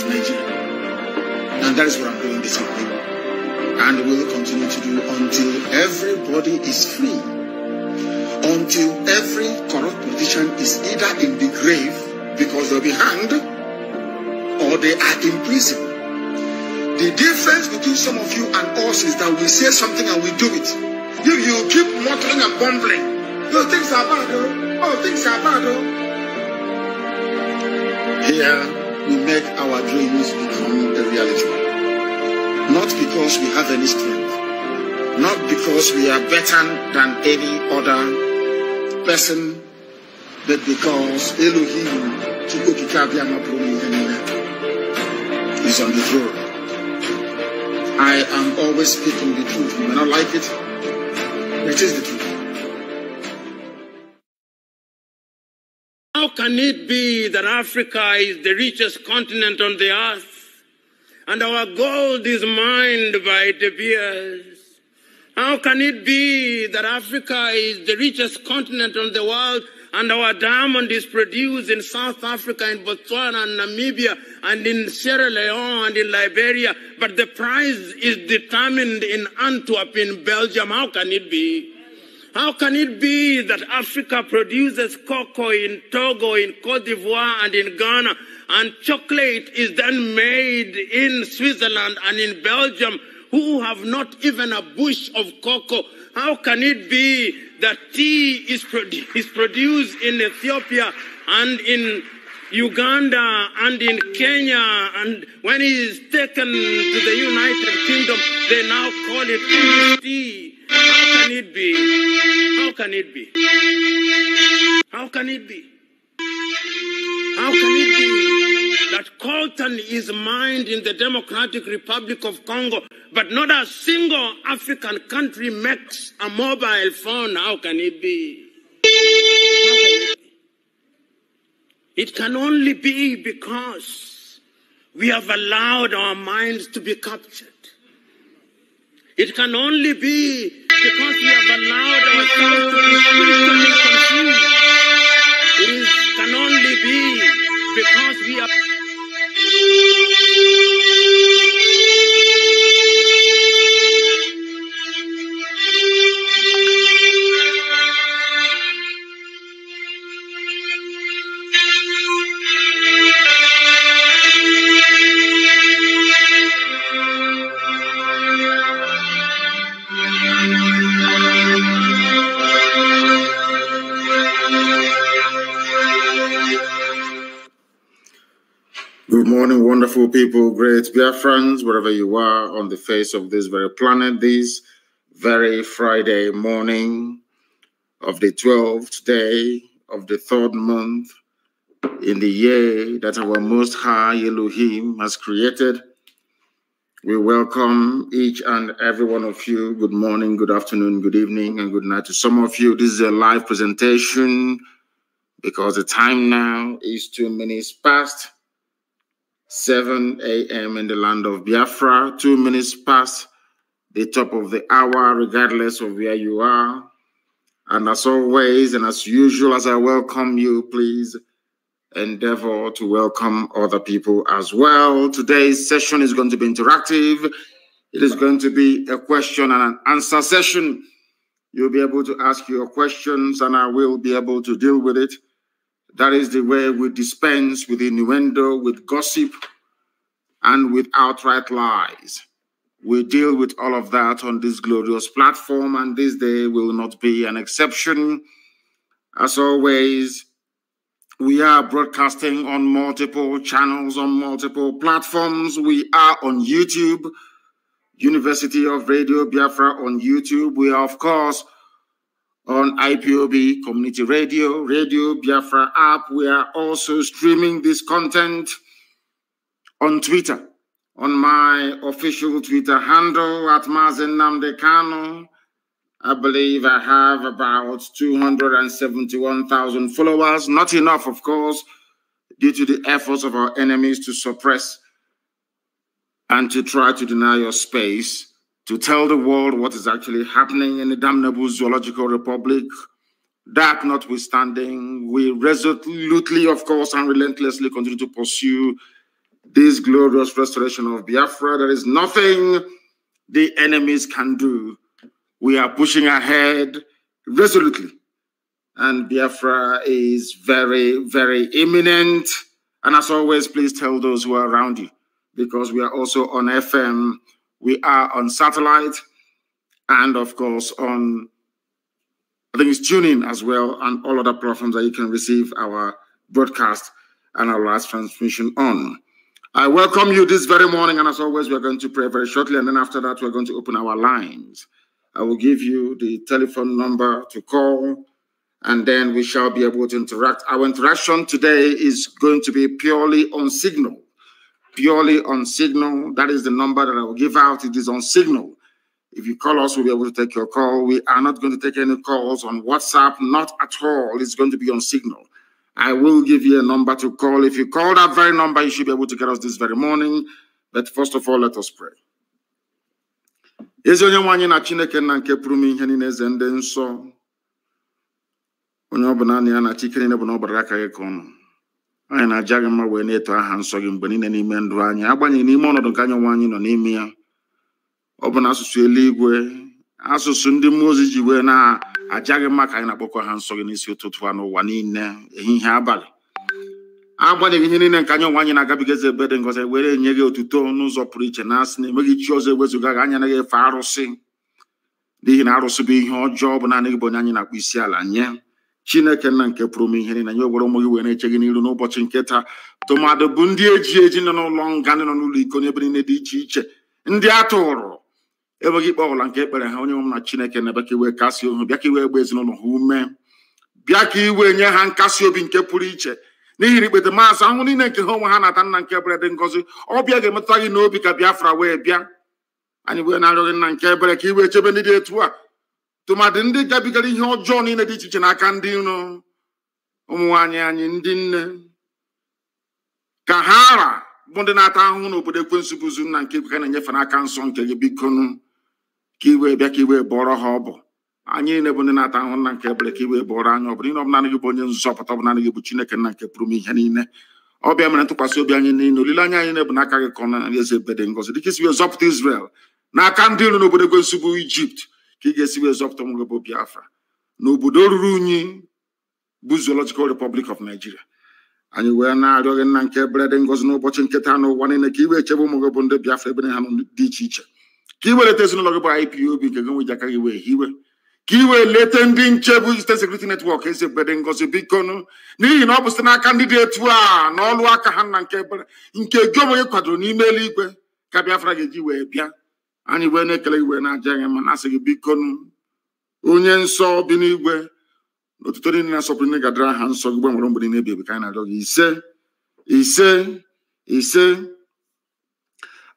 of Nigeria. And that is what I'm doing this evening. And will continue to do until everybody is free. Until every corrupt politician is either in the grave because they'll be hanged or they are in prison. The difference between some of you and us is that we say something and we do it. If you keep muttering and bumbling, things are bad, oh, things are bad, oh. Here, we make our dreams become a reality. Not because we have any strength, not because we are better than any other person, but because Elohim is on the throne. I am always speaking the truth. You may not like it, but it is the truth. How can it be that Africa is the richest continent on the earth and our gold is mined by De Beers? How can it be that Africa is the richest continent on the world and our diamond is produced in South Africa, in Botswana, and Namibia, and in Sierra Leone, and in Liberia, but the price is determined in Antwerp, in Belgium? How can it be? How can it be that Africa produces cocoa in Togo, in Cote d'Ivoire, and in Ghana, and chocolate is then made in Switzerland and in Belgium, who have not even a bush of cocoa? How can it be that tea is produced in Ethiopia and in Uganda and in Kenya, and when it is taken to the United Kingdom, they now call it English tea? How can it be? How can it be? How can it be? How can it be that coltan is mined in the Democratic Republic of Congo, but not a single African country makes a mobile phone? How can it be? How can it be? It can only be because we have allowed our minds to be captured. It can only be because we have allowed ourselves to be spiritually consumed. It can only be because we are... Good morning, wonderful people, great Biafrans, wherever you are on the face of this very planet, this very Friday morning of the 12th day of the 3rd month in the year that our Most High Elohim has created. We welcome each and every one of you. Good morning, good afternoon, good evening, and good night to some of you. This is a live presentation because the time now is 2 minutes past 7 a.m. in the land of Biafra, 2 minutes past the top of the hour, regardless of where you are. And as always, and as usual, as I welcome you, please endeavor to welcome other people as well. Today's session is going to be interactive. It is going to be a question and an answer session. You'll be able to ask your questions, and I will be able to deal with it. That is the way we dispense with innuendo, with gossip, and with outright lies. We deal with all of that on this glorious platform, and this day will not be an exception. As always, we are broadcasting on multiple channels, on multiple platforms. We are on YouTube, University of Radio Biafra on YouTube. We are, of course, on IPOB Community Radio, Radio Biafra app. We are also streaming this content on Twitter, on my official Twitter handle at Mazi Namdekano. I believe I have about 271,000 followers. Not enough, of course, due to the efforts of our enemies to suppress and to try to deny your space, to tell the world what is actually happening in the damnable zoological republic. That notwithstanding, we resolutely, of course, and relentlessly continue to pursue this glorious restoration of Biafra. There is nothing the enemies can do. We are pushing ahead resolutely. And Biafra is very, very imminent. And as always, please tell those who are around you, because we are also on FM, we are on satellite, and of course on, I think it's TuneIn as well, and all other platforms that you can receive our broadcast and our last transmission on. I welcome you this very morning, and as always, we're going to pray very shortly, and then after that, we're going to open our lines. I will give you the telephone number to call, and then we shall be able to interact. Our interaction today is going to be purely on Signal. Purely on Signal. That is the number that I will give out. It is on Signal. If you call us, we'll be able to take your call. We are not going to take any calls on WhatsApp, not at all. It's going to be on Signal. I will give you a number to call. If you call that very number, you should be able to get us this very morning. But first of all, let us pray. Ezi onye nwanyi na Chineke na nke pụrụ m ihe niile eze ndị nsọ. Onye ọbụla na ya na Chikere ne bụ na ọbara aka gị ka ọnụ. Anyị na-aja gị mma wee na-eto aha nsọ gị mgbe niile n'ime ndụ anyị, agbanyeghị n'ime ọnọdụ nke anyị nwaanyị nọ n'ime ya. Ọ bụ na asụsụ eluigwe, asụsụ ndị mmụọ ozi ji wee na-aja gị mma ka anyị na-akpọkwa ha nsọ gị n'isi ụtụtụ a n'ụwa niile, ehihie abalị. Agbanyeghị ihe niile nke anyị nwaanyị na-agabiga ebe dị ngọzi, were enye gị otuto n'ụzọ pụrụ iche na asị na emeghị chi ọzọ ewezuga gị, anya anaghị efe arụsị. N'ihi na arụsị bụ ihe ọjọọ, bụ naanị gị bụ onye anyị na-akpọ isi ala nye. Chineke nna nke pụrụ m ihe niile, anyị ogwere ụmụ gị wee na-eche gị n'iru n'ụbọchị nke taa. Tụmadụ bụ ndị eji nọ n'ụlọ nga, ndị nọ n'ụlọ iko n'ebe niile dị iche iche, ndị atụrụ enweghị ikpe ọbụla nke ekpere ha. Onye nwe m na Chineke na-ebe ka iwe kasị ohu, bịa ka iwe gba ezinụlọ ha ume, bịa ka iwe nye ha nkasi obi nke pụrụ iche. N'ihi na ikpete maazị ahụ niile nke ha onwe ha na-ata nna nke ebere dị ngọzi, ọbịa ga-emetụta gị n'obi ka Biafra wee bịa. Anyị wee na-arịọ gị nna nke ebere ka iwe chebe ndị dị etu a, tụmadị ndị gabigara ihe ọjọọ niile dị iche iche n'aka ndị iro. Ụmụ nwaanyị anyị ndị nne ka ha ara bụ ndị na-ata ahụhụ n'obodo ekwensu bụzu nna nke ka na-enyefe n'aka nsọ nke gị, bikonu ka iwe bịa ka iwe bọrọ ha ọbụ. Anyị niile bụ ndị na-ata ahụhụ nna nke ebere ka iwe bọrọ anyị ọbụ. Ihe ọ bụla gị bụ onye nzọpụta, ọ bụ naanị gị bụ Chineke nna nke pụrụ m ihe niile. Ọbịa mere ntụkwasị obi anyị niile, olileanya anyị na-ebu n'aka gị ka ọ na-eze ebe dị ngọzi, dịka isi wee zọpụta Israel n'aka ndị iro n'obodo ekwensu bụ Ijipt, ka ị ga-esi wee zọpụta nwa gị bụ Biafra n'obodo ruru unyi bụ Zoological Republic of Nigeria. Anyị wee na-arịọ gị nna nke ebere dị ngọzi n'ụbọchị nketa n'ụwa niile, ka iwe echebe ụmụ gị bụ ndị Biafra ebe ha nọ dị iche iche, ka iwe leta ezinụlọ gị bụ IPOB nke gị nwe ji aka gị wee hiwe, ka iwe leta ndị nche bụ State Security Network ezi ebere dị ngọzi, bikonu, n'ihi na ọ bụ site n'aka ndị dị etu a na ọlụ aka ha nna nke ebere nke gị onwe gị kwadoro n'ime eluigwe ka Biafra ga-eji wee bịa. Anyị wee na-ekele gị wee na-aja gị ma na-asị gị, bikonu, onye nsọ bi n'igwe, n'otuto niile na-asọpụrụ ndị ga-adịrị aha nsọ gị gbanwere mgbe niile ebi ka anyị na-arịọ gị ise ise ise.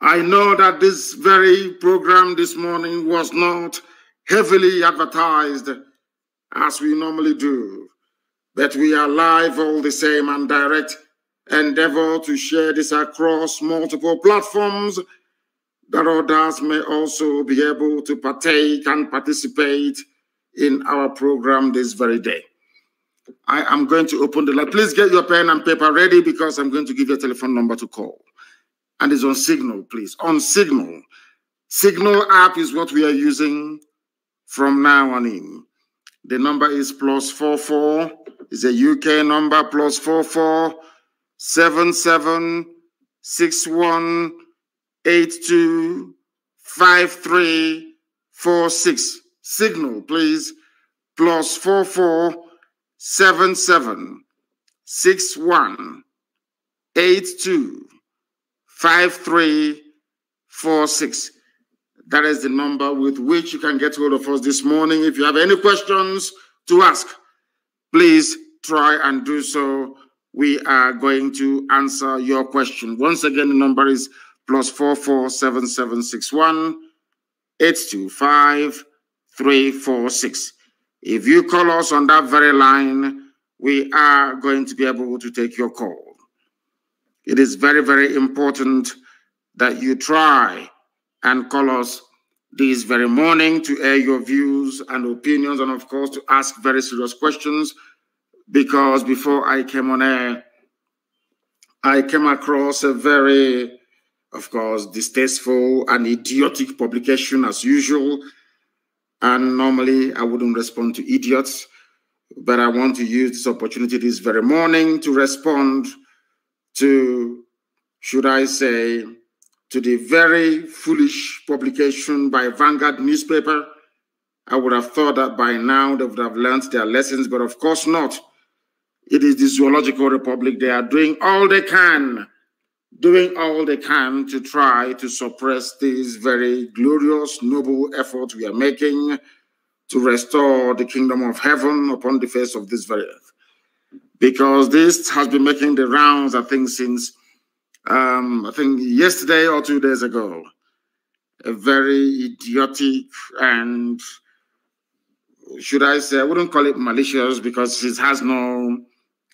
I know that this very program this morning was not heavily advertised as we normally do, but we are live all the same and direct endeavor to share this across multiple platforms, that others may also be able to partake and participate in our program this very day. I am going to open the line. Please get your pen and paper ready, because I'm going to give you a telephone number to call. And it's on Signal, please. On Signal. Signal app is what we are using from now on in. The number is +44. It's a UK number, +44 77 61 82 53 46. Signal, please. +44 77 61 82 53 46. That is the number with which you can get hold of us this morning. If you have any questions to ask, please try and do so. We are going to answer your question. Once again, the number is +44 77 61 825 346. If you call us on that very line, we are going to be able to take your call. It is very, very important that you try and call us this very morning to air your views and opinions, and of course to ask very serious questions, because before I came on air, I came across a very, of course, distasteful and idiotic publication as usual. And normally I wouldn't respond to idiots, but I want to use this opportunity this very morning to respond to, should I say, to the very foolish publication by Vanguard newspaper. I would have thought that by now they would have learned their lessons, but of course not. It is the Zoological Republic. They are doing all they can to try to suppress this very glorious, noble effort we are making to restore the kingdom of heaven upon the face of this very earth. Because this has been making the rounds, I think, since, I think yesterday or 2 days ago. A very idiotic and, should I say, I wouldn't call it malicious because it has no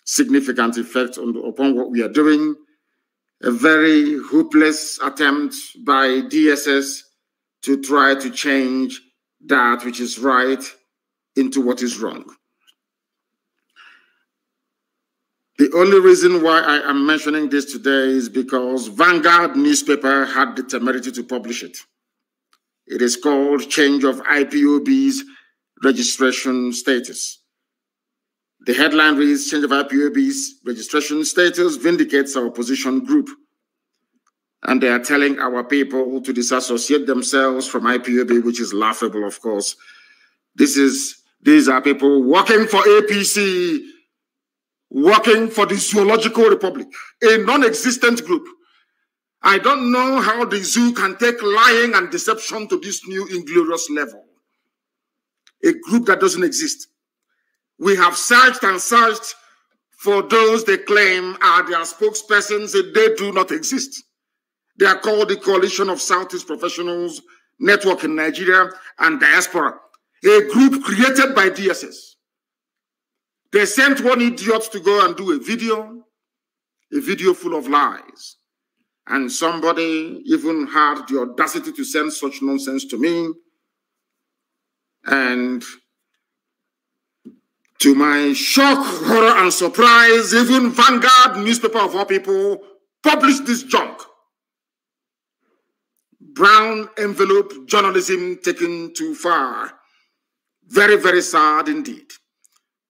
significant effect upon what we are doing. A very hopeless attempt by DSS to try to change that which is right into what is wrong. The only reason why I am mentioning this today is because Vanguard newspaper had the temerity to publish it. It is called Change of IPOB's Registration Status. The headline reads, Change of IPOB's Registration Status vindicates our opposition group. And they are telling our people to disassociate themselves from IPOB, which is laughable, of course. These are people working for APC, working for the Zoological Republic, a non-existent group. I don't know how the zoo can take lying and deception to this new inglorious level. A group that doesn't exist. We have searched and searched for those they claim are their spokespersons. They do not exist. They are called the Coalition of Southeast Professionals Network in Nigeria and Diaspora, a group created by DSS. They sent one idiot to go and do a video full of lies. And somebody even had the audacity to send such nonsense to me. And to my shock, horror, and surprise, even Vanguard newspaper of all people published this junk. Brown envelope journalism taken too far. Very, very sad indeed.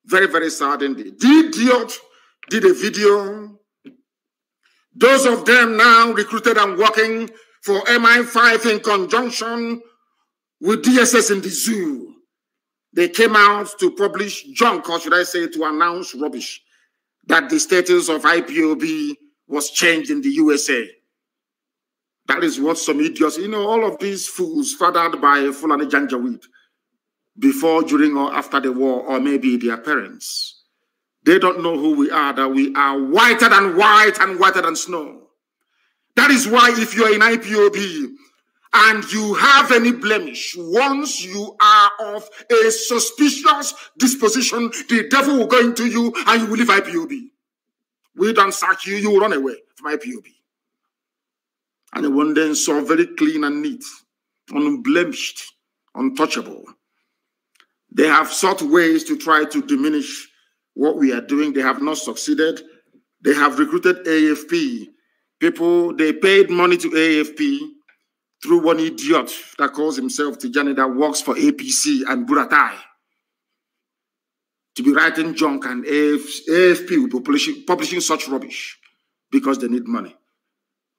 Very, very sad indeed. The idiot did a video. Those of them now recruited and working for MI5 in conjunction with DSS in the zoo. They came out to publish junk, or should I say to announce rubbish, that the status of IPOB was changed in the USA. That is what some idiots, all of these fools fathered by Fulani Janjaweed before, during, or after the war, or maybe their parents. They don't know who we are, that we are whiter than white and whiter than snow. That is why if you're in IPOB and you have any blemish, once you are of a suspicious disposition, the devil will go into you and you will leave IPOB. We don't sack you, you will run away from IPOB. And the one then saw very clean and neat, unblemished, untouchable. They have sought ways to try to diminish what we are doing. They have not succeeded. They have recruited AFP. People, they paid money to AFP through one idiot that calls himself Tijani that works for APC and Buratai to be writing junk, and AFP will be publishing such rubbish because they need money.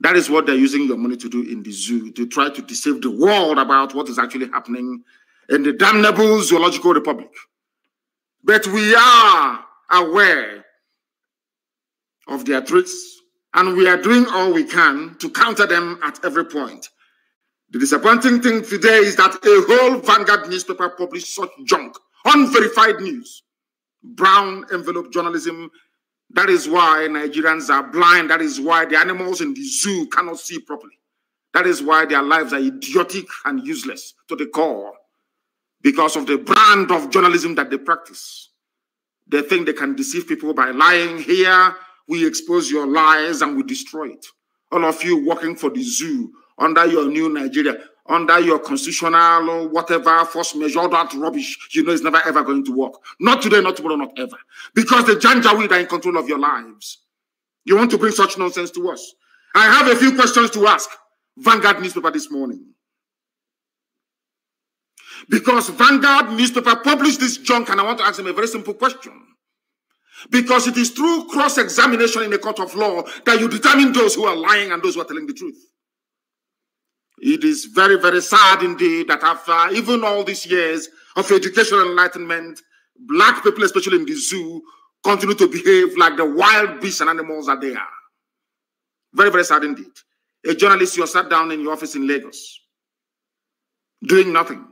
That is what they're using your money to do in the zoo, to try to deceive the world about what is actually happening in the damnable Zoological Republic. But we are aware of their tricks, and we are doing all we can to counter them at every point. The disappointing thing today is that a whole Vanguard newspaper published such junk, unverified news, brown envelope journalism. That is why Nigerians are blind. That is why the animals in the zoo cannot see properly. That is why their lives are idiotic and useless to the core, because of the brand of journalism that they practice. They think they can deceive people by lying. Here, we expose your lies and we destroy it. All of you working for the zoo, under your new Nigeria, under your constitutional or whatever force measure, all that rubbish, it's never ever going to work. Not today, not tomorrow, not ever. Because the Janjaweed are in control of your lives. You want to bring such nonsense to us? I have a few questions to ask Vanguard newspaper this morning. Because Vanguard newspaper published this junk, and I want to ask them a very simple question. Because it is through cross-examination in a court of law that you determine those who are lying and those who are telling the truth. It is very, very sad indeed that after even all these years of educational enlightenment, black people, especially in the zoo, continue to behave like the wild beasts and animals that they are. Very, very sad indeed. A journalist, you sat down in your office in Lagos, doing nothing.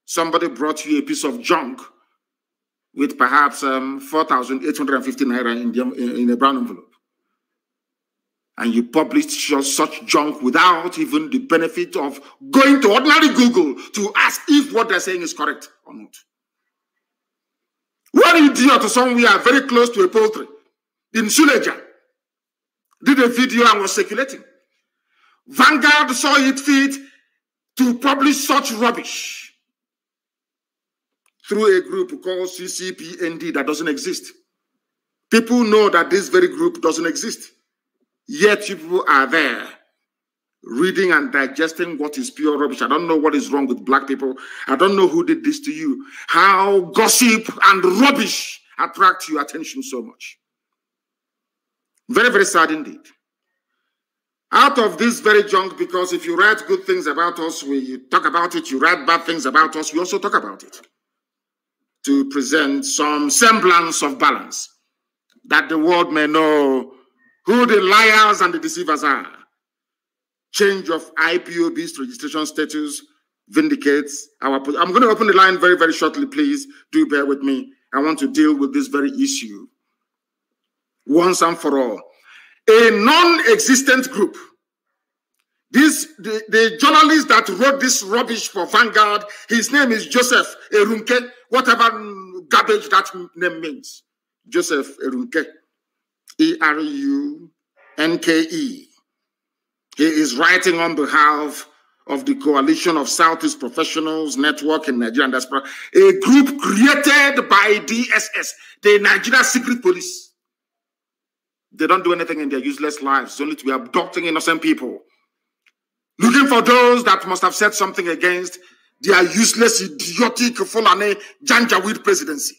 Somebody brought you a piece of junk with perhaps 4,850 naira in a brown envelope. And you published such junk without even the benefit of going to ordinary Google to ask if what they're saying is correct or not. One idiot somewhere very close to a poultry in Suleja did a video and was circulating. Vanguard saw it fit to publish such rubbish through a group called CCPND that doesn't exist. People know that this very group doesn't exist. Yet people are there reading and digesting what is pure rubbish. I don't know what is wrong with black people. I don't know who did this to you. How gossip and rubbish attract your attention so much. Very, very sad indeed. Out of this very junk, because if you write good things about us, we talk about it. You write bad things about us, we also talk about it. To present some semblance of balance, that the world may know who the liars and the deceivers are. Change of IPOB's registration status vindicates our position. I'm going to open the line very, very shortly, please. Do bear with me. I want to deal with this very issue once and for all. A non-existent group. The journalist that wrote this rubbish for Vanguard, his name is Joseph Erunke, whatever garbage that name means. Joseph Erunke. E-R-U-N-K-E. He is writing on behalf of the Coalition of Southeast Professionals Network in Nigeria and Diaspora, a group created by DSS, the Nigeria Secret Police. They don't do anything in their useless lives. It's only to be abducting innocent people, looking for those that must have said something against their useless, idiotic, Fulani, Janjaweed presidency.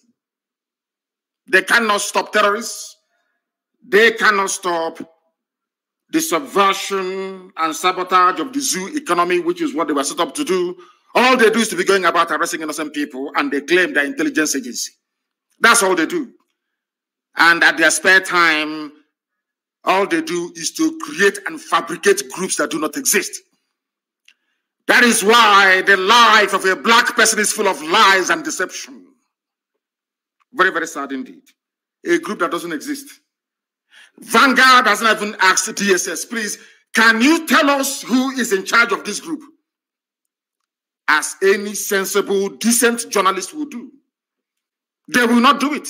They cannot stop terrorists. They cannot stop the subversion and sabotage of the zoo economy, which is what they were set up to do. All they do is to be going about arresting innocent people, and they claim their intelligence agency. That's all they do. And at their spare time, all they do is to create and fabricate groups that do not exist. That is why the life of a black person is full of lies and deception. Very, very sad indeed. A group that doesn't exist. Vanguard hasn't even asked DSS, please, can you tell us who is in charge of this group? As any sensible, decent journalist will do. They will not do it.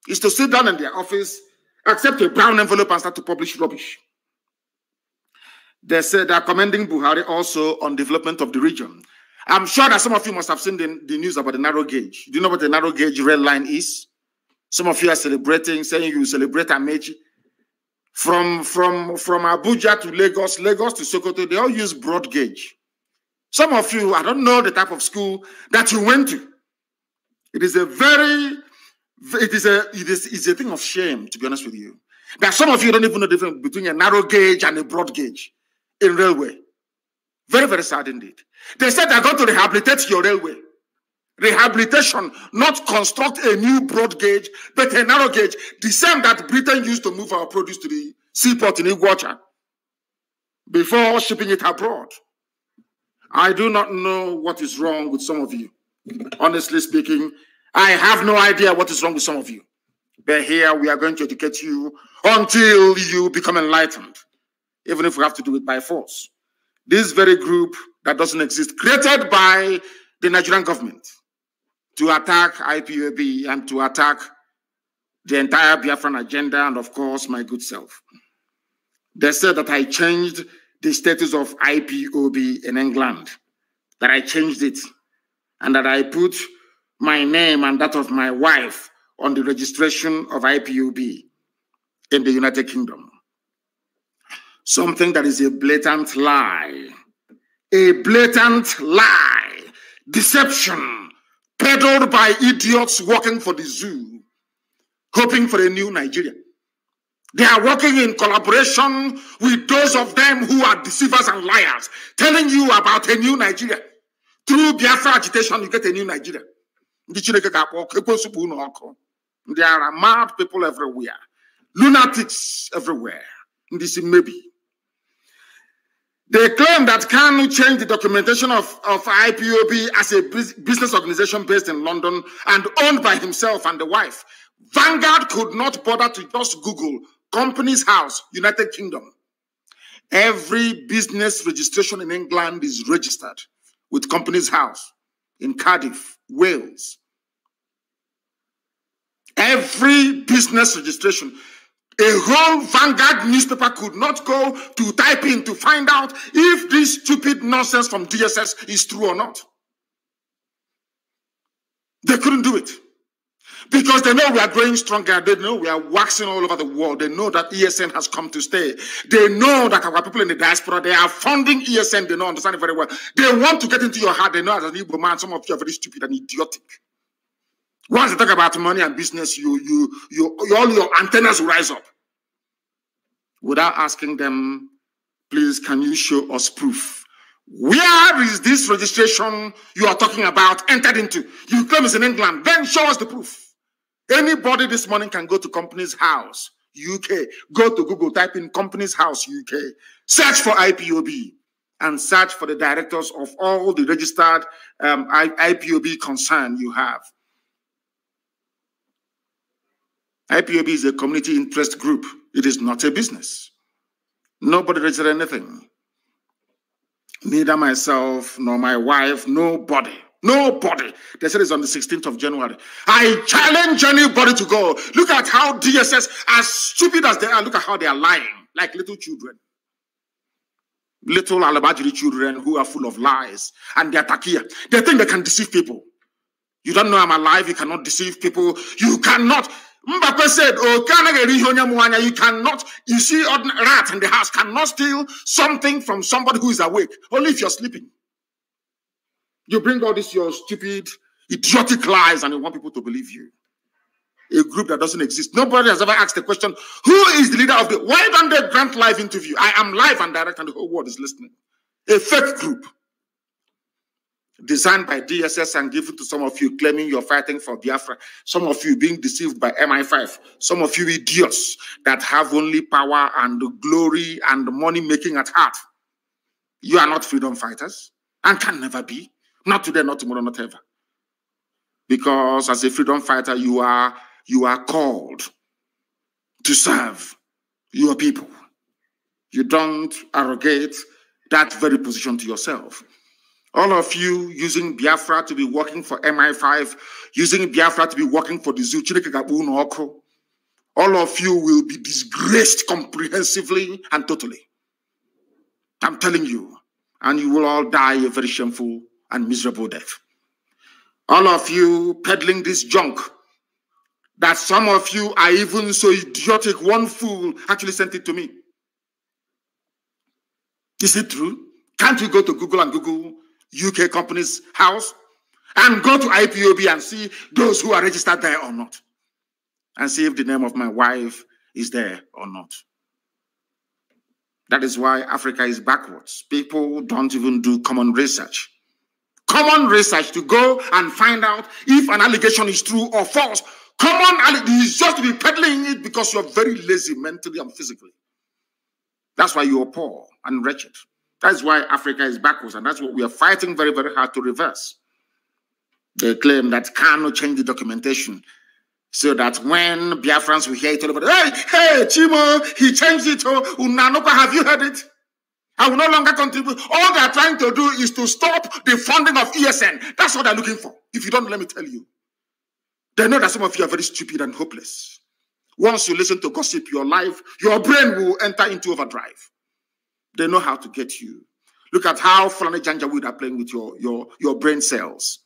It's to sit down in their office, accept a brown envelope and start to publish rubbish. They said they're commending Buhari also on development of the region. I'm sure that some of you must have seen the news about the narrow gauge. Do you know what the narrow gauge rail line is? Some of you are celebrating, saying you celebrate Amechi. From Abuja to Lagos, Lagos to Sokoto, they all use broad gauge. Some of you, I don't know the type of school that you went to. It is a thing of shame, to be honest with you. That some of you don't even know the difference between a narrow gauge and a broad gauge in railway. Very, very sad indeed. They said they're going to rehabilitate your railway. Rehabilitation, not construct a new broad gauge, but a narrow gauge, the same that Britain used to move our produce to the seaport in Iguacha before shipping it abroad. I do not know what is wrong with some of you. Honestly speaking, I have no idea what is wrong with some of you. But here we are going to educate you until you become enlightened, even if we have to do it by force. This very group that doesn't exist, created by the Nigerian government, to attack IPOB and to attack the entire Biafran agenda and, of course, my good self. They said that I changed the status of IPOB in England, that I changed it, and that I put my name and that of my wife on the registration of IPOB in the United Kingdom. something that is a blatant lie. A blatant lie. Deception. Peddled by idiots working for the zoo, hoping for a new Nigeria. They are working in collaboration with those of them who are deceivers and liars, telling you about a new Nigeria. Through Biafra agitation, you get a new Nigeria. There are mad people everywhere, lunatics everywhere. This maybe. They claim that Kanu changed the documentation of IPOB as a business organization based in London and owned by himself and the wife. Vanguard could not bother to just Google Companies House, United Kingdom. Every business registration in England is registered with Companies House in Cardiff, Wales. Every business registration. A whole Vanguard newspaper could not go to type in to find out if this stupid nonsense from DSS is true or not. They couldn't do it. Because they know we are growing stronger. They know we are waxing all over the world. They know that ESN has come to stay. They know that our people in the diaspora, they are funding ESN. They know, understand it very well. They want to get into your heart. They know as an Igbo man, some of you are very stupid and idiotic. Once they talk about money and business, all your antennas will rise up. Without asking them, please, can you show us proof? Where is this registration you are talking about entered into? You claim it's in England. Then show us the proof. Anybody this morning can go to Companies House, UK. Go to Google, type in Companies House, UK. Search for IPOB and search for the directors of all the registered IPOB concern you have. IPOB is a community interest group. It is not a business. Nobody registered anything. Neither myself nor my wife, nobody. Nobody. They said it's on the 16th of January. I challenge anybody to go. Look at how DSS, as stupid as they are, look at how they are lying, like little children. Little Alabajiri children who are full of lies. And they are takia. They think they can deceive people. You don't know I'm alive. You cannot deceive people. You cannot. Mbappe said, oh, you cannot, you see, rat in the house cannot steal something from somebody who is awake, only if you're sleeping. You bring all this, your stupid, idiotic lies, and you want people to believe you. A group that doesn't exist. Nobody has ever asked the question, who is the leader of the, why don't they grant live interview? I am live and direct, and the whole world is listening. A fake group. Designed by DSS and given to some of you claiming you're fighting for Biafra. Some of you being deceived by MI5. Some of you idiots that have only power and glory and money making at heart. You are not freedom fighters and can never be. Not today, not tomorrow, not ever. Because as a freedom fighter, you are called to serve your people. You don't arrogate that very position to yourself. All of you using Biafra to be working for MI5, using Biafra to be working for the zoo, all of you will be disgraced comprehensively and totally. I'm telling you. And you will all die a very shameful and miserable death. All of you peddling this junk, that some of you are even so idiotic, one fool actually sent it to me. Is it true? Can't you go to Google and Google UK Companies House and go to IPOB and see those who are registered there or not, and see if the name of my wife is there or not? That is why Africa is backwards. People don't even do common research. Common research to go and find out if an allegation is true or false. Common is just to be peddling it because you're very lazy mentally and physically. That's why you're poor and wretched. That's why Africa is backwards, and that's what we are fighting very, very hard to reverse. They claim that cannot change the documentation so that when Biafrans will hear it all over, hey, Chimo, he changed it. Unanoka, have you heard it? I will no longer contribute. All they are trying to do is to stop the funding of ESN. That's what they're looking for. If you don't, let me tell you. They know that some of you are very stupid and hopeless. Once you listen to gossip, your life, your brain will enter into overdrive. They know how to get you. Look at how Fulani Janjaweed are playing with your brain cells.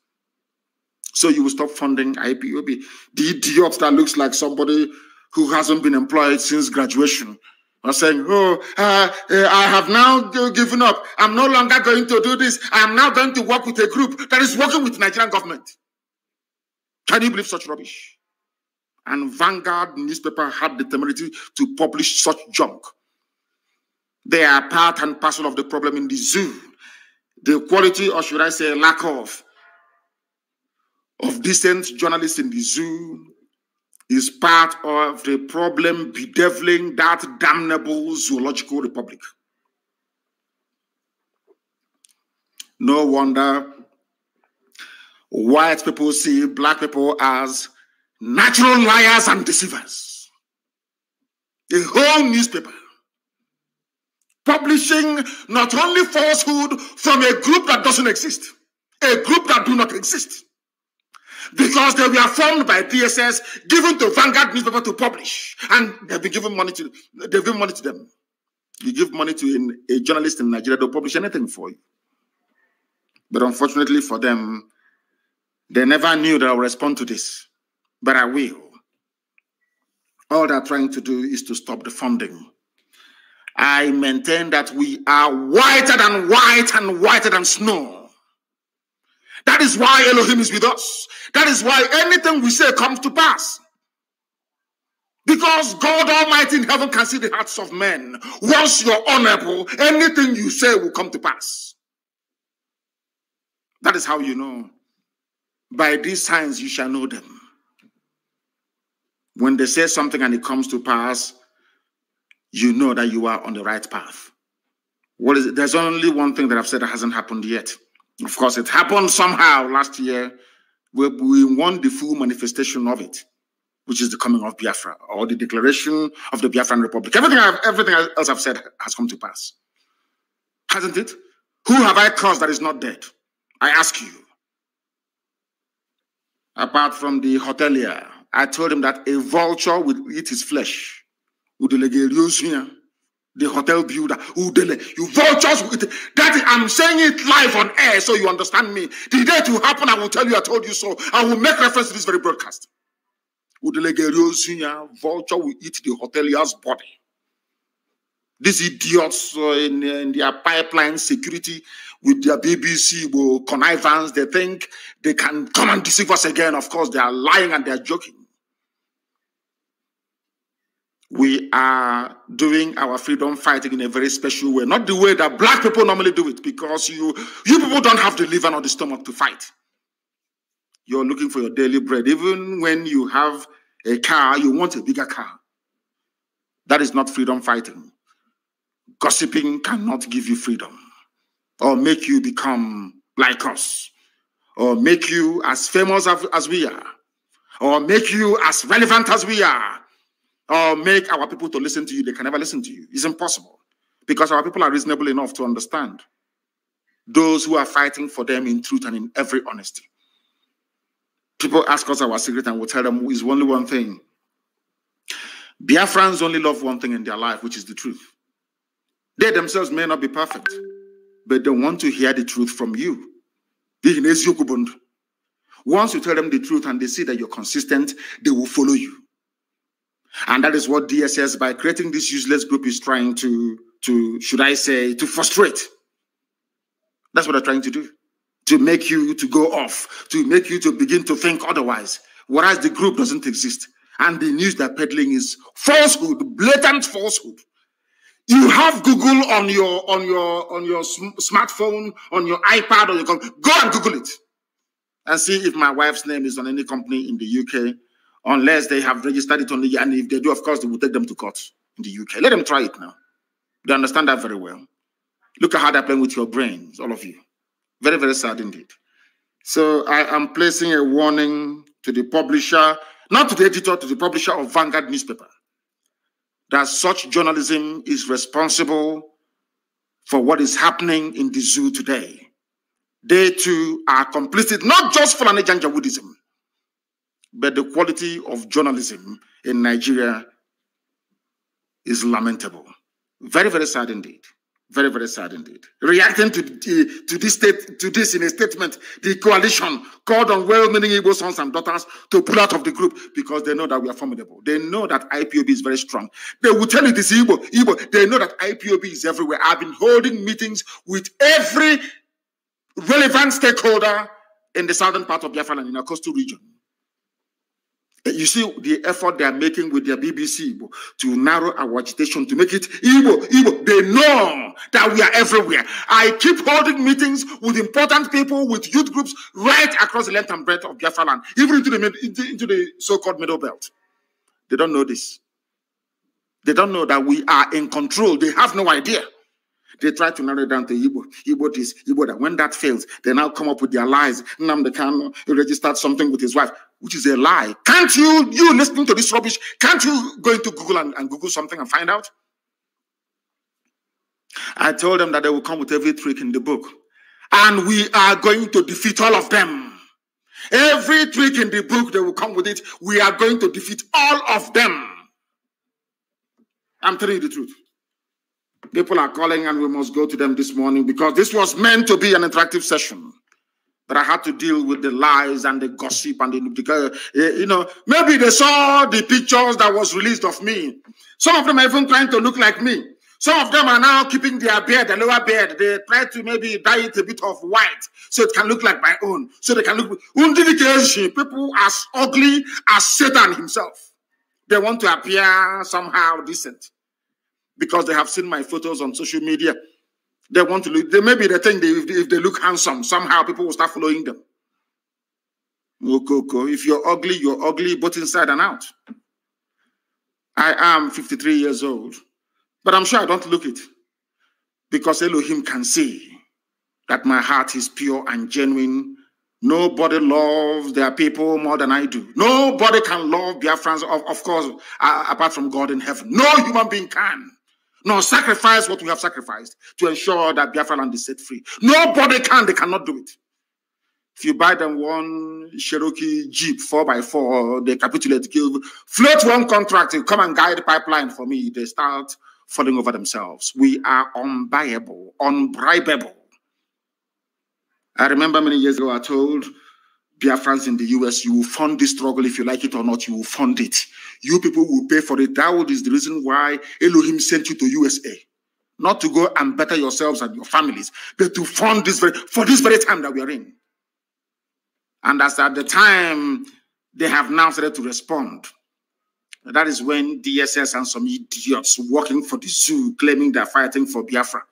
So you will stop funding IPOB. The idiot that looks like somebody who hasn't been employed since graduation. Or saying, oh, I have now given up. I'm no longer going to do this. I'm now going to work with a group that is working with the Nigerian government. Can you believe such rubbish? And Vanguard newspaper had the temerity to publish such junk. They are part and parcel of the problem in the zoo. The quality, or should I say lack of decent journalists in the zoo is part of the problem bedeviling that damnable zoological republic. No wonder white people see black people as natural liars and deceivers. A whole newspaper publishing not only falsehood from a group that doesn't exist, a group that do not exist. Because they were formed by DSS, given to Vanguard newspaper to publish, and they've been given money to. They've given money to them. You give money to a journalist in Nigeria, they'll publish anything for you. But unfortunately for them, they never knew that I'll respond to this. But I will. All they're trying to do is to stop the funding. I maintain that we are whiter than white and whiter than snow. That is why Elohim is with us. That is why anything we say comes to pass. Because God Almighty in heaven can see the hearts of men. Once you're honorable, anything you say will come to pass. That is how you know. By these signs you shall know them. When they say something and it comes to pass, you know that you are on the right path. What is it? There's only one thing that I've said that hasn't happened yet. Of course, it happened somehow last year. We won the full manifestation of it, which is the coming of Biafra, or the declaration of the Biafran Republic. Everything else I've said has come to pass. Hasn't it? Who have I caused that is not dead? I ask you. Apart from the hotelier, I told him that a vulture will eat his flesh. The hotel builder, you vultures will eat it. That I'm saying it live on air so you understand me. The day it will happen, I will tell you I told you so. I will make reference to this very broadcast. Vulture will eat the hotelier's body. These idiots in their pipeline security with their BBC connivance, they think they can come and deceive us again. Of course, they are lying and they are joking. We are doing our freedom fighting in a very special way. Not the way that black people normally do it, because you people don't have the liver or the stomach to fight. You're looking for your daily bread. Even when you have a car, you want a bigger car. That is not freedom fighting. Gossiping cannot give you freedom or make you become like us or make you as famous as we are or make you as relevant as we are or make our people to listen to you. They can never listen to you. It's impossible because our people are reasonable enough to understand those who are fighting for them in truth and in every honesty. People ask us our secret and we'll tell them it's only one thing. Biafrans only love one thing in their life, which is the truth. They themselves may not be perfect, but they want to hear the truth from you. Once you tell them the truth and they see that you're consistent, they will follow you. And that is what DSS, by creating this useless group, is trying to should I say, to frustrate. That's what they're trying to do. To make you to go off, to make you to begin to think otherwise, whereas the group doesn't exist. And the news they're peddling is falsehood, blatant falsehood. You have Google on your smartphone, on your iPad, or your computer. Go and Google it and see if my wife's name is on any company in the UK, unless they have registered it on the, and if they do, of course, they will take them to court in the UK. Let them try it now. They understand that very well. Look at how they're playing with your brains, all of you. Very, very sad indeed. So I am placing a warning to the publisher, not to the editor, to the publisher of Vanguard newspaper, that such journalism is responsible for what is happening in the zoo today. They too are complicit, not just for Janjaweedism, but the quality of journalism in Nigeria is lamentable. Very, very sad indeed. Very, very sad indeed. Reacting to this in a statement, the coalition called on well-meaning Igbo sons and daughters to pull out of the group because they know that we are formidable. They know that IPOB is very strong. They will tell you this Igbo. They know that IPOB is everywhere. I've been holding meetings with every relevant stakeholder in the southern part of Biafra and in our coastal region. You see the effort they are making with their BBC to narrow our agitation, to make it Igbo. They know that we are everywhere. I keep holding meetings with important people, with youth groups right across the length and breadth of Biafra land, even into the so-called middle belt. They don't know this. They don't know that we are in control. They have no idea. They try to narrow it down to Igbo this, Igbo that. When that fails, they now come up with their lies. Nnamdi Kanu registered something with his wife, which is a lie. Can't you listening to this rubbish, can't you go into Google and Google something and find out? I told them that they will come with every trick in the book. And we are going to defeat all of them. Every trick in the book, they will come with it. We are going to defeat all of them. I'm telling you the truth. People are calling and we must go to them this morning because this was meant to be an interactive session. But I had to deal with the lies and the gossip and maybe they saw the pictures that was released of me. Some of them are even trying to look like me. Some of them are now keeping their beard, the lower beard. They try to maybe dye it a bit of white so it can look like my own. So they can look. People as ugly as Satan himself. They want to appear somehow decent. Because they have seen my photos on social media. They want to look, maybe they think if they look handsome, somehow people will start following them. If you're ugly both inside and out. I am 53 years old, but I'm sure I don't look it. Because Elohim can see that my heart is pure and genuine. Nobody loves their people more than I do. Nobody can love Biafrans, of course, apart from God in heaven. No human being can. Nor sacrifice what we have sacrificed to ensure that Biafra land is set free. Nobody can. They cannot do it. If you buy them one Cherokee Jeep 4x4, they capitulate, float one contract, you come and guide the pipeline for me, they start falling over themselves. We are unbuyable, unbribable. I remember many years ago I told Biafrans in the US, you will fund this struggle if you like it or not, you will fund it. You people will pay for it. That is the reason why Elohim sent you to USA. Not to go and better yourselves and your families, but to fund this for this very time that we are in. And as at the time, they have now started to respond. That is when DSS and some idiots working for the zoo, claiming they're fighting for Biafra,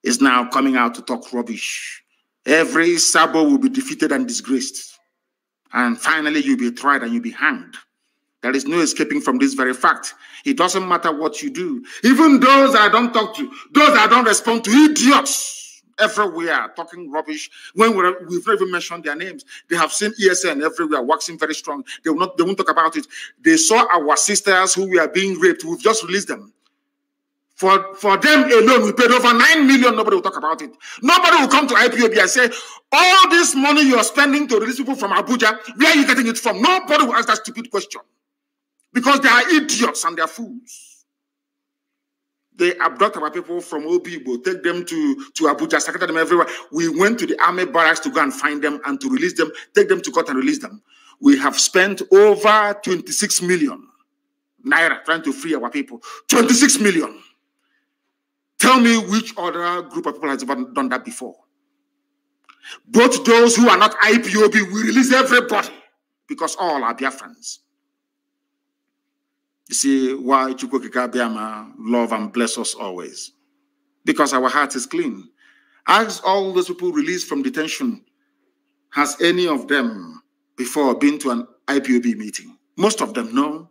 is now coming out to talk rubbish. Every Sabo will be defeated and disgraced. And finally, you'll be tried and you'll be hanged. There is no escaping from this very fact. It doesn't matter what you do. Even those I don't talk to, those I don't respond to, idiots everywhere talking rubbish. When we've not even mentioned their names, they have seen ESN everywhere waxing very strong. They won't talk about it. They saw our sisters who were being raped. We've just released them. For them alone, we paid over 9 million. Nobody will talk about it. Nobody will come to IPOB and say, all this money you're spending to release people from Abuja, where are you getting it from? Nobody will ask that stupid question. Because they are idiots and they are fools. They abduct our people from Obibo, take them to Abuja, secretary them everywhere. We went to the army barracks to go and find them and to release them, take them to court and release them. We have spent over 26 million naira trying to free our people. 26 million. Tell me which other group of people has ever done that before. Both those who are not IPOB, we release everybody because all are Biafrans. You see why Chukwukika Biama love and bless us always? Because our heart is clean. Ask all those people released from detention, has any of them before been to an IPOB meeting? Most of them, no.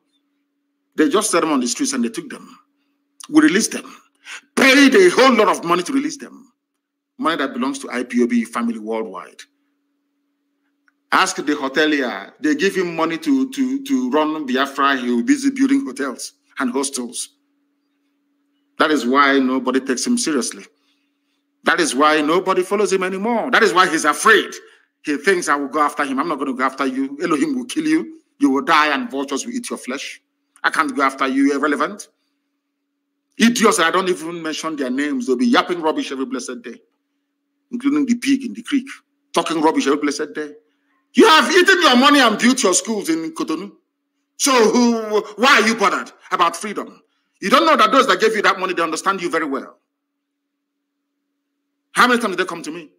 They just set them on the streets and they took them. We released them. Paid a whole lot of money to release them. Money that belongs to IPOB family worldwide. Ask the hotelier. They give him money to run Biafra. He will be busy building hotels and hostels. That is why nobody takes him seriously. That is why nobody follows him anymore. That is why he's afraid. He thinks I will go after him. I'm not going to go after you. Elohim will kill you. You will die and vultures will eat your flesh. I can't go after you. Irrelevant. Idiots that I don't even mention their names, they'll be yapping rubbish every blessed day, including the pig in the creek, talking rubbish every blessed day. You have eaten your money and built your schools in Cotonou. So why are you bothered about freedom? You don't know that those that gave you that money, they understand you very well. How many times did they come to me?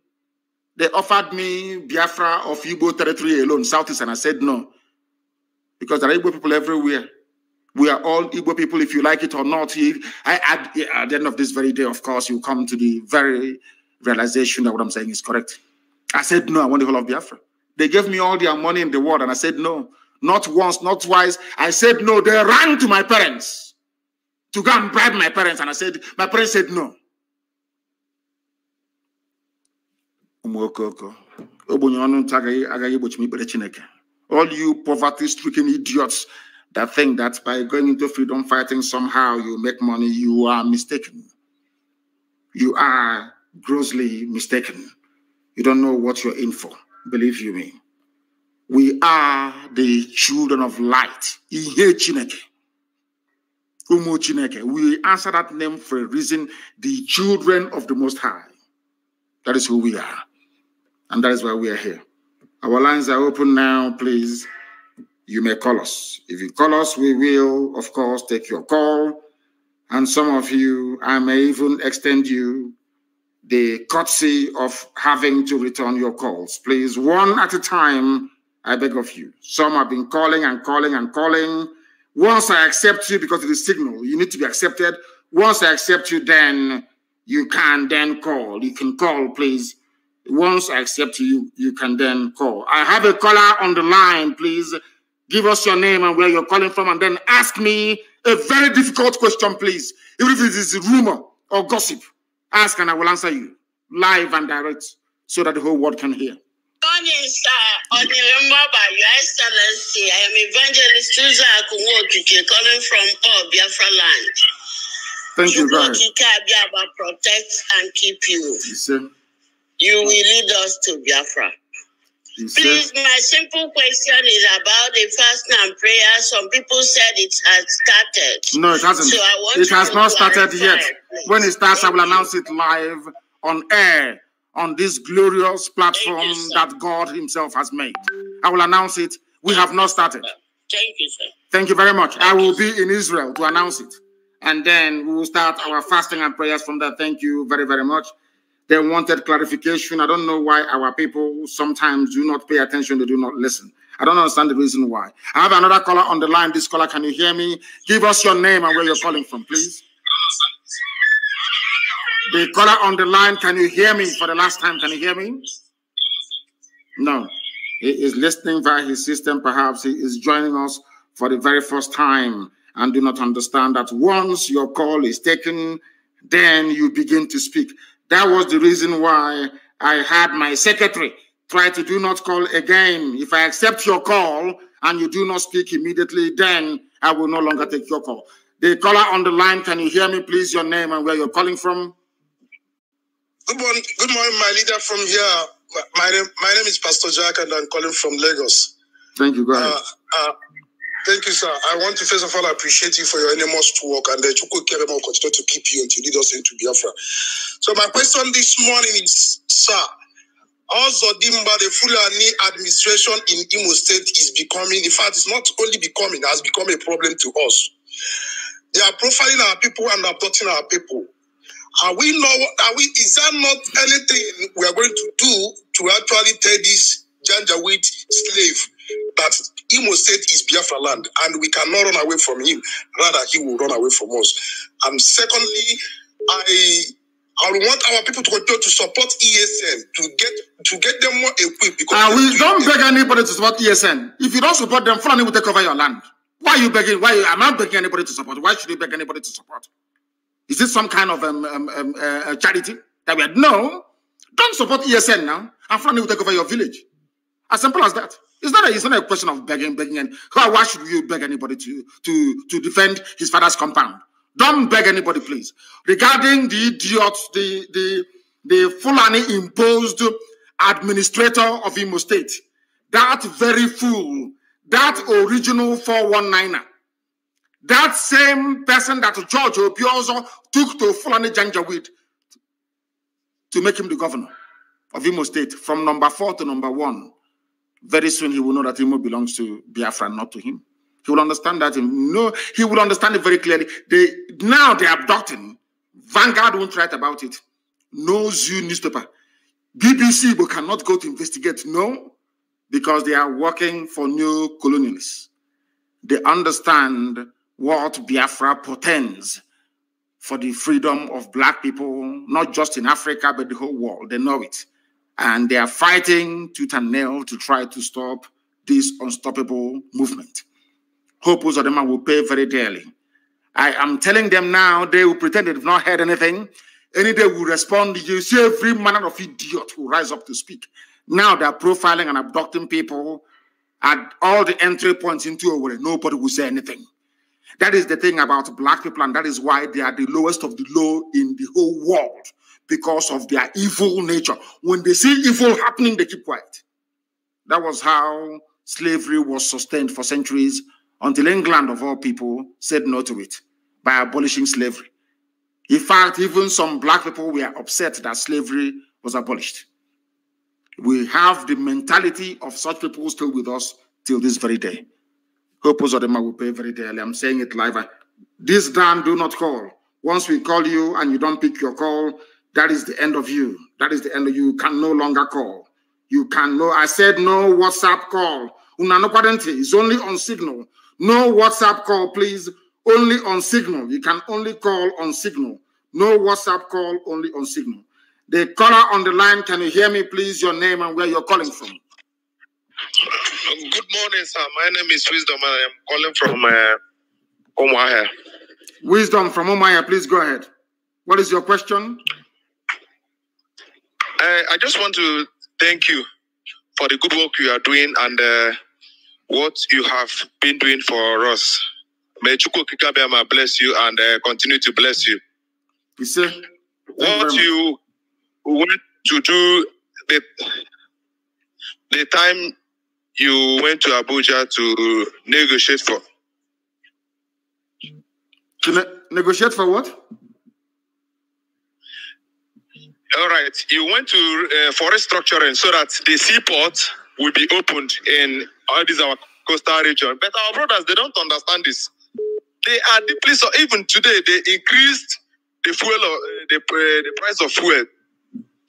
They offered me Biafra of Igbo territory alone, Southeast, and I said no. Because there are Igbo people everywhere. We are all Igbo people, if you like it or not. At the end of this very day, of course, you come to the very realization that what I'm saying is correct. I said no, I want the whole of Biafra. They gave me all their money in the world, and I said no. Not once, not twice. I said no. They ran to my parents to go and bribe my parents, and my parents said no. All you poverty-stricken idiots that think that by going into freedom fighting somehow you make money, you are mistaken. You are grossly mistaken. You don't know what you're in for. Believe you me. We are the children of light. We answer that name for a reason. The children of the Most High. That is who we are. And that is why we are here. Our lines are open now, please. You may call us. If you call us, we will, of course, take your call. And some of you, I may even extend you the courtesy of having to return your calls. Please, one at a time, I beg of you. Some have been calling and calling and calling. Once I accept you, because it is signal, you need to be accepted. Once I accept you, then you can then call. You can call, please. Once I accept you, you can then call. I have a caller on the line, please. Give us your name and where you're calling from, and then ask me a very difficult question, please. Even if it is a rumor or gossip, ask and I will answer you live and direct so that the whole world can hear. Morning, sir. On the by Your Excellency, I am Evangelist Susan Akuwotuke, calling from Biafra land. Thank you, God. Protect and keep you. Yes, sir. You will lead us to Biafra. Yes, please, my simple question is about the fasting and prayer. Some people said it has started. No, it hasn't. So I want it has not started yet. Please. When it starts, I will announce it live on air on this glorious platform that God himself has made. I will announce it. We have not started. Thank you, sir. Thank you very much. I will be in Israel to announce it. And then we will start our fasting and prayers from there. Thank you very, very much. They wanted clarification. I don't know why our people sometimes do not pay attention. They do not listen. I don't understand the reason why. I have another caller on the line. This caller, can you hear me? Give us your name and where you're calling from, please. The caller on the line, can you hear me for the last time? Can you hear me? No. He is listening via his system. Perhaps he is joining us for the very first time and do not understand that once your call is taken, then you begin to speak. That was the reason why I had my secretary try to do not call again. If I accept your call and you do not speak immediately, then I will no longer take your call. The caller on the line, can you hear me, please? Your name and where you're calling from? Good morning, my leader from here. My name is Pastor Jack, and I'm calling from Lagos. Thank you, go ahead. Thank you, sir. I want to first of all appreciate you for your enormous work, and the Chukwu Kere will continue to keep you until you lead us into Biafra. So my question this morning is, sir, also Dimba, the Fulani administration in Imo State is becoming, in fact, it's not only becoming, it has become a problem to us. They are profiling our people and abducting our people. Is that not anything we are going to do to actually tell this Janjaweed slave that Imo State is Biafra land and we cannot run away from him, rather he will run away from us? And secondly, I want our people to continue to support ESN to get them more equipped. Because we don't beg anybody to support ESN. If you don't support them, Fulani will take over your land. Why are you begging? I'm not begging anybody to support. Why should you beg anybody to support? Is this some kind of charity that we had? No. Don't support ESN now, and Fulani will take over your village. As simple as that. It's not a question of begging, and why should you beg anybody to defend his father's compound? Don't beg anybody, please. Regarding the idiots, the Fulani imposed administrator of Imo State, that very fool, that original 419er, That same person that George Obiozo took to Fulani Janjaweed to make him the governor of Imo State from number 4 to number 1. Very soon he will know that Imo belongs to Biafra, not to him. He will understand that. No, he will understand it very clearly. Now they are abducting. Vanguard won't write about it. No Zoo newspaper. BBC but cannot go to investigate. No, because they are working for new colonialists. They understand what Biafra portends for the freedom of black people, not just in Africa, but the whole world. They know it. And they are fighting tooth and nail to try to stop this unstoppable movement. Hope Uzodinma will pay very dearly. I am telling them now, they will pretend they've not heard anything. Any day will respond. You see every manner of idiot who rise up to speak. Now they are profiling and abducting people at all the entry points into Owerri. Nobody will say anything. That is the thing about black people, and that is why they are the lowest of the low in the whole world, because of their evil nature. When they see evil happening, they keep quiet. That was how slavery was sustained for centuries, until England, of all people, said no to it by abolishing slavery. In fact, even some black people were upset that slavery was abolished. We have the mentality of such people still with us till this very day. Hope Uzodinma will pay very dearly. I'm saying it live. This damn do not call. Once we call you and you don't pick your call, that is the end of you. That is the end of you. You can no longer call. You can no. I said no WhatsApp call. It's only on Signal. No WhatsApp call, please. Only on Signal. You can only call on Signal. No WhatsApp call, only on Signal. The caller on the line, can you hear me, please? Your name and where you're calling from. Good morning, sir. My name is Wisdom, and I am calling from Umuahia. Wisdom from Umuahia, please go ahead. What is your question? I just want to thank you for the good work you are doing and what you have been doing for us. May Chukwu Kikabiyama bless you and continue to bless you. You see, what you went to do the time you went to Abuja to negotiate for. Negotiate for what? All right. You went to forest structuring so that the seaport will be opened in all these our coastal region. But our brothers, they don't understand this. They are deeply so. Even today, they increased the fuel, the price of fuel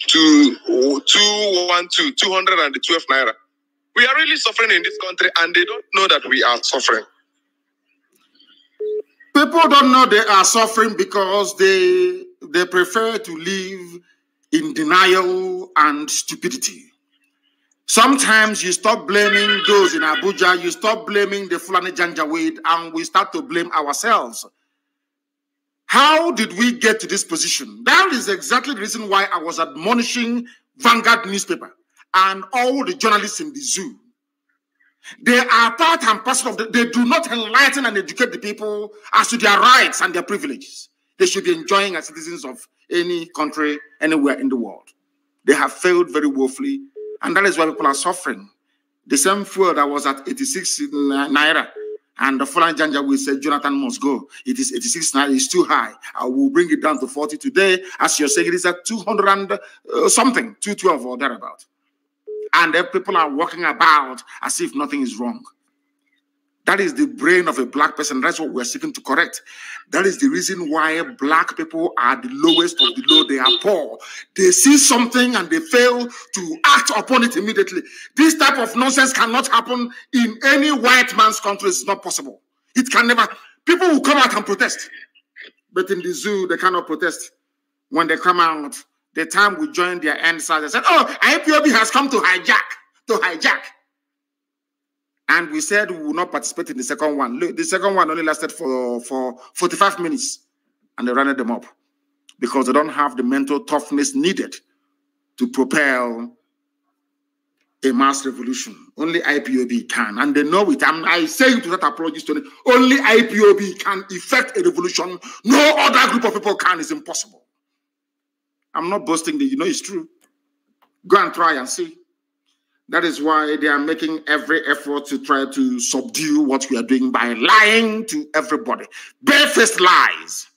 to 212 naira. We are really suffering in this country, and they don't know that we are suffering. People don't know they are suffering because they prefer to live in denial and stupidity. Sometimes you stop blaming those in Abuja, you stop blaming the Fulani Janjaweed, and we start to blame ourselves. How did we get to this position? That is exactly the reason why I was admonishing Vanguard newspaper and all the journalists in the zoo. They are part and parcel of they do not enlighten and educate the people as to their rights and their privileges. They should be enjoying as citizens of any country, anywhere in the world. They have failed very woefully, and that is why people are suffering. The same fuel that was at 86 naira, and the Fulani Janjaweed said Jonathan must go. It is 86 naira, it's too high. I will bring it down to 40 today. As you're saying, it is at 200 and something, 212 or thereabout. And then people are walking about as if nothing is wrong. That is the brain of a black person. That's what we're seeking to correct. That is the reason why black people are the lowest of the low. They are poor. They see something and they fail to act upon it immediately. This type of nonsense cannot happen in any white man's country. It's not possible. It can never. People will come out and protest. But in the zoo, they cannot protest. When they come out, the time we joined their end side, they said, oh, IPOB has come to hijack. And we said we will not participate in the second one. Look, the second one only lasted for 45 minutes. And they ran them up. Because they don't have the mental toughness needed to propel a mass revolution. Only IPOB can. And they know it. I say it without apologies to them. Only IPOB can effect a revolution. No other group of people can. It's impossible. I'm not boasting that, you know, it's true. Go and try and see. That is why they are making every effort to try to subdue what we are doing by lying to everybody. Barefaced lies.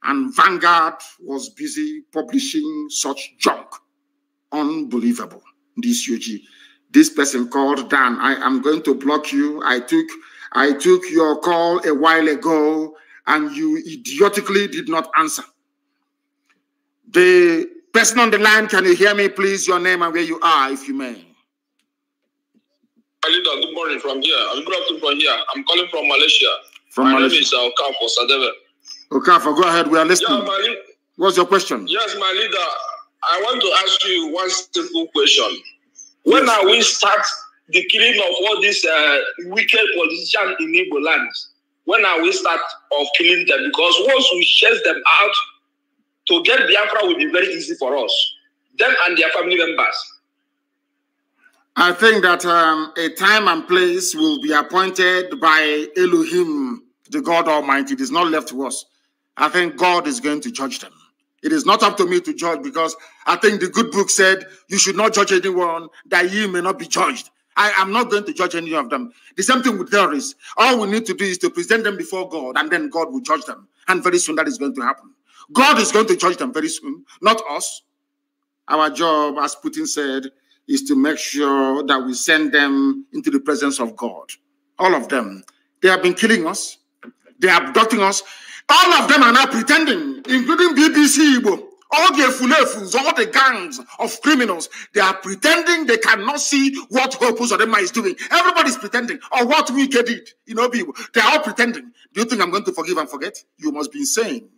And Vanguard was busy publishing such junk. Unbelievable. This UG. This person called Dan. I am going to block you. I took your call a while ago and you idiotically did not answer. The person on the line, can you hear me, please? Your name and where you are, if you may. Good morning from here. Good afternoon from here. I'm calling from Malaysia. My name is Okafor Sadeve. Okafor, go ahead. We are listening. Yeah, what's your question? Yes, my leader. I want to ask you one simple question. When are we start the killing of all these wicked politicians in Igbo lands? When are we start of killing them? Because once we chase them out, to get Biafra will be very easy for us. Them and their family members. I think that a time and place will be appointed by Elohim, the God Almighty. It is not left to us. I think God is going to judge them. It is not up to me to judge, because I think the good book said you should not judge anyone that ye may not be judged. I am not going to judge any of them. The same thing with terrorists. All we need to do is to present them before God, and then God will judge them. And very soon that is going to happen. God is going to judge them very soon, not us. Our job, as Putin said, is to make sure that we send them into the presence of God. All of them. They have been killing us. They are abducting us. All of them are now pretending, including BBC Igbo. All the Efulefus, all the gangs of criminals, they are pretending they cannot see what Hopus Odema is doing. Everybody's pretending, or what Wike did. You know, people. They are all pretending. Do you think I'm going to forgive and forget? You must be insane.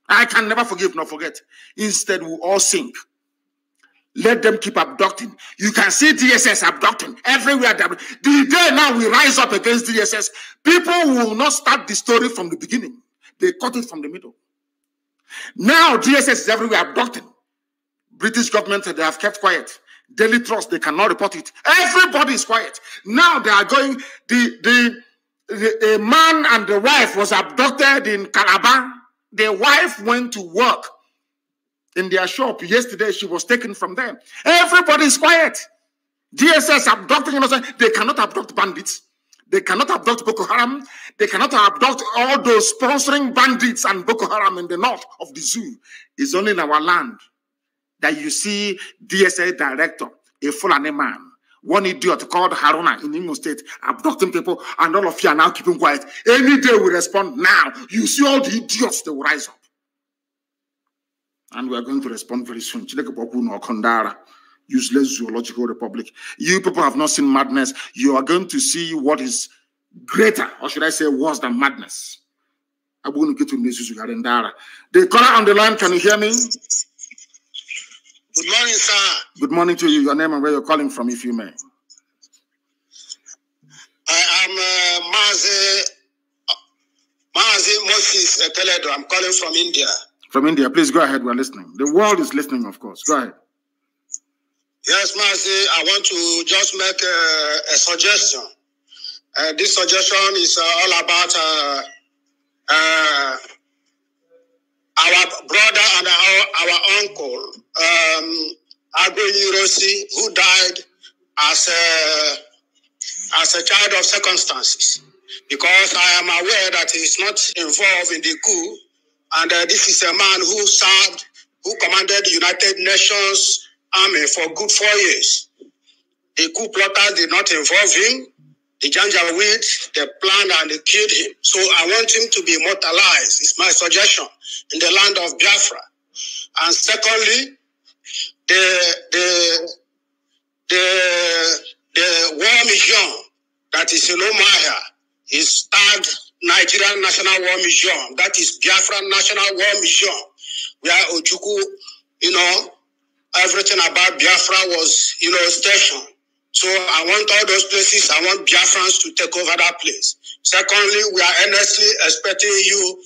I can never forgive nor forget. Instead, we all sink. Let them keep abducting. You can see DSS abducting everywhere. The day now we rise up against DSS, people will not start the story from the beginning. They cut it from the middle. Now DSS is everywhere abducting. British government, they have kept quiet. Daily Trust, they cannot report it. Everybody is quiet. Now they are going, a man and the wife was abducted in Calabar. The wife went to work in their shop. Yesterday, she was taken from them. Everybody is quiet. DSS abducting innocent. They cannot abduct bandits. They cannot abduct Boko Haram. They cannot abduct all those sponsoring bandits and Boko Haram in the north of the zoo. It's only in our land that you see DSA director, a Fulani man, one idiot called Haruna in Imo State, abducting people, and all of you are now keeping quiet. Any day we respond now, you see all the idiots, they will rise up. And we are going to respond very soon. Useless zoological republic. You people have not seen madness. You are going to see what is greater, or should I say worse than madness. I'm going to get to the caller on the line, can you hear me? Good morning, sir. Good morning to you. Your name and where you're calling from, if you may. I am Mazi Moses Teledo. I'm calling from India. From India, please go ahead. We're listening. The world is listening, of course. Go ahead. Yes, Mazi, I want to just make a suggestion. This suggestion is all about our brother and our uncle, Agbo Yurosi, who died as a child of circumstances. Because I am aware that he is not involved in the coup, and this is a man who commanded the United Nations Army for good 4 years. The coup plotters did not involve him. The Janjaweed, they planned and they killed him. So I want him to be immortalized. It's my suggestion in the land of Biafra. And secondly, the war museum that is in Omaya is tagged Nigerian National War Museum. That is Biafra National War Museum, where Ojukwu, everything about Biafra was, stationed. So I want all those places, I want Biafrans to take over that place. Secondly, we are earnestly expecting you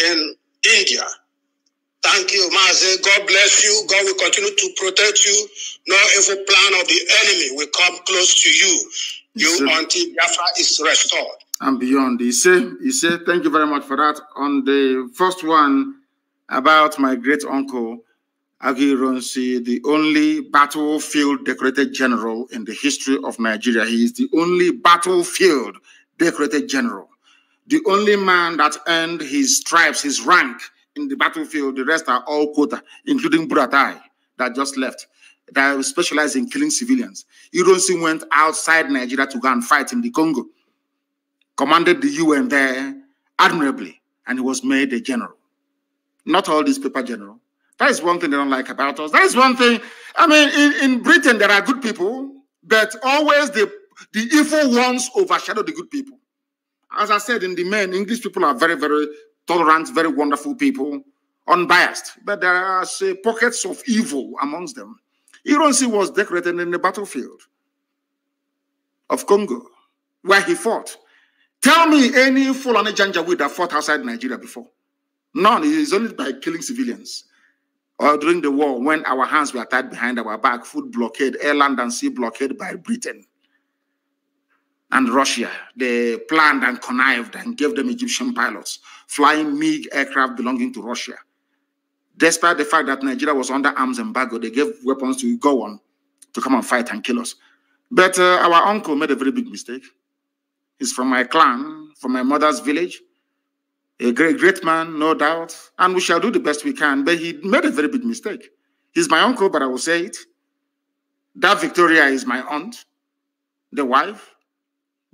in India. Thank you, Mazi. God bless you. God will continue to protect you. No evil plan of the enemy will come close to you until Biafra is restored. And beyond. He said, thank you very much for that. On the first one about my great uncle, Aguiyi-Ironsi, the only battlefield decorated general in the history of Nigeria. He is the only battlefield decorated general. The only man that earned his stripes, his rank in the battlefield. The rest are all quota, including Buratai that just left, that specialized in killing civilians. Ironsi went outside Nigeria to go and fight in the Congo, commanded the UN there admirably, and he was made a general. Not all these paper general. That is one thing they don't like about us. That is one thing. I mean, in Britain, there are good people, but always the evil ones overshadow the good people. As I said, in the main, English people are very, very tolerant, very wonderful people, unbiased. But there are pockets of evil amongst them. Ironsi was decorated in the battlefield of Congo, where he fought. Tell me any Fulani Janjaweed that fought outside Nigeria before. None. It is only by killing civilians. Or during the war, when our hands were tied behind our back, food blockade, air, land, and sea blockade by Britain and Russia. They planned and connived and gave them Egyptian pilots, flying MiG aircraft belonging to Russia. Despite the fact that Nigeria was under arms embargo, they gave weapons to go on to come and fight and kill us. But our uncle made a very big mistake. He's from my clan, from my mother's village. A great, great man, no doubt. And we shall do the best we can. But he made a very big mistake. He's my uncle, but I will say it. That Victoria is my aunt, the wife.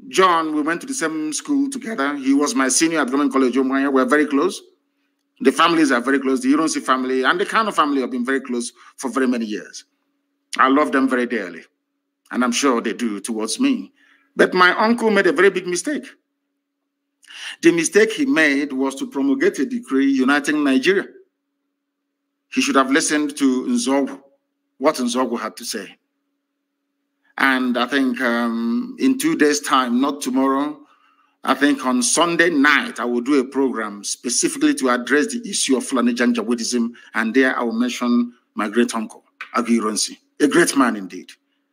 John, we went to the same school together. He was my senior at Government College Umuahia. We're very close. The families are very close. The Ironsi family and the Kano family have been very close for very many years. I love them very dearly. And I'm sure they do towards me. But my uncle made a very big mistake. The mistake he made was to promulgate a decree uniting Nigeria. He should have listened to Nzogwu, what Nzogwu had to say. And I think in 2 days' time, not tomorrow, I think on Sunday night, I will do a program specifically to address the issue of Fulani Janjaweedism. And there I will mention my great uncle, Aguiyi-Ironsi, a great man indeed.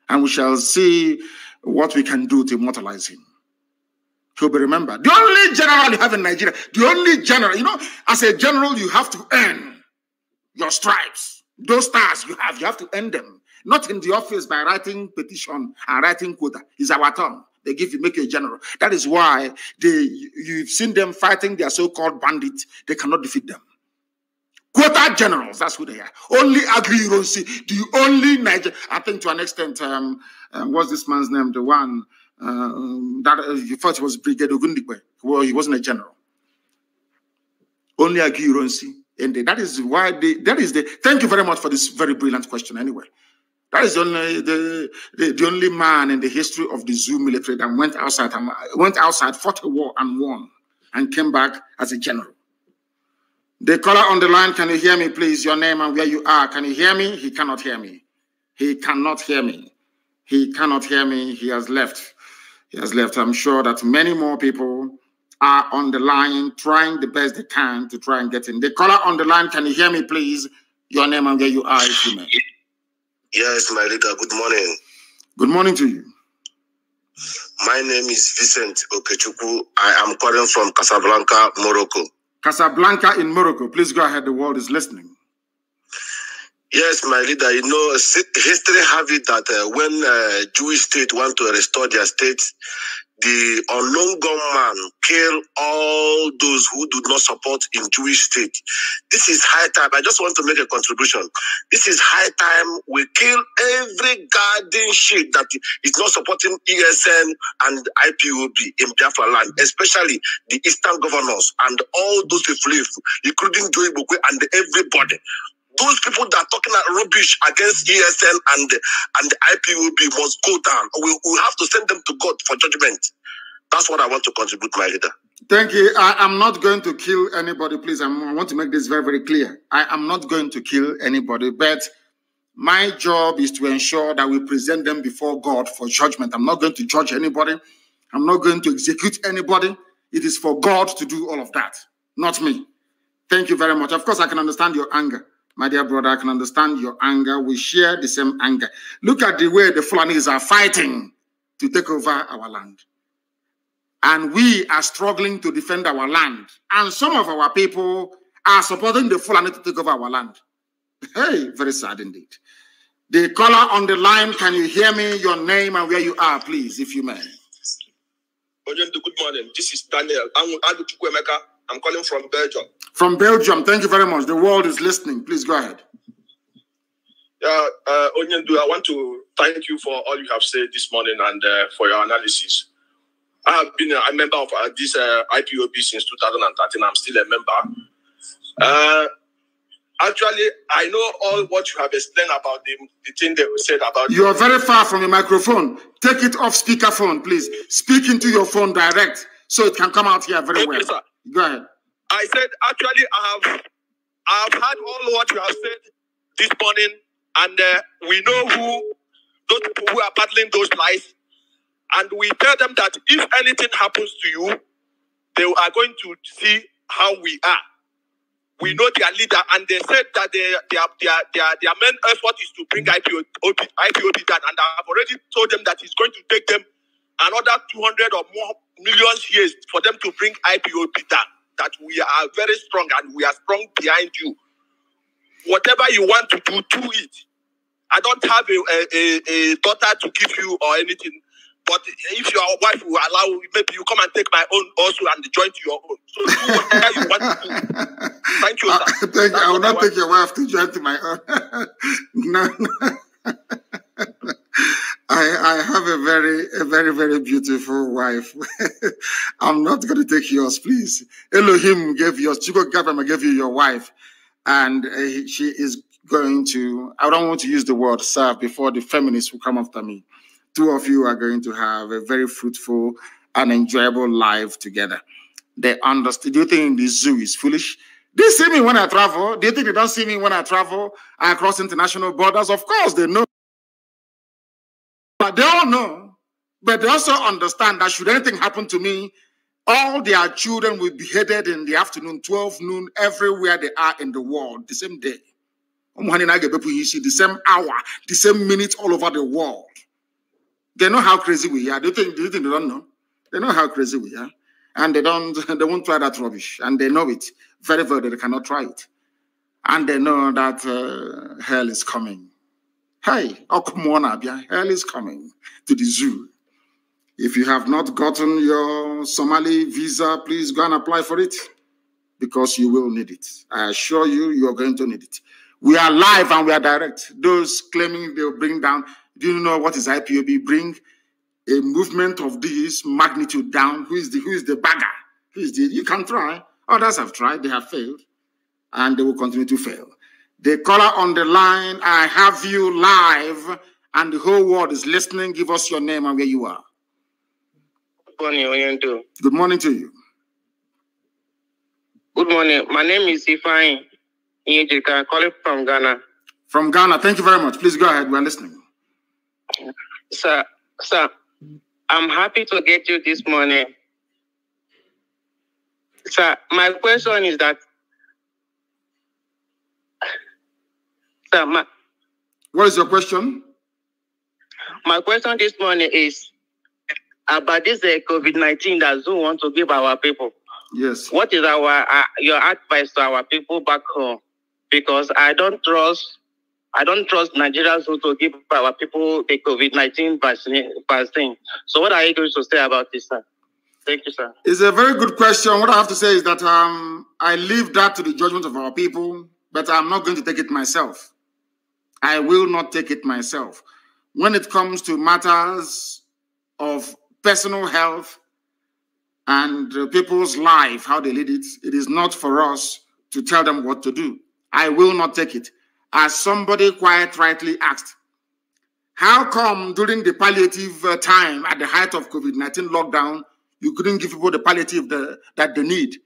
And we shall see what we can do to immortalize him. He'll be remembered. The only general you have in Nigeria, the only general, you know, as a general, you have to earn your stripes. Those stars you have to earn them. Not in the office by writing petition and writing quota. It's our turn. They give you, make you a general. That is why you've seen them fighting their so-called bandits. They cannot defeat them. Quota generals, that's who they are. Only Aguiyi-Ironsi, the only Niger. I think to an extent, what's this man's name? The one that you thought was Brigadier Ogundikwe. Well, he wasn't a general. Only Aguiyi-Ironsi. And that is why thank you very much for this very brilliant question anyway. That is only the only man in the history of the Zoo military that went outside, fought a war and won, and came back as a general. The caller on the line, can you hear me, please? Your name and where you are. Can you hear me? He cannot hear me. He cannot hear me. He cannot hear me. He has left. He has left. I'm sure that many more people are on the line trying the best they can to try and get in. The caller on the line, can you hear me, please? Your name and where you are, if you may. Yes, my leader. Good morning. Good morning to you. My name is Vincent Okechukwu. I am calling from Casablanca, Morocco. Casablanca in Morocco. Please go ahead. The world is listening. Yes, my leader. You know, history have it that when Jewish state want to restore their state, the unknown gunman kill all those who do not support in Jewish state. This is high time. I just want to make a contribution. This is high time we kill every garden shit that is not supporting ESN and IPOB in Biafra land, especially the Eastern governors and all those people, including Joey Bokwe and everybody. Those people that are talking rubbish against ESN and the IPOB must go down. We have to send them to God for judgment. That's what I want to contribute, my leader. Thank you. I'm not going to kill anybody, please. I want to make this very, very clear. I am not going to kill anybody, but my job is to ensure that we present them before God for judgment. I'm not going to judge anybody. I'm not going to execute anybody. It is for God to do all of that, not me. Thank you very much. Of course, I can understand your anger. My dear brother, I can understand your anger. We share the same anger. Look at the way the Fulanis are fighting to take over our land. And we are struggling to defend our land. And some of our people are supporting the Fulani to take over our land. Hey, very sad indeed. The caller on the line, can you hear me? Your name and where you are, please, if you may. Good morning. This is Daniel. I'm calling from Belgium. From Belgium. Thank you very much. The world is listening. Please go ahead. Yeah, Onyendu, I want to thank you for all you have said this morning and for your analysis. I have been a member of this IPOB since 2013. I'm still a member. Actually, I know all what you have explained about the thing they said about... You are very far from your microphone. Take it off speakerphone, please. Speak into your phone direct so it can come out here very well. Sir. Go ahead. I said, actually, I have heard all what you have said this morning, and we know who those people who are battling those lies, and we tell them that if anything happens to you, they are going to see how we are. We know their leader, and they said that their main effort is to bring IPOB down, and I have already told them that it's going to take them another 200 or more million years for them to bring IPOB down. That we are very strong, and we are strong behind you. Whatever you want to do, do it. I don't have a daughter to give you or anything. But if your wife will allow, maybe you come and take my own also and join to your own. So do whatever you want to do. Thank you, sir. Thank you. I will not take your wife to join to my own. No. I have a very, very beautiful wife. I'm not going to take yours, please. Elohim gave yours. Chico Gabama gave you your wife. And she is going to, I don't want to use the word serve before the feminists will come after me. Two of you are going to have a very fruitful and enjoyable life together. They understand. Do you think the zoo is foolish? They see me when I travel. Do you think they don't see me when I travel across international borders? Of course they know. But they all know. But they also understand that should anything happen to me, all their children will be beheaded in the afternoon, 12 noon, everywhere they are in the world, the same day. The same hour, the same minute all over the world. They know how crazy we are. Do you think they don't know? They know how crazy we are. And they won't try that rubbish. And they know it very well. They cannot try it. And they know that hell is coming. Hey, hell is coming to the zoo. If you have not gotten your Somali visa, please go and apply for it. Because you will need it. I assure you, you are going to need it. We are live and we are direct. Those claiming they'll bring down, do you know what is IPOB? Bring a movement of this magnitude down. Who is the bagger? You can try. Others have tried, they have failed. And they will continue to fail. The caller on the line, I have you live, and the whole world is listening. Give us your name and where you are. Good morning, Oyendu. Good morning to you. Good morning. My name is Ifeanyi. I'm calling from Ghana. From Ghana. Thank you very much. Please go ahead. We're listening. Sir, I'm happy to get you this morning. Sir, my question is that... Sir, what is your question? My question this morning is about this COVID-19 that Zoo wants to give our people. Yes. What is your advice to our people back home? Because I don't trust Nigerians to give our people the COVID-19 vaccine. So what are you going to say about this, sir? Thank you, sir. It's a very good question. What I have to say is that I leave that to the judgment of our people, but I'm not going to take it myself. I will not take it myself. When it comes to matters of personal health and people's life, how they lead it, it is not for us to tell them what to do. I will not take it. As somebody quite rightly asked, how come during the palliative time at the height of COVID-19 lockdown, you couldn't give people the palliative that they need?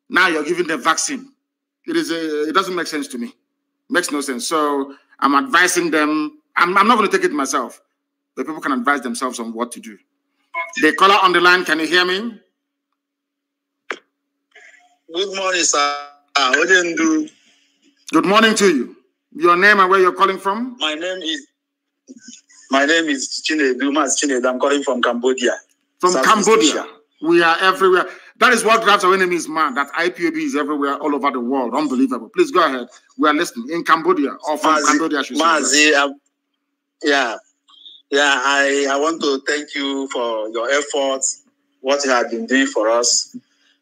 Now you're giving them vaccine. It doesn't make sense to me. It makes no sense. So I'm advising them. I'm not going to take it myself. The people can advise themselves on what to do. The caller on the line, can you hear me? Good morning, sir. What do you do? Good morning to you. Your name and where you're calling from? My name is Chinedu. I'm calling from Cambodia. From Cambodia. We are everywhere. That is what drives our enemies mad, that IPOB is everywhere, all over the world. Unbelievable. Please go ahead. We are listening. In Cambodia, or from Cambodia, I should say. Mazi, I want to thank you for your efforts, what you have been doing for us.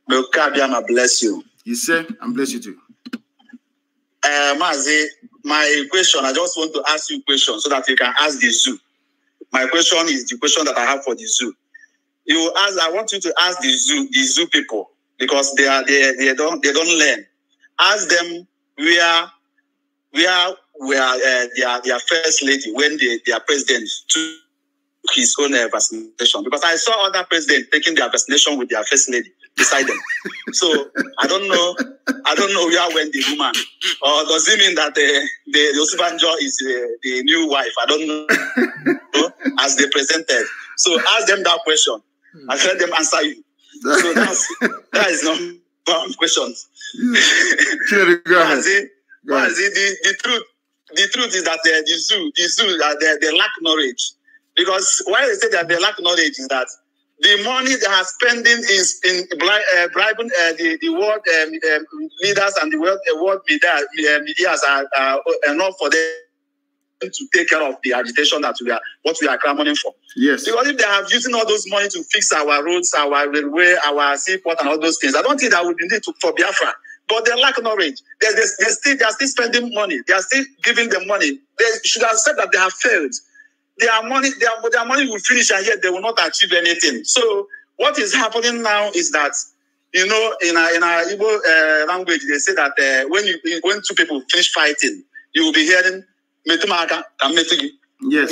May Kabiama bless you. You say, and bless you too. Mazi, my question, I just want to ask you a question so that you can ask the zoo. My question is the question that I have for the zoo. I want you to ask the zoo people, because they don't learn. Ask them where their first lady when their president took his own vaccination. Because I saw other presidents taking their vaccination with their first lady beside them. So I don't know where went the woman. Or does it mean that the Osibanjo is the new wife? I don't know. As they presented. So ask them that question. I heard them answer you. So that is not one question. Go ahead. The truth is that the zoo they lack knowledge. Because why they say that they lack knowledge is that the money they are spending is in bribing the world leaders and the world media are enough for them to take care of the agitation that we are clamoring for. Yes. Because if they have using all those money to fix our roads, our railway, our seaport, and all those things, I don't think that would be needed for Biafra. But they lack knowledge. They are still spending money. They are still giving them money. They should have said that they have failed. Their money will finish, and yet they will not achieve anything. So what is happening now is that, in our Igbo language, they say that when two people finish fighting, you will be hearing yes.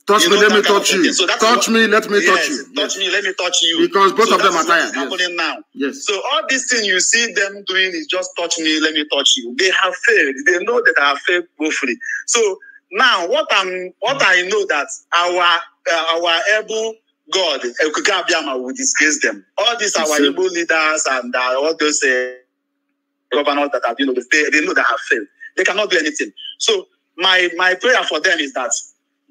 Touch me, let me touch you. So touch me, let me touch you. Touch me, let me touch you. Because both of them are tired. Happening now. Yes. So all these things you see them doing is just touch me, let me touch you. They have failed. They know that they have failed woefully. So now what I know that our able God, will disgrace them. All these our able leaders and all those governors that have they know they have failed. They cannot do anything. So my prayer for them is that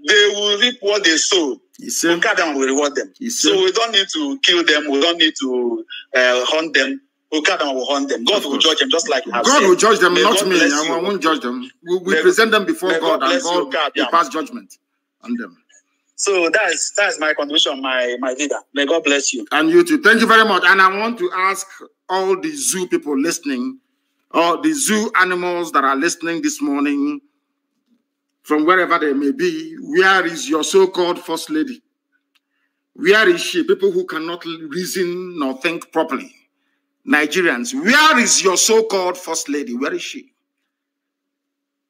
they will reap what they sow. Ukadam will reward them. So we don't need to kill them. We don't need to hunt them. Ukadam will hunt them. God will judge them just like God will judge them, not me. I won't judge them. We present them before God, and God will pass judgment on them. So that's my contribution, my leader. May God bless you. And you too. Thank you very much. And I want to ask all the zoo people listening, or the zoo animals that are listening this morning, from wherever they may be, where is your so-called first lady? Where is she? People who cannot reason nor think properly. Nigerians, where is your so-called first lady? Where is she?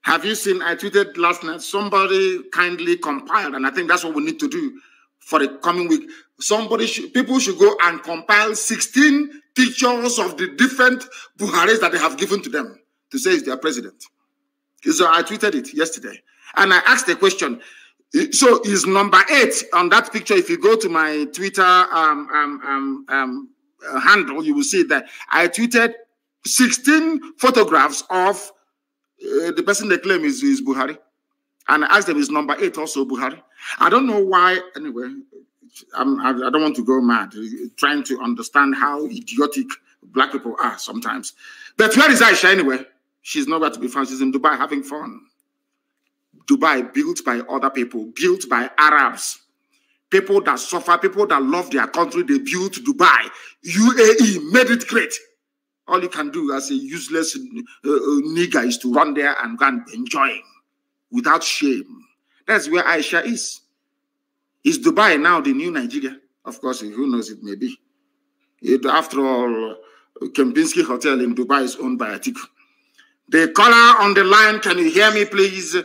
Have you seen, I tweeted last night, somebody kindly compiled, and I think that's what we need to do for the coming week. People should go and compile 16 pictures of the different Buharis that they have given to them to say is their president. So I tweeted it yesterday. And I asked a question. So is number 8 on that picture? If you go to my Twitter handle, you will see that I tweeted 16 photographs of the person they claim is Buhari. And I asked them, is number 8 also Buhari? I don't know why. Anyway, I don't want to go mad trying to understand how idiotic black people are sometimes. But where is Aisha anyway? She's nowhere to be found. She's in Dubai having fun. Dubai, built by other people, built by Arabs, people that suffer, people that love their country. They built Dubai. UAE made it great. All you can do as a useless nigger is to run there and go and enjoy without shame. That's where Aisha is. Is Dubai now the new Nigeria? Of course, who knows, it may be. After all, Kempinski Hotel in Dubai is owned by Atiku. The caller on the line, can you hear me, please?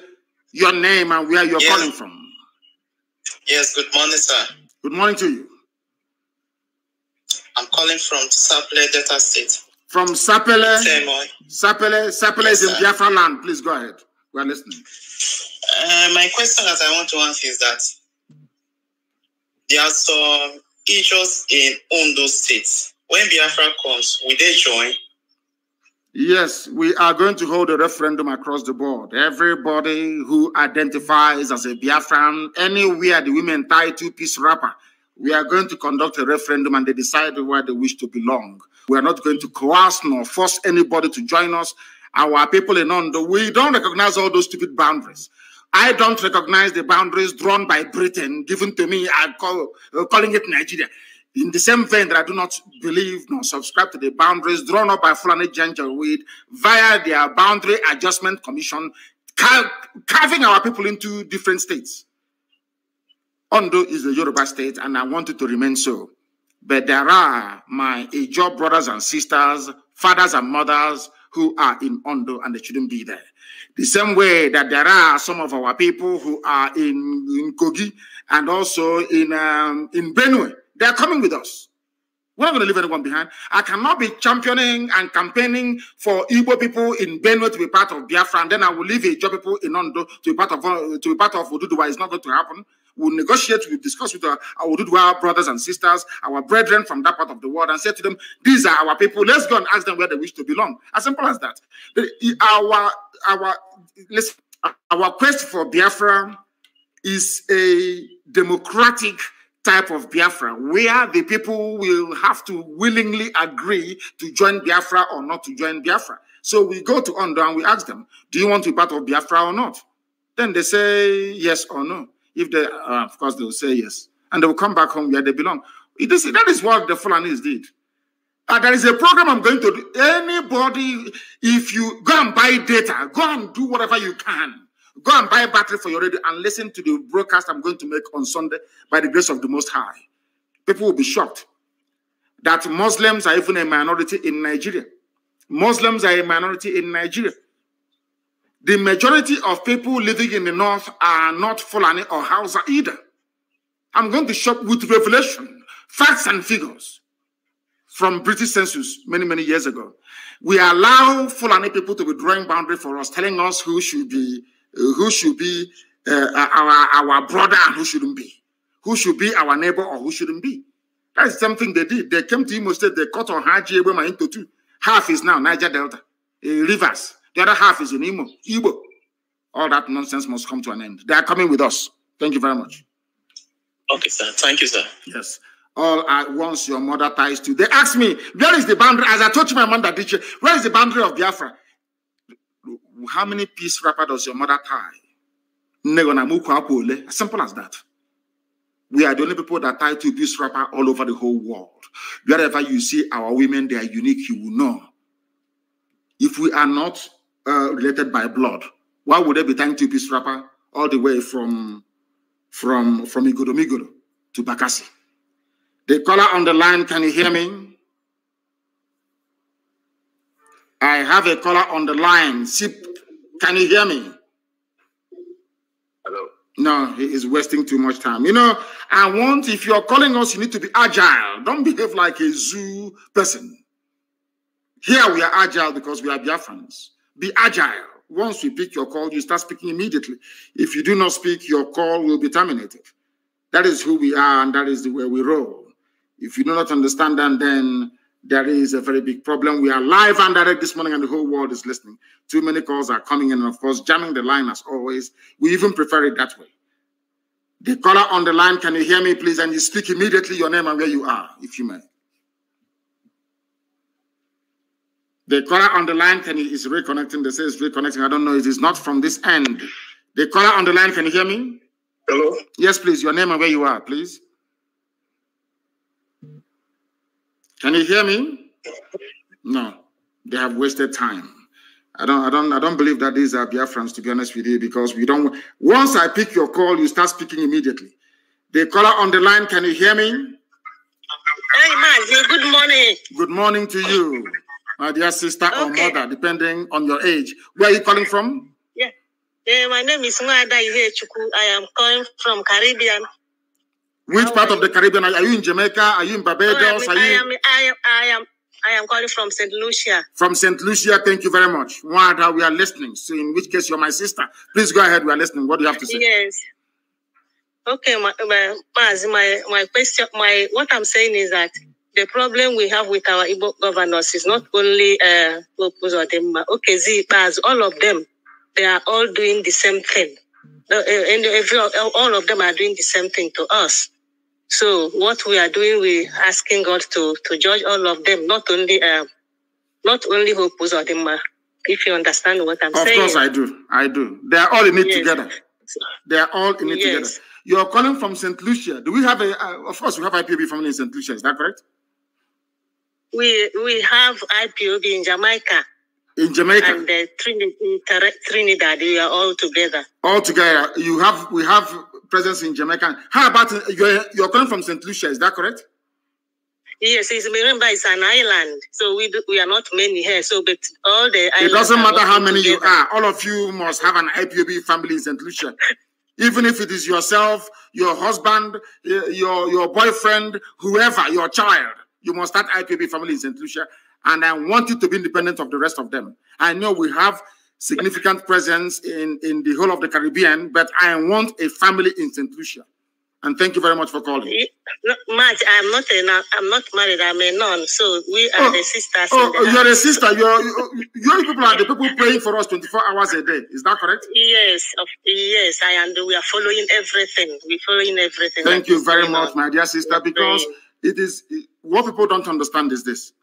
Your name and where you're calling from. Yes, good morning, sir. Good morning to you. I'm calling from Sapele, Delta State. From Sapele? Sapele yes, is in Biafra land. Please go ahead. We're listening. My question that I want to ask is that there are some issues in Ondo State. When Biafra comes, will they join? Yes, we are going to hold a referendum across the board. Everybody who identifies as a Biafran, anywhere the women tie 2-piece wrapper, we are going to conduct a referendum and they decide where they wish to belong. We are not going to coerce nor force anybody to join us. Our people in Ondo, we don't recognize all those stupid boundaries. I don't recognize the boundaries drawn by Britain, given to me, I'm calling it Nigeria. In the same vein that I do not believe nor subscribe to the boundaries drawn up by Fulani Janjaweed via their Boundary Adjustment Commission, carving our people into different states. Ondo is the Yoruba state, and I want it to remain so. But there are my Ijaw brothers and sisters, fathers and mothers who are in Ondo, and they shouldn't be there. The same way that there are some of our people who are in Kogi and also in Benue. They are coming with us. We're not going to leave anyone behind. I cannot be championing and campaigning for Igbo people in Benue to be part of Biafra, and then I will leave Ijaw people in Ondo to be part of Oduduwa. It's not going to happen. We'll negotiate, we'll discuss with our Oduduwa brothers and sisters, our brethren from that part of the world, and say to them, these are our people. Let's go and ask them where they wish to belong. As simple as that. Our quest for Biafra is a democratic type of Biafra, where the people will have to willingly agree to join Biafra or not to join Biafra. So we go to Ondo and we ask them, do you want to be part of Biafra or not? Then they say yes or no. If they, of course, they will say yes. And they will come back home where they belong. That is what the Fulanis did. There is a program I'm going to do. Anybody, if you go and buy data, go and do whatever you can. Go and buy a battery for your radio and listen to the broadcast I'm going to make on Sunday by the grace of the Most High. People will be shocked that Muslims are even a minority in Nigeria. Muslims are a minority in Nigeria. The majority of people living in the north are not Fulani or Hausa either. I'm going to shock with revelation, facts and figures from British census many, many years ago. We allow Fulani people to be drawing boundary for us, telling us who should be our brother and who shouldn't be, who should be our neighbor or who shouldn't be. That is something they did. They came to Imo State, they cut on Haji Ebema into two. Half is now Niger Delta, rivers. The other half is in Igbo. All that nonsense must come to an end. They are coming with us. Thank you very much. Okay, sir. Thank you, sir. Yes. All at once your mother ties to. They asked me, where is the boundary? As I told you, my mother did, where is the boundary of Biafra? How many piece wrapper does your mother tie? As simple as that. We are the only people that tie two-piece wrapper all over the whole world. Wherever you see our women, they are unique, you will know. If we are not related by blood, why would they be tying two-piece wrapper all the way from Igodo to Bakassi? The caller on the line, can you hear me? I have a caller on the line. Can you hear me? Hello. No, he is wasting too much time. You know, if you're calling us, you need to be agile. Don't behave like a zoo person. Here we are agile because we are Biafrans. Be agile. Once we pick your call, you start speaking immediately. If you do not speak, your call will be terminated. That is who we are, and that is the way we roll. If you do not understand that, then there is a very big problem. We are live and direct this morning, and the whole world is listening. Too many calls are coming in, and of course, jamming the line as always. We even prefer it that way. The caller on the line, can you hear me, please? And you speak immediately your name and where you are, if you may. The caller on the line, is reconnecting. They say it's reconnecting. I don't know. It is not from this end. The caller on the line, can you hear me? Hello? Yes, please. Your name and where you are, please. Can you hear me? No. They have wasted time. I don't believe that these are Biafrans, to be honest with you, because we don't. Once I pick your call, you start speaking immediately. The caller on the line, can you hear me? Hey, Mazi, good morning. Good morning to you, my dear sister or mother, depending on your age. Where are you calling from? Yeah. My name is Nwada Ihechuku. I am calling from Caribbean. Which part of the Caribbean? Are you in Jamaica? Are you in Barbados? I am calling from St. Lucia. From St. Lucia, thank you very much. Nwada, we are listening. So in which case you're my sister. Please go ahead, we are listening. What do you have to say? Yes. Okay, my question, what I'm saying is that the problem we have with our Igbo governors is not only all of them, they are all doing the same thing. And all of them are doing the same thing to us. So what we are doing, we're asking God to judge all of them, not only Hope Uzodinma, if you understand what I'm saying. Of course I do. They are all in it together. They are all in it together. You're calling from St. Lucia. Do we have of course we have IPOB family in St. Lucia, is that correct? We have IPOB in Jamaica. In Jamaica? And Trinidad, we are all together. All together. We have presence in Jamaica. How about you're coming from St. Lucia, is that correct? Yes, remember it's an island, so we are not many here. So, but all the islands. It doesn't matter how many you are. All of you must have an IPOB family in St. Lucia. Even if it is yourself, your husband, your boyfriend, whoever, your child, you must start IPOB family in St. Lucia. And I want you to be independent of the rest of them. I know we have significant presence in the whole of the Caribbean, but I want a family in St. Lucia. And thank you very much for calling. Matt, I'm not married. I'm a nun. So we are the sisters. You're a sister. Your people are the people praying for us 24 hours a day. Is that correct? Yes, I am. We are following everything. We're following everything. Thank you very much, my dear sister, because it is what people don't understand is this.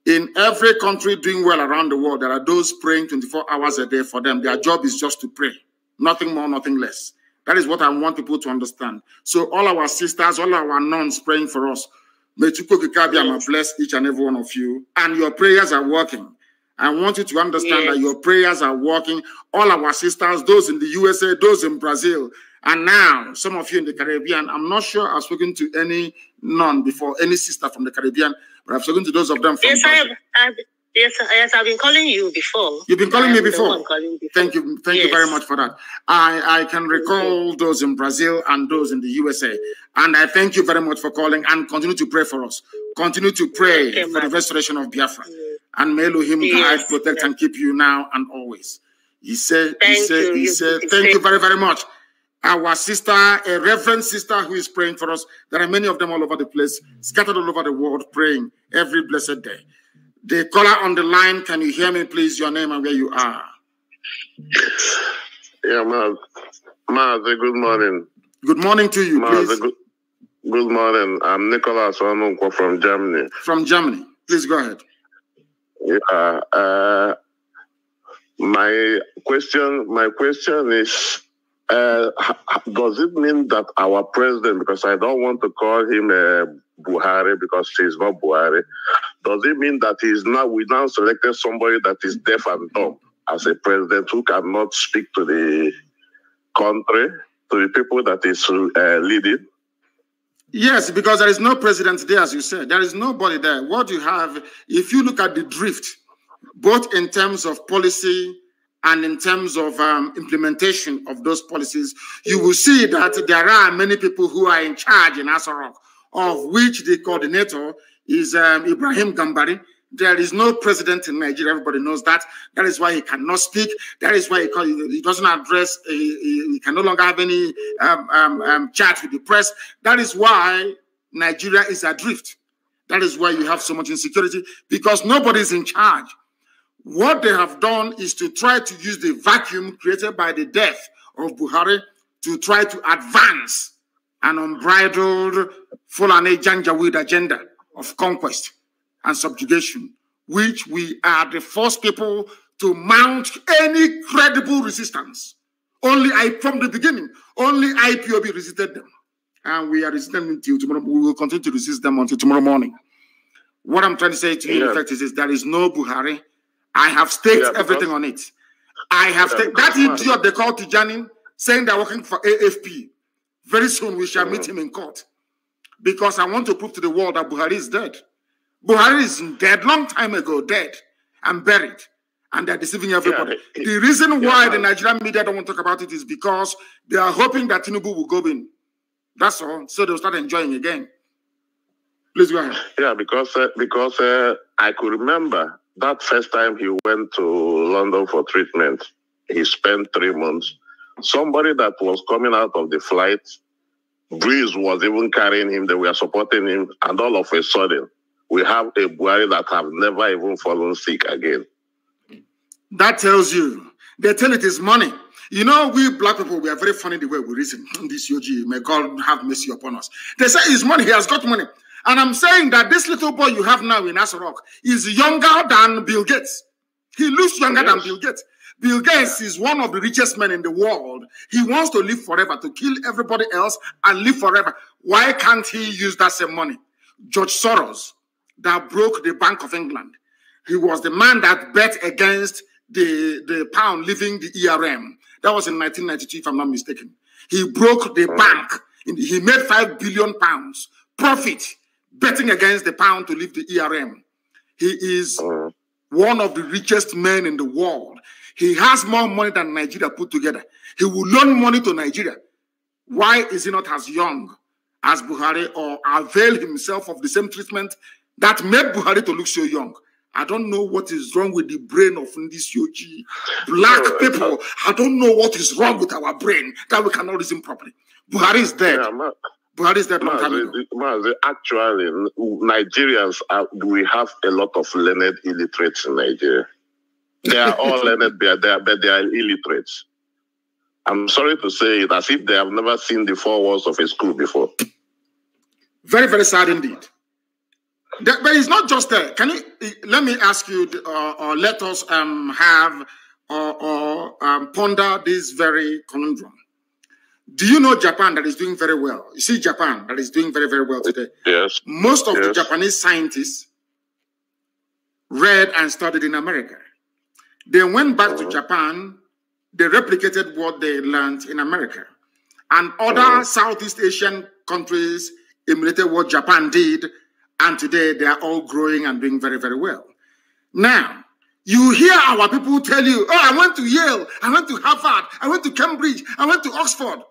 In every country doing well around the world, there are those praying 24 hours a day for them. Their job is just to pray. Nothing more, nothing less. That is what I want people to understand. So all our sisters, all our nuns praying for us. May Chukwukikabiyama bless each and every one of you. And your prayers are working. I want you to understand that your prayers are working. All our sisters, those in the USA, those in Brazil, and now some of you in the Caribbean. I'm not sure I've spoken to any nun before, any sister from the Caribbean, but I've spoken to those of them from Brazil. Yes, I've been calling you before. You've been calling me before? Thank you very much for that. I can recall those in Brazil and those in the USA. And I thank you very much for calling and continue to pray for us. Continue to pray for the restoration of Biafra. And may Elohim guide, protect, and keep you now and always. He said, thank you very, very much. Our sister, a reverend sister who is praying for us. There are many of them all over the place, scattered all over the world, praying every blessed day. The caller on the line, can you hear me, please? Your name and where you are. Yeah, Mazi, good morning. Good morning to you, please. Good morning. I'm Nicholas Onunko from Germany. From Germany. Please go ahead. Yeah. My question is, does it mean that our president, because I don't want to call him Buhari because he's not Buhari, does it mean that we now selected somebody that is deaf and dumb as a president who cannot speak to the country, to the people that is leading? Yes, because there is no president there, as you said. There is nobody there. What you have, if you look at the drift, both in terms of policy and in terms of implementation of those policies, you will see that there are many people who are in charge in Asarok, of which the coordinator is Ibrahim Gambari. There is no president in Nigeria. Everybody knows that. That is why he cannot speak. That is why he doesn't address, he can no longer have any chat with the press. That is why Nigeria is adrift. That is why you have so much insecurity, because nobody is in charge. What they have done is to try to use the vacuum created by the death of Buhari to try to advance an unbridled Fulani Janjaweed agenda of conquest and subjugation, which we are the first people to mount any credible resistance. From the beginning, only IPOB resisted them. And we are resisting them until tomorrow. We will continue to resist them until tomorrow morning. What I'm trying to say to you, in effect, is there is no Buhari. I have staked everything on it. I have staked that idiot they call Tijani, saying they're working for AFP. Very soon we shall meet him in court. Because I want to prove to the world that Buhari is dead. Buhari is dead, long time ago, dead and buried. And they're deceiving everybody. The reason why the Nigerian media don't want to talk about it is because they are hoping that Tinubu will go in. That's all. So they'll start enjoying again. Please go ahead. Yeah, because I could remember that first time he went to London for treatment. He spent 3 months. Somebody that was coming out of the flight, Breeze was even carrying him. They were supporting him. And all of a sudden, we have a Buhari that have never even fallen sick again. That tells you They tell it is money. You know, we black people, we are very funny the way we reason. This UG, may God have mercy upon us. They say it's money, he has got money. And I'm saying that this little boy you have now in Asarok is younger than Bill Gates. He looks younger than Bill Gates. Bill Gates is one of the richest men in the world. He wants to live forever, to kill everybody else and live forever. Why can't he use that same money? George Soros, that broke the Bank of England. He was the man that bet against the pound leaving the ERM. That was in 1992, if I'm not mistaken. He broke the bank. He made £5 billion profit betting against the pound to leave the ERM. He is one of the richest men in the world. He has more money than Nigeria put together. He will loan money to Nigeria. Why is he not as young as Buhari or avail himself of the same treatment that made Buhari to look so young? I don't know what is wrong with the brain of this Yogi. Black people, I don't know what is wrong with our brain that we cannot reason properly. Buhari is dead. Buhari is dead long time ago. Actually, Nigerians, we have a lot of learned illiterates in Nigeria. They are all learned, but they are illiterates. I'm sorry to say it, as if they have never seen the four walls of a school before. Very, very sad indeed. But it's not just there. Can you let me ask you, or let us have or ponder this very conundrum? Do you know Japan that is doing very well? You see Japan that is doing very, very well today. Yes. Most of the Japanese scientists read and studied in America. They went back to Japan. They replicated what they learned in America. And other Southeast Asian countries emulated what Japan did. And today they are all growing and doing very, very well. Now, you hear our people tell you, oh, I went to Yale, I went to Harvard, I went to Cambridge, I went to Oxford.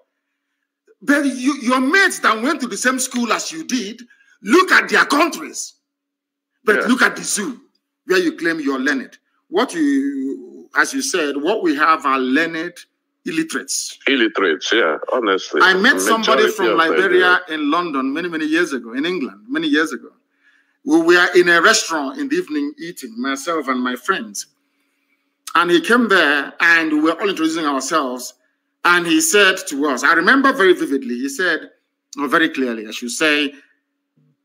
But your mates that went to the same school as you did, look at their countries. But look at the zoo, where you claim you're learned. What you, as you said, what we have are learned illiterates. Illiterates, yeah, honestly. I met somebody from Liberia in London many, many years ago, in England, many years ago. We were in a restaurant in the evening eating, myself and my friends. And he came there and we were all introducing ourselves. And he said to us, I remember very vividly, he said, or very clearly, I should say,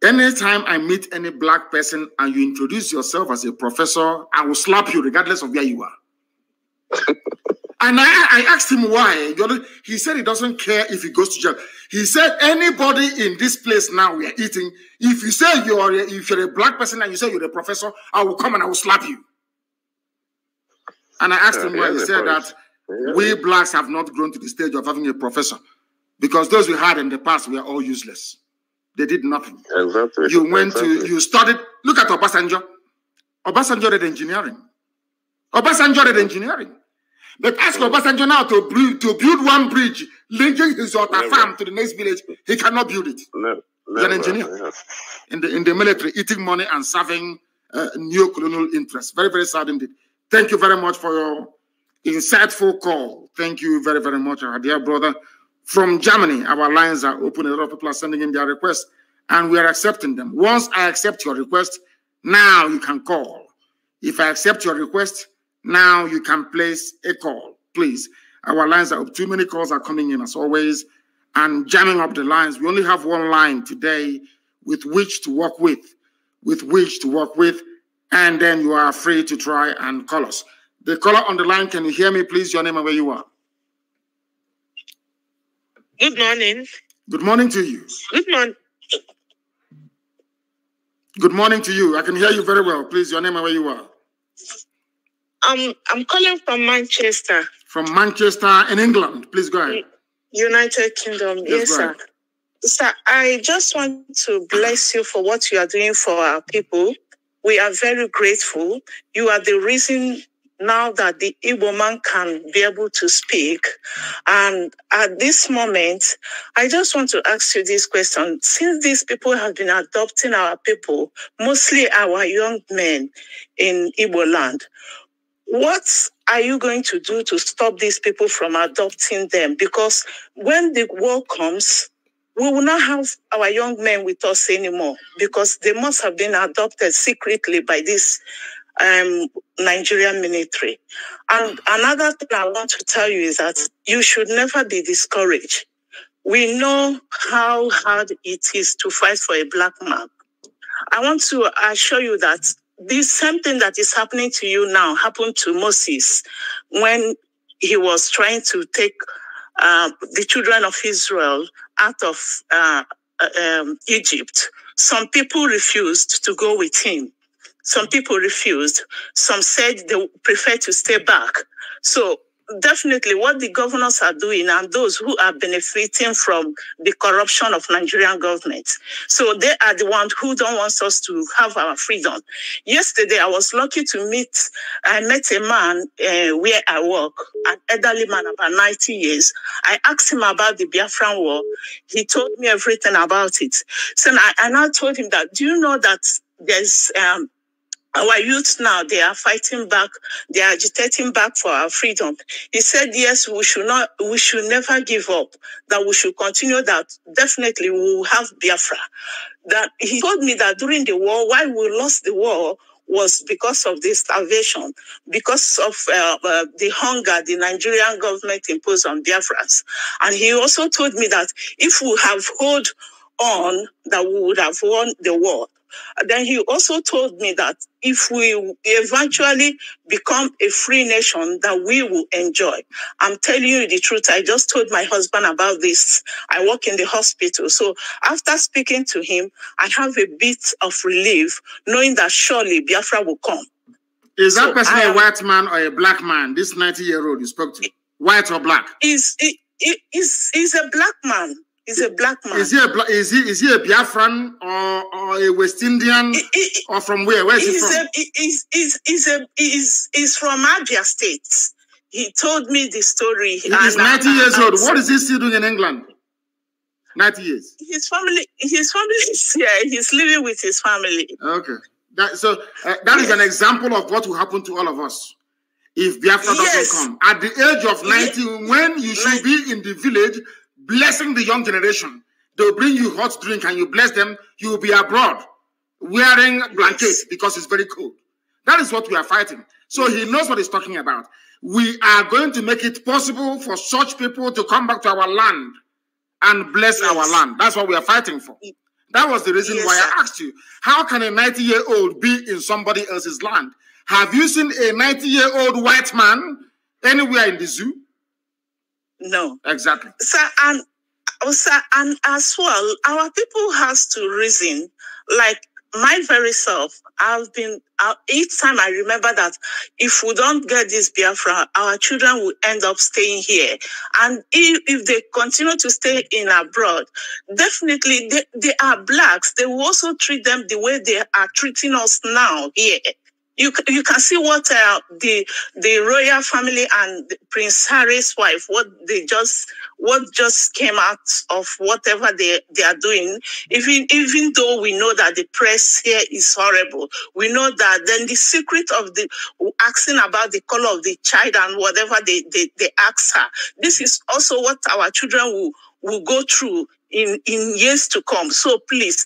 anytime I meet any black person and you introduce yourself as a professor, I will slap you regardless of where you are. And I asked him why. He said he doesn't care if he goes to jail. He said anybody in this place now we are eating, if you say if you're a black person and you say you're a professor, I will come and I will slap you. And I asked him why. He said that we blacks have not grown to the stage of having a professor because those we had in the past were all useless. They did nothing. Exactly. You went to, you studied, look at Obasanjo. Obasanjo did engineering. Obasanjo did engineering. But ask Obasanjo now to build one bridge linking his daughter farm to the next village. He cannot build it. He's an engineer in the military, eating money and serving neo-colonial interests. Very, very sad indeed. Thank you very much for your insightful call. Thank you very, very much, our dear brother. From Germany, our lines are open. A lot of people are sending in their requests, and we are accepting them. Once I accept your request, now you can call. If I accept your request, now you can place a call, please. Our lines are up. Too many calls are coming in as always and jamming up the lines. We only have one line today with which to work with, and then you are free to try and call us. The caller on the line, can you hear me, please? Your name and where you are. Good morning. Good morning to you. Good morning. Good morning to you. I can hear you very well. Please, your name and where you are. I'm calling from Manchester. From Manchester in England. Please go ahead. United Kingdom. Yes, sir. Sir, I just want to bless you for what you are doing for our people. We are very grateful. You are the reason now that the Igbo man can be able to speak. And at this moment, I just want to ask you this question. Since these people have been adopting our people, mostly our young men in Igbo land, what are you going to do to stop these people from adopting them? Because when the war comes, we will not have our young men with us anymore because they must have been adopted secretly by these Nigerian military. And another thing I want to tell you is that you should never be discouraged. We know how hard it is to fight for a black man. I want to assure you that this same thing that is happening to you now happened to Moses when he was trying to take the children of Israel out of Egypt. Some people refused to go with him. Some people refused. Some said they prefer to stay back. So definitely what the governors are doing and those who are benefiting from the corruption of Nigerian government. So they are the ones who don't want us to have our freedom. Yesterday, I was lucky to I met a man where I work, an elderly man about 90 years. I asked him about the Biafran war. He told me everything about it. So I now told him that, do you know that there's our youth now, they are fighting back, they are agitating back for our freedom. He said, yes, we should never give up, that we should continue, that definitely we will have Biafra. That he told me that during the war, why we lost the war was because of the starvation, because of the hunger the Nigerian government imposed on Biafrans. And he also told me that if we have held on, that we would have won the war. Then he also told me that if we eventually become a free nation, that we will enjoy. I'm telling you the truth. I just told my husband about this. I work in the hospital. So after speaking to him, I have a bit of relief, knowing that surely Biafra will come. Is that person a white man or a black man, this 90-year-old you spoke to? White or black? He's a black man. He's a black man. Is he a Biafran or a West Indian or from where? Where is he from? He's from Abia State. He told me the story. He's 90 years old. What is he still doing in England? 90 years. His family is here. He's living with his family. Okay. That is an example of what will happen to all of us if Biafra doesn't come. At the age of 90, when you should be in the village blessing the young generation, they'll bring you hot drink and you bless them, you will be abroad wearing blankets because it's very cold. That is what we are fighting. So he knows what he's talking about. We are going to make it possible for such people to come back to our land and bless our land. That's what we are fighting for. That was the reason why I asked you, how can a 90-year-old be in somebody else's land? Have you seen a 90-year-old white man anywhere in the zoo? No. Exactly. Sir, and as well, our people has to reason, like my very self, each time I remember that if we don't get this Biafra, our children will end up staying here. And if they continue to stay in abroad, definitely they are blacks. They will also treat them the way they are treating us now here. You can see what the royal family and Prince Harry's wife, what just came out of whatever they are doing. Even though we know that the press here is horrible, we know that then the secret of the asking about the color of the child and whatever they ask her. This is also what our children will go through in years to come. So please,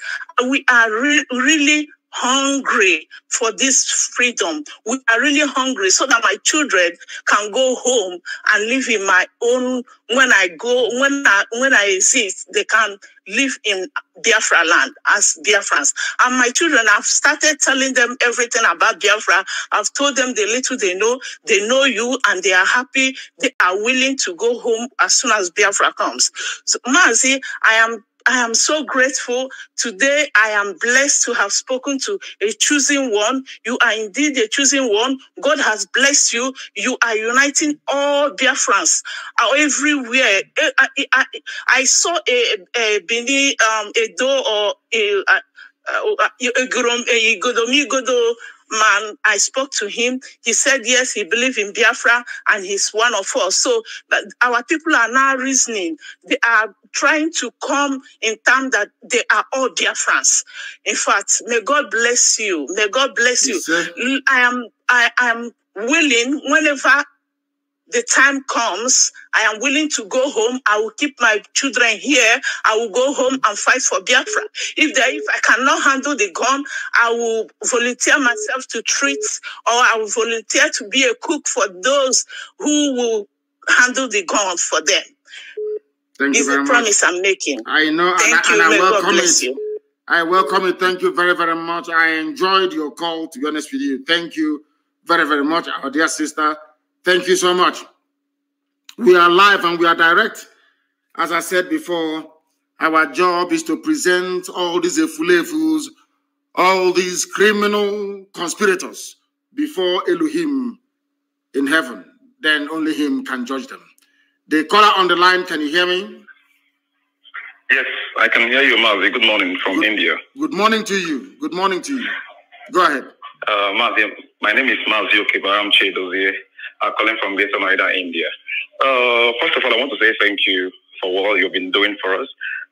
we are really hungry for this freedom. We are really hungry so that my children can go home and live in my own. When I exist, they can live in Biafra land as Biafrans. And my children, I've started telling them everything about Biafra. I've told them the little they know you, and they are happy. They are willing to go home as soon as Biafra comes. So, Mazi, I am so grateful. Today, I am blessed to have spoken to a chosen one. You are indeed a chosen one. God has blessed you. You are uniting all Biafrans everywhere. I saw a Bini, a Do or a Godomi man. I spoke to him. He said, yes, he believes in Biafra and he's one of us. So our people are now reasoning. They are trying to come in terms that they are all Biafrans. In fact, may God bless you. May God bless you. I am willing, whenever the time comes, I am willing to go home. I will keep my children here. I will go home and fight for Biafra. If I cannot handle the gun, I will volunteer myself to treat, or I will volunteer to be a cook for those who will handle the gun for them. Thank you very much. It's a promise I'm making. I know, Thank you. and I God welcome bless it. you. I welcome it. Thank you very, very much. I enjoyed your call, to be honest with you. Thank you very, very much, our dear sister. Thank you so much. We are live and we are direct. As I said before, our job is to present all these efulefus, all these criminal conspirators before Elohim in heaven. Then only him can judge them. The caller on the line, can you hear me? Yes, I can hear you, Mazi. Good morning from India. Good morning to you. Good morning to you. Go ahead. Mazi, my name is Mazi Okebaram Chedozie. I'm calling from Greater Noida, India. First of all, I want to say thank you for all you've been doing for us,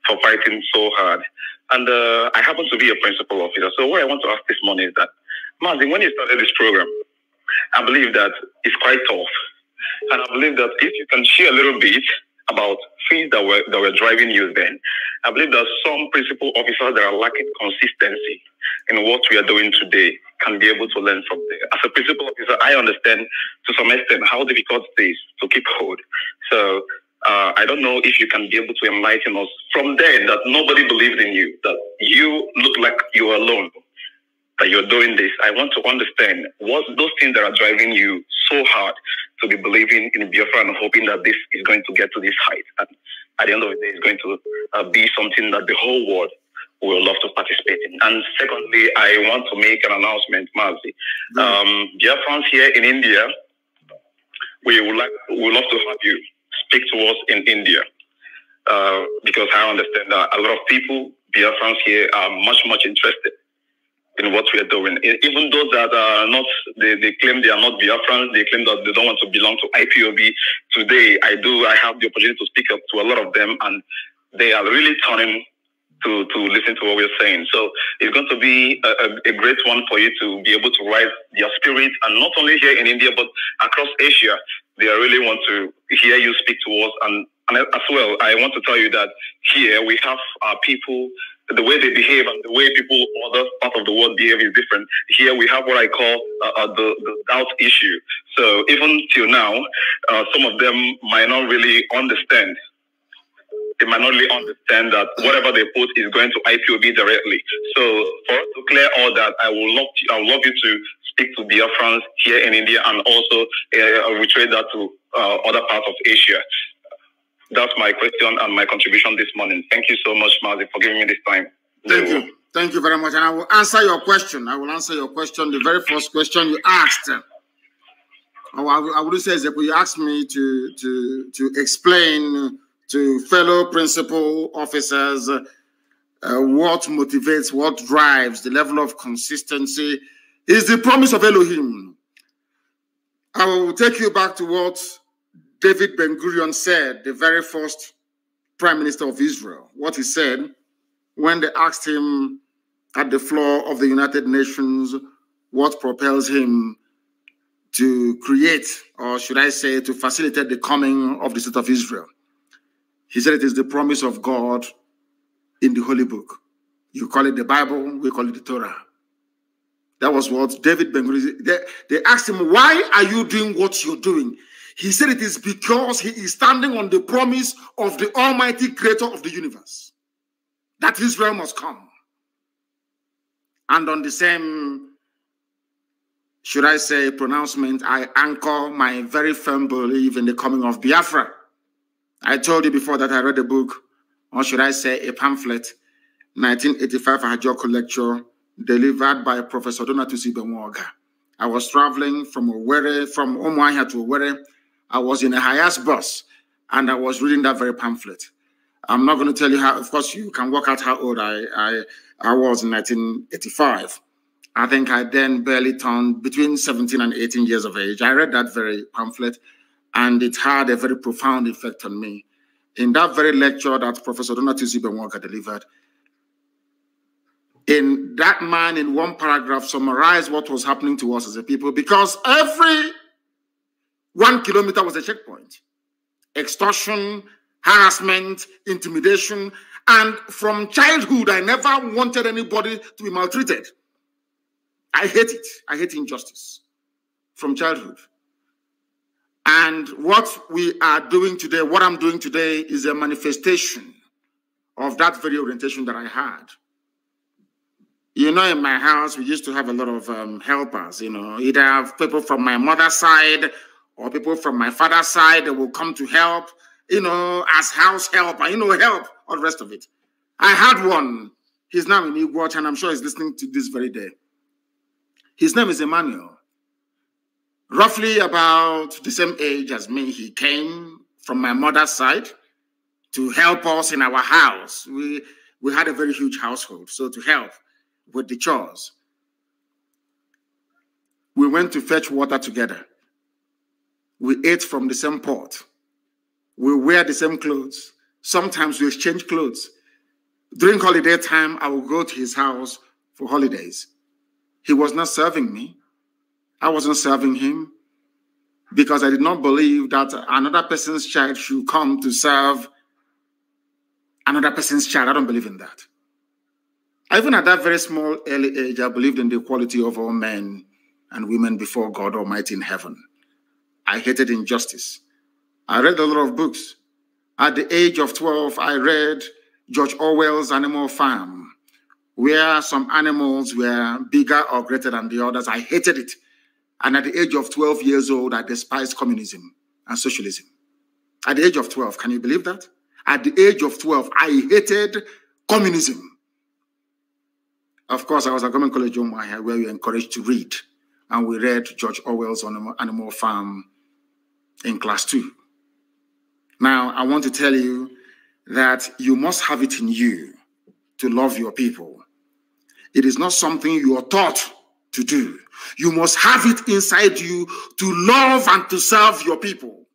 for fighting so hard. And I happen to be a principal officer. So what I want to ask this morning is that, Mazi, when you started this program, I believe that it's quite tough. And I believe that if you can share a little bit about things that were driving you then, I believe that some principal officers that are lacking consistency in what we are doing today can be able to learn from there. As a principal officer, I understand to some extent how difficult it is to keep hold. So I don't know if you can be able to enlighten us from there that nobody believed in you, that you look like you're alone, that you're doing this. I want to understand what those things that are driving you so hard to be believing in Biafra and hoping that this is going to get to this height. And at the end of the day, it's going to be something that the whole world will love to participate in. And secondly, I want to make an announcement, Mazi. Biafrans here in India, we would love to have you speak to us in India, because I understand that a lot of people, Biafrans here, are much interested in what we are doing. Even those that are not, they claim they are not Biafrans, they claim that they don't want to belong to IPOB. Today, I have the opportunity to speak up to a lot of them, and they are really turning to listen to what we're saying. So it's going to be a great one for you to be able to rise their spirit, and not only here in India, but across Asia. They really want to hear you speak to us. And as well, I want to tell you that here we have our people, the way they behave and the way people other part of the world behave is different. Here we have what I call the doubt issue. So even till now, some of them might not really understand. They might not really understand that whatever they put is going to IPOB directly. So for us to clear all that, I would love you to speak to Biafrans here in India, and also reiterate that to other parts of Asia. That's my question and my contribution this morning. Thank you so much, Mazi, for giving me this time. Thank you. Thank you very much. And I will answer your question. The very first question you asked. I would say that you asked me to explain to fellow principal officers what motivates, what drives the level of consistency is the promise of Elohim. I will take you back to what David Ben-Gurion said, the very first Prime Minister of Israel, what he said when they asked him at the floor of the United Nations what propels him to create, or should I say, to facilitate the coming of the State of Israel. He said it is the promise of God in the Holy Book. You call it the Bible, we call it the Torah. That was what David Ben-Gurion, they asked him, why are you doing what you're doing? He said it is because he is standing on the promise of the Almighty Creator of the universe, that Israel must come. And on the same, should I say, pronouncement, I anchor my very firm belief in the coming of Biafra. I told you before that I read a book, or should I say a pamphlet, 1985 Ajoko lecture, delivered by Professor Donatusi Benwoga. I was traveling from Umuahia to Owerri. I was in a Hayas bus, and I was reading that very pamphlet. I'm not going to tell you how, of course, you can work out how old I was in 1985. I think I then barely turned between 17 and 18 years of age. I read that very pamphlet, and it had a very profound effect on me. In that very lecture that Professor Donatusi Benwoga delivered, in that man, in one paragraph, summarized what was happening to us as a people, because every 1 kilometer was a checkpoint. Extortion, harassment, intimidation, and from childhood, I never wanted anybody to be maltreated. I hate it. I hate injustice from childhood. And what we are doing today, what I'm doing today, is a manifestation of that very orientation that I had. You know, in my house, we used to have a lot of helpers, you know, either people from my mother's side or people from my father's side that will come to help, you know, as house help, and, you know, help, all the rest of it. I had one. He's now in Igwatch, and I'm sure he's listening to this very day. His name is Emmanuel. Roughly about the same age as me, he came from my mother's side to help us in our house. We had a very huge household, so to help with the chores. We went to fetch water together. We ate from the same pot. We wear the same clothes. Sometimes we exchange clothes. During holiday time, I would go to his house for holidays. He was not serving me. I wasn't serving him because I did not believe that another person's child should come to serve another person's child. I don't believe in that. Even at that very small, early age, I believed in the equality of all men and women before God Almighty in heaven. I hated injustice. I read a lot of books. At the age of 12, I read George Orwell's Animal Farm, where some animals were bigger or greater than the others. I hated it. And at the age of 12 years old, I despised communism and socialism. At the age of 12, can you believe that? At the age of 12, I hated communism. Of course, I was at Government College Umuahia, where we were encouraged to read. And we read George Orwell's Animal Farm in class 2. Now, I want to tell you that you must have it in you to love your people. It is not something you are taught to do. You must have it inside you to love and to serve your people.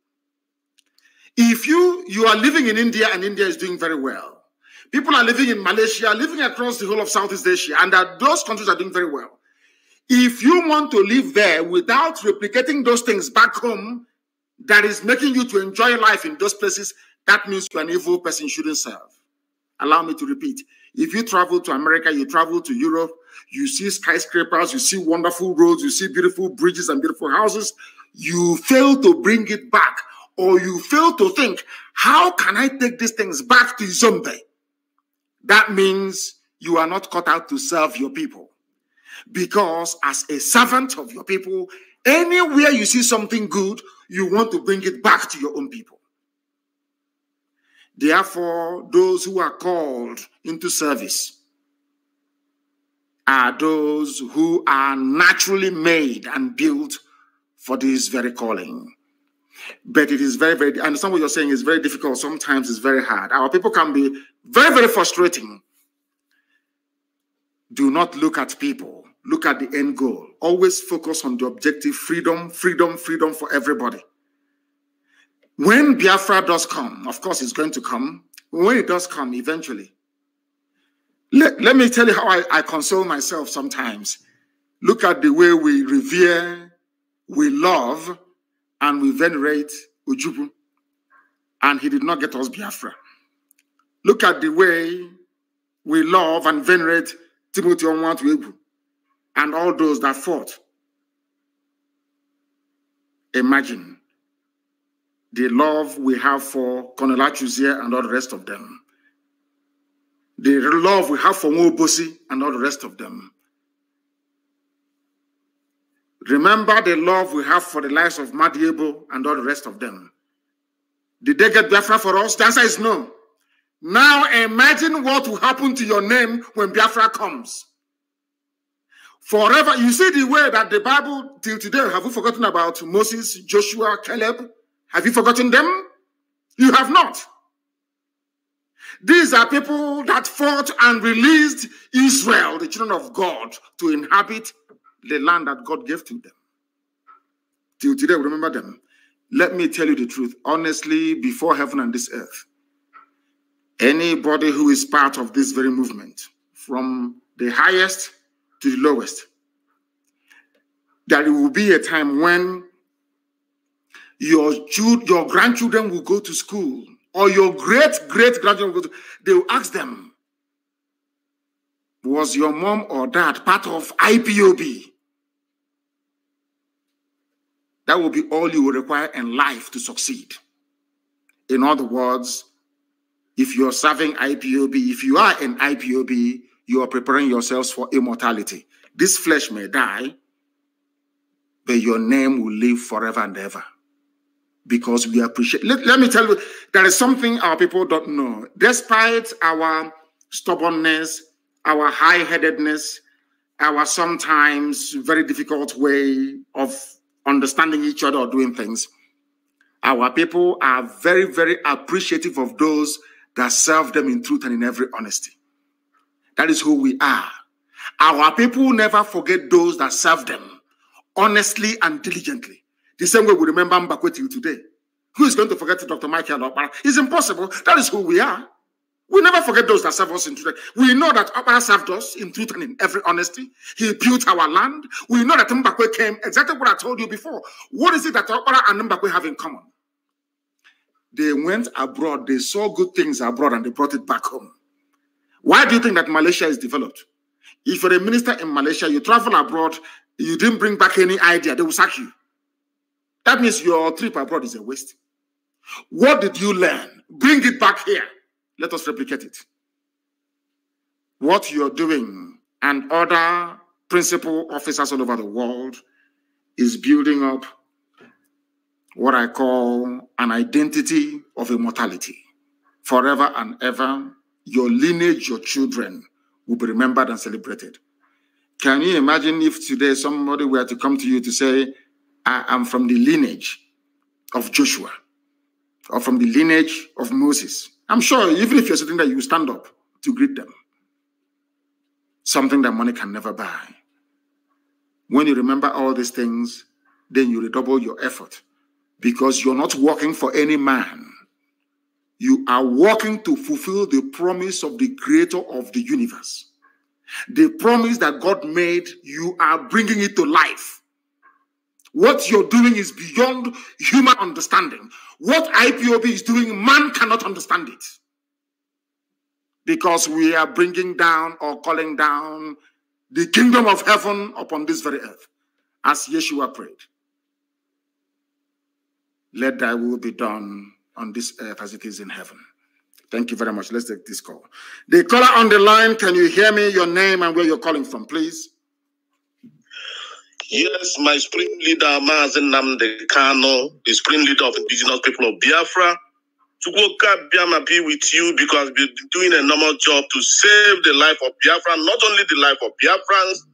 If you are living in India and India is doing very well, people are living in Malaysia, living across the whole of Southeast Asia, and that those countries are doing very well. If you want to live there without replicating those things back home, that is making you to enjoy life in those places, that means you're an evil person, you shouldn't serve. Allow me to repeat. If you travel to America, you travel to Europe, you see skyscrapers, you see wonderful roads, you see beautiful bridges and beautiful houses, you fail to bring it back, or you fail to think, how can I take these things back to Zombe? That means you are not cut out to serve your people. Because as a servant of your people, anywhere you see something good, you want to bring it back to your own people. Therefore, those who are called into service are those who are naturally made and built for this very calling. But it is very, very, I understand what you're saying is very difficult. Sometimes it's very hard. Our people can be very, very frustrating. Do not look at people. Look at the end goal. Always focus on the objective: freedom, freedom, freedom for everybody. When Biafra does come, of course it's going to come. When it does come, eventually, let me tell you how I console myself sometimes. Look at the way we revere, we love, and we venerate Ujubu. And he did not get us Biafra. Look at the way we love and venerate Timothy Onwatuegwu and all those that fought. Imagine the love we have for Colonel Achuzie and all the rest of them. The love we have for Mwobosi and all the rest of them. Remember the love we have for the lives of Madiebo and all the rest of them. Did they get Biafra for us? The answer is no. Now imagine what will happen to your name when Biafra comes. Forever, you see the way that the Bible till today, have you forgotten about Moses, Joshua, Caleb? Have you forgotten them? You have not. These are people that fought and released Israel, the children of God, to inhabit the land that God gave to them. Till today, we remember them. Let me tell you the truth, honestly, before heaven and this earth. Anybody who is part of this very movement, from the highest to the lowest, that it will be a time when your grandchildren will go to school, or your great-great-grandchildren will go to, they will ask them, was your mom or dad part of IPOB? That will be all you will require in life to succeed. In other words, if you're serving IPOB, if you are in IPOB, you are preparing yourselves for immortality. This flesh may die, but your name will live forever and ever. Because we appreciate. Let me tell you, there is something our people don't know. Despite our stubbornness, our high-headedness, our sometimes very difficult way of understanding each other or doing things, our people are very, very appreciative of those that serve them in truth and in every honesty. That is who we are. Our people never forget those that serve them honestly and diligently. The same way we remember Mbakwe till today. Who is going to forget Dr. Michael Okpara? It's impossible. That is who we are. We never forget those that serve us in truth. We know that Okpara served us in truth and in every honesty. He built our land. We know that Mbakwe came, exactly what I told you before. What is it that Okpara and Mbakwe have in common? They went abroad, they saw good things abroad, and they brought it back home. Why do you think that Malaysia is developed? If you're a minister in Malaysia, you travel abroad, you didn't bring back any idea, they will sack you. That means your trip abroad is a waste. What did you learn? Bring it back here. Let us replicate it. What you're doing and other principal officers all over the world is building up what I call an identity of immortality. Forever and ever, your lineage, your children will be remembered and celebrated. Can you imagine if today somebody were to come to you to say, I am from the lineage of Joshua, or from the lineage of Moses? I'm sure even if you're sitting there, you will stand up to greet them. Something that money can never buy. When you remember all these things, then you redouble your effort, because you're not working for any man. You are working to fulfill the promise of the creator of the universe. The promise that God made, you are bringing it to life. What you're doing is beyond human understanding. What IPOB is doing, man cannot understand it. Because we are bringing down or calling down the kingdom of heaven upon this very earth. As Yeshua prayed, let thy will be done on this earth as it is in heaven. Thank you very much. Let's take this call. The caller on the line, can you hear me? Your name and where you're calling from, please. Yes, my supreme leader, Mazi Kano, the supreme leader of indigenous people of Biafra. Chukwuka Biama be with you, because we're doing a normal job to save the life of Biafra, not only the life of Biafrans,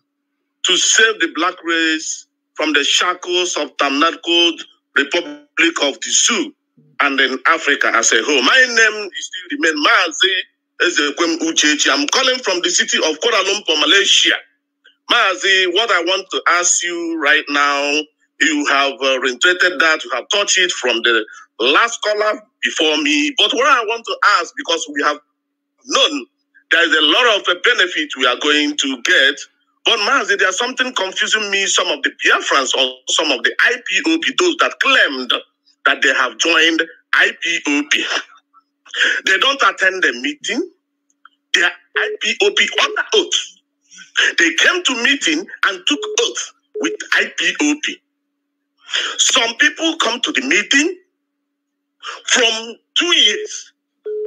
to save the black race from the shackles of Tamnadcode Republic of the Sioux, and then Africa as a whole. My name is still remain Mazi Ezekwem Uchechi. I'm calling from the city of Kuala Lumpur, Malaysia. Mazi, what I want to ask you right now, you have reiterated that, you have touched it from the last caller before me, but what I want to ask, because we have known there is a lot of benefit we are going to get, but Mazi, there's something confusing me, some of the Biafrans or some of the IPOB, those that claimed that they have joined IPOB. They don't attend the meeting. They are IPOB under oath. They came to meeting and took oath with IPOB. Some people come to the meeting from 2 years,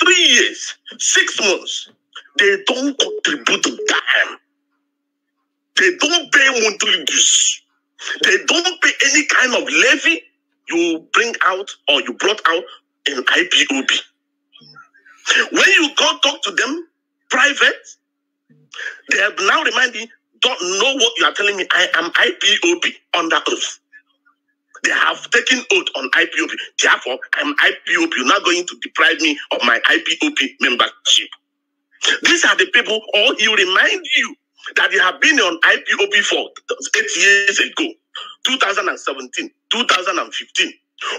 3 years, 6 months. They don't contribute to dime. They don't pay monthly dues. They don't pay any kind of levy you bring out or you brought out in IPOB. When you go talk to them private, they have now reminded me, don't know what you are telling me. I am IPOB under oath. They have taken oath on IPOB. Therefore, I'm IPOB. You're not going to deprive me of my IPOB membership. These are the people, or he will remind you that you have been on IPOB for 8 years ago, 2017, 2015.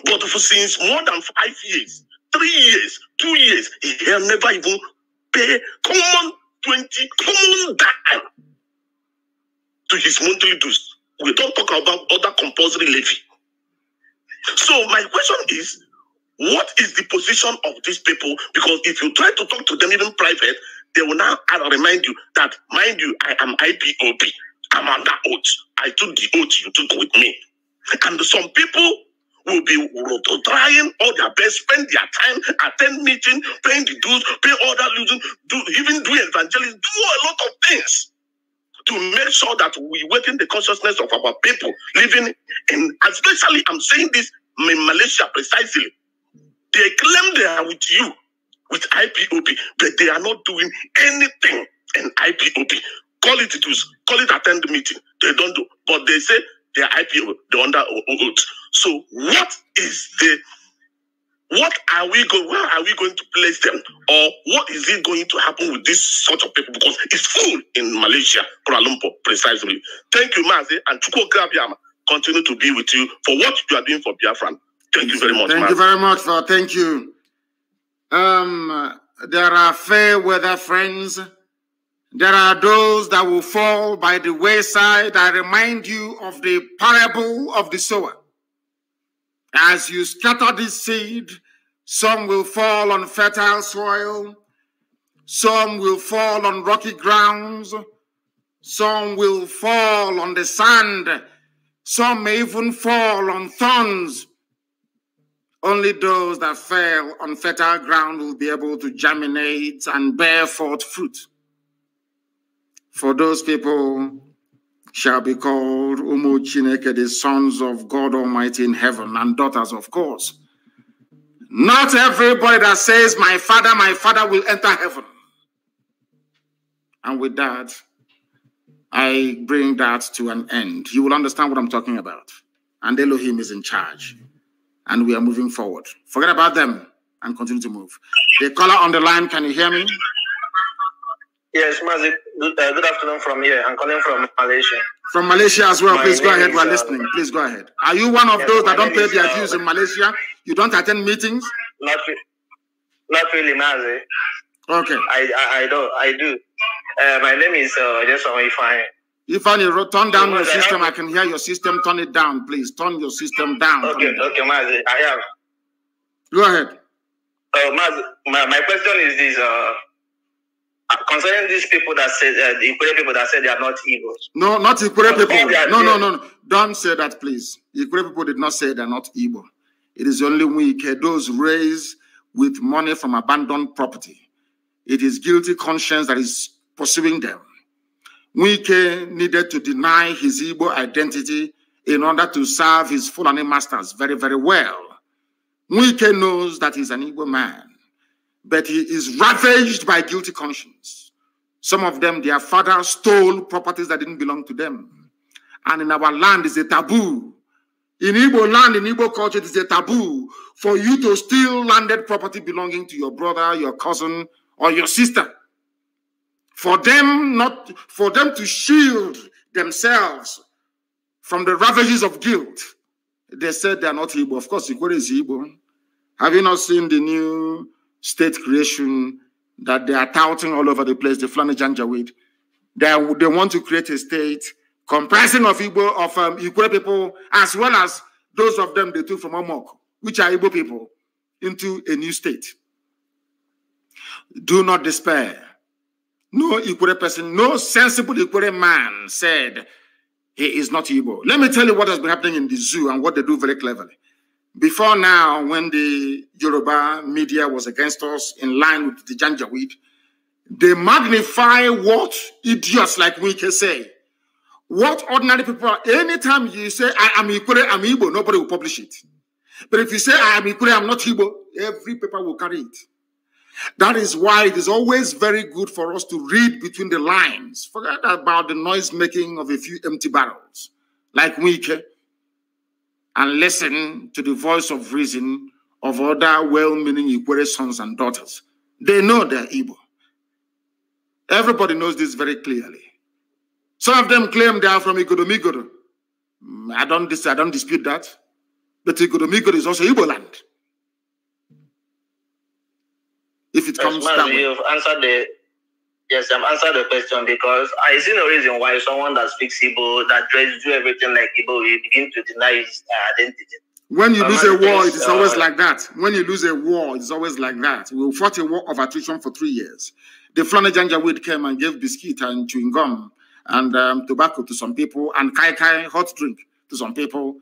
But since more than 5 years, 3 years, 2 years, he has never even paid common dime to his monthly dues. We don't talk about other compulsory levy. So my question is, what is the position of these people? Because if you try to talk to them even private, they will now remind you that, mind you, I am IPOB. I'm under oath. I took the oath you took with me. And some people will be trying all their best, spend their time, attend meetings, paying the dues, pay all that, even do evangelism, do a lot of things to make sure that we awaken the consciousness of our people living in, especially I'm saying this in Malaysia precisely. They claim they are with you, with IPOB, but they are not doing anything in IPOB. Call it dues, call it attend the meeting. They don't do, but they say they are IPOB, they're under oath. So what are we going to place them? Or what is it going to happen with this sort of people? Because it's full in Malaysia, Kuala Lumpur, precisely. Thank you, Mazi, and Chukwu Gabiama continue to be with you for what you are doing for Biafran. Thank you very much, Thank Mazi. you very much, thank you. There are fair weather friends. There are those that will fall by the wayside. I remind you of the parable of the sower. As you scatter this seed, some will fall on fertile soil, some will fall on rocky grounds, some will fall on the sand, some may even fall on thorns. Only those that fell on fertile ground will be able to germinate and bear forth fruit. For those people shall be called Umu Chineke, the sons of God Almighty in heaven, and daughters, of course. Not everybody that says, my father will enter heaven. And with that, I bring that to an end. You will understand what I'm talking about. And Elohim is in charge. And we are moving forward. Forget about them and continue to move. The caller on the line, can you hear me? Yes, Mazi. Good afternoon from here. I'm calling from Malaysia. From Malaysia as well. Please go ahead. We're listening. Please go ahead. Are you one of those that don't pay their dues in Malaysia? You don't attend meetings? Not really, Mazi. Okay. I do. My name is just Ifeanyi. Ifeanyi, turn down your system. I can hear your system. Turn it down, please. Turn your system down. Okay, Mazi. I have. Go ahead. Mazi, my question is this. Concerning these people that say the Ikure people that say they are not Igbo. No, not Ikure people. No. Don't say that, please. Ikure people did not say they're not Igbo. It is only Wike, those raised with money from abandoned property. It is guilty conscience that is pursuing them. Wike needed to deny his Igbo identity in order to serve his Fulani masters very, very well. Wike knows that he's an Igbo man, but he is ravaged by guilty conscience. Some of them, their fathers stole properties that didn't belong to them. And in our land, it's a taboo. In Igbo land, in Igbo culture, it is a taboo for you to steal landed property belonging to your brother, your cousin, or your sister. For them to shield themselves from the ravages of guilt, they said they are not Igbo. Of course, Ikore is Igbo. Have you not seen the new state creation that they are touting all over the place, the Fulani Janjaweed? They want to create a state comprising of Ikore people, as well as those of them they took from Omok, which are Igbo people, into a new state. Do not despair. No Ikore person, no sensible Ikore man said he is not Igbo. Let me tell you what has been happening in the zoo and what they do very cleverly. Before now, when the Yoruba media was against us in line with the Janjaweed, they magnify what idiots like we can say. What ordinary people are. Anytime you say, I am Ikure, I'm Igbo, nobody will publish it. But if you say, I am Ikure, I'm not Igbo, every paper will carry it. That is why it is always very good for us to read between the lines. Forget about the noise making of a few empty barrels, like Wike, and listen to the voice of reason of other well-meaning Ikure sons and daughters. They know they're Igbo. Everybody knows this very clearly. Some of them claim they are from Igodomigodo. I don't dispute that. But Igodomigodo is also Igbo land. If it comes down. You've answered I've answered the question, because I see no reason why someone that speaks Igbo, that tries to do everything like Igbo, will begin to deny his identity. When you lose a war, it is always like that. When you lose a war, it's always like that. We fought a war of attrition for 3 years. The Flana Janjaweed came and gave biscuit and chewing gum and tobacco to some people and kai hot drink to some people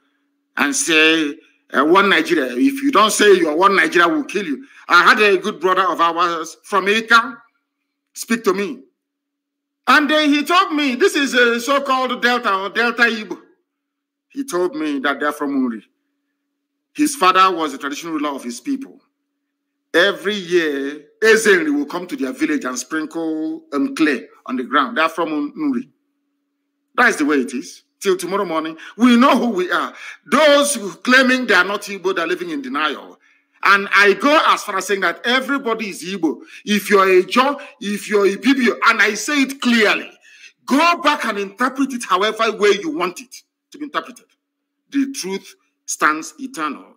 and say, one Nigeria, if you don't say you are one Nigeria, we'll kill you. I had a good brother of ours from Ika speak to me. And he told me, this is a so-called Delta or Delta Igbo. He told me that they're from Uri. His father was the traditional ruler of his people. Every year, Ezenri will come to their village and sprinkle clay on the ground. They're from Uri. That's the way it is. Till tomorrow morning, we know who we are. Those who claiming they are not Igbo, they're living in denial. And I go as far as saying that everybody is Igbo. If you're a Joe, if you're a Bibio, and I say it clearly, go back and interpret it however way you want it to be interpreted. The truth stands eternal.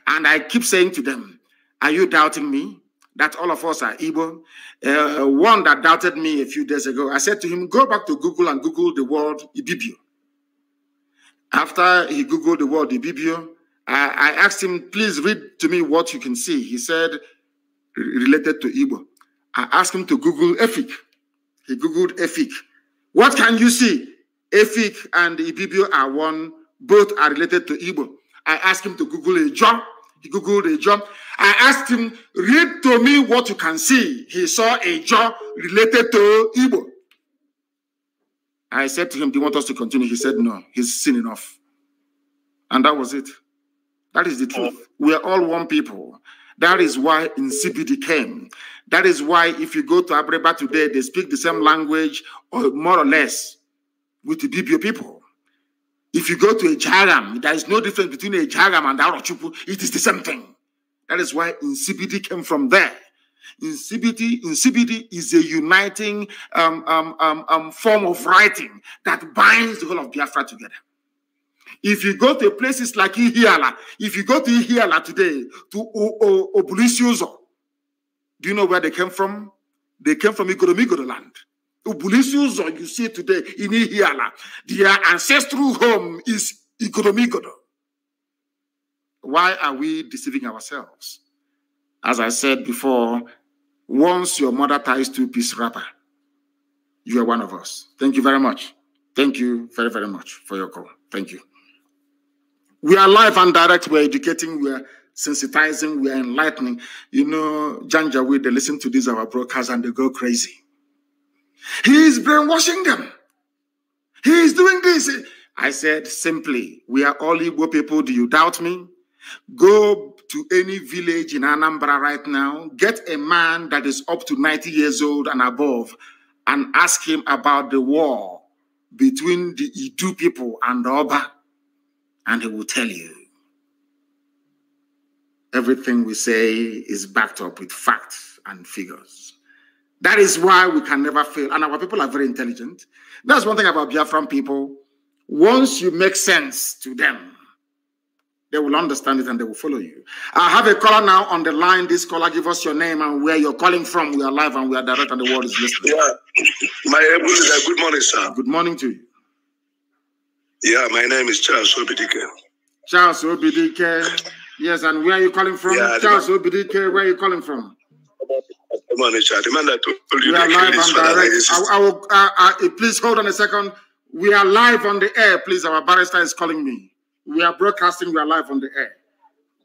And I keep saying to them, are you doubting me? That all of us are Igbo? One that doubted me a few days ago, I said to him, go back to Google and Google the word Ibibio. After he Googled the word Ibibio, I asked him, please read to me what you can see. He said, related to Igbo. I asked him to Google Efik. He Googled Efik. What can you see? Efik and Ibibio are one. Both are related to Igbo. I asked him to Google a job. He Googled a job. I asked him, read to me what you can see. He saw a job related to Igbo. I said to him, do you want us to continue? He said, no, he's seen enough. And that was it. That is the truth. We are all one people. That is why Insipidi came. That is why if you go to Abreba today, they speak the same language or more or less with the Bibio people. If you go to a Jagam, there is no difference between a Jagam and Arochupu. It is the same thing. That is why Insipidi came from there. Insipidi is a uniting form of writing that binds the whole of Biafra together. If you go to places like Ihiala, if you go to Ihiala today, to Obulisiozo, do you know where they came from? They came from Igoromigodo land. Obulisiozo, you see today in Ihiala, their ancestral home is Igoromigodo. Why are we deceiving ourselves? As I said before, once your mother ties two-piece wrapper, you are one of us. Thank you very much. Thank you very, very much for your call. Thank you. We are live and direct. We're educating. We're sensitizing. We're enlightening. You know, Janjaweed, they listen to these, our brokers, and they go crazy. He is brainwashing them. He is doing this. I said simply, we are all Igbo people. Do you doubt me? Go to any village in Anambra right now, get a man that is up to 90 years old and above, and ask him about the war between the Idu people and the Oba, and he will tell you. Everything we say is backed up with facts and figures. That is why we can never fail. And our people are very intelligent. That's one thing about Biafran people. Once you make sense to them, they will understand it and they will follow you. I have a caller now on the line. This caller, give us your name and where you're calling from. We are live and we are direct and the world is listening. Yeah, good morning, sir. Good morning to you. Yeah, my name is Charles Obidike. Charles Obidike. Yes, and where are you calling from? Yeah, Charles Obidike, where are you calling from? Good morning, sir. The man that told you we are live and direct. Please hold on a second. We are live on the air, please. Our barrister is calling me. We are broadcasting. We are live on the air.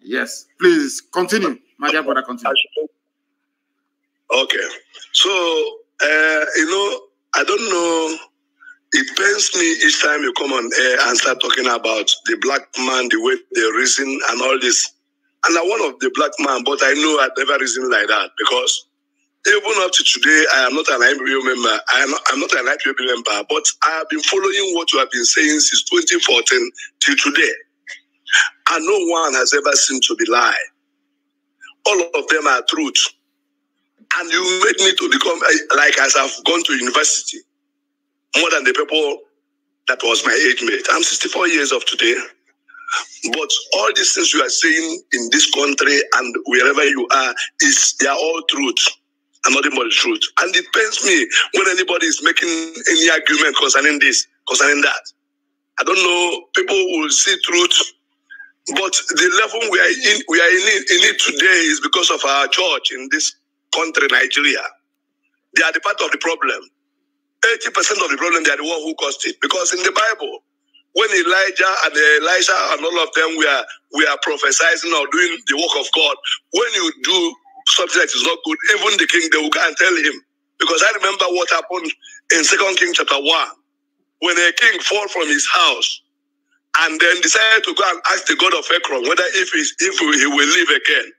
Yes, please continue, my dear brother. Continue. Okay. So, you know, I don't know. It pains me each time you come on air and start talking about the black man, the way they reason and all this. And I'm one of the black man, but I know I've never reasoned like that because even up to today, I am not an IPO member. I'm not an IPO member, but I have been following what you have been saying since 2014 till today. And no one has ever seemed to be lie. All of them are truth. And you made me to become, like as I've gone to university, more than the people that was my age mate. I'm 64 years of today. But all these things you are saying in this country and wherever you are, they are all truth. And nothing but the truth. And it pains me when anybody is making any argument concerning this, concerning that. I don't know, people will see truth But the level we are in it today is because of our church in this country, Nigeria. They are the part of the problem. 80% of the problem, they are the one who caused it. Because in the Bible, when Elijah and Elisha and all of them were prophesying or doing the work of God, when you do something that is not good, even the king, they will go and tell him. Because I remember what happened in 2 Kings chapter 1, when a king fell from his house and then decided to go and ask the God of Ekron whether if he will live again.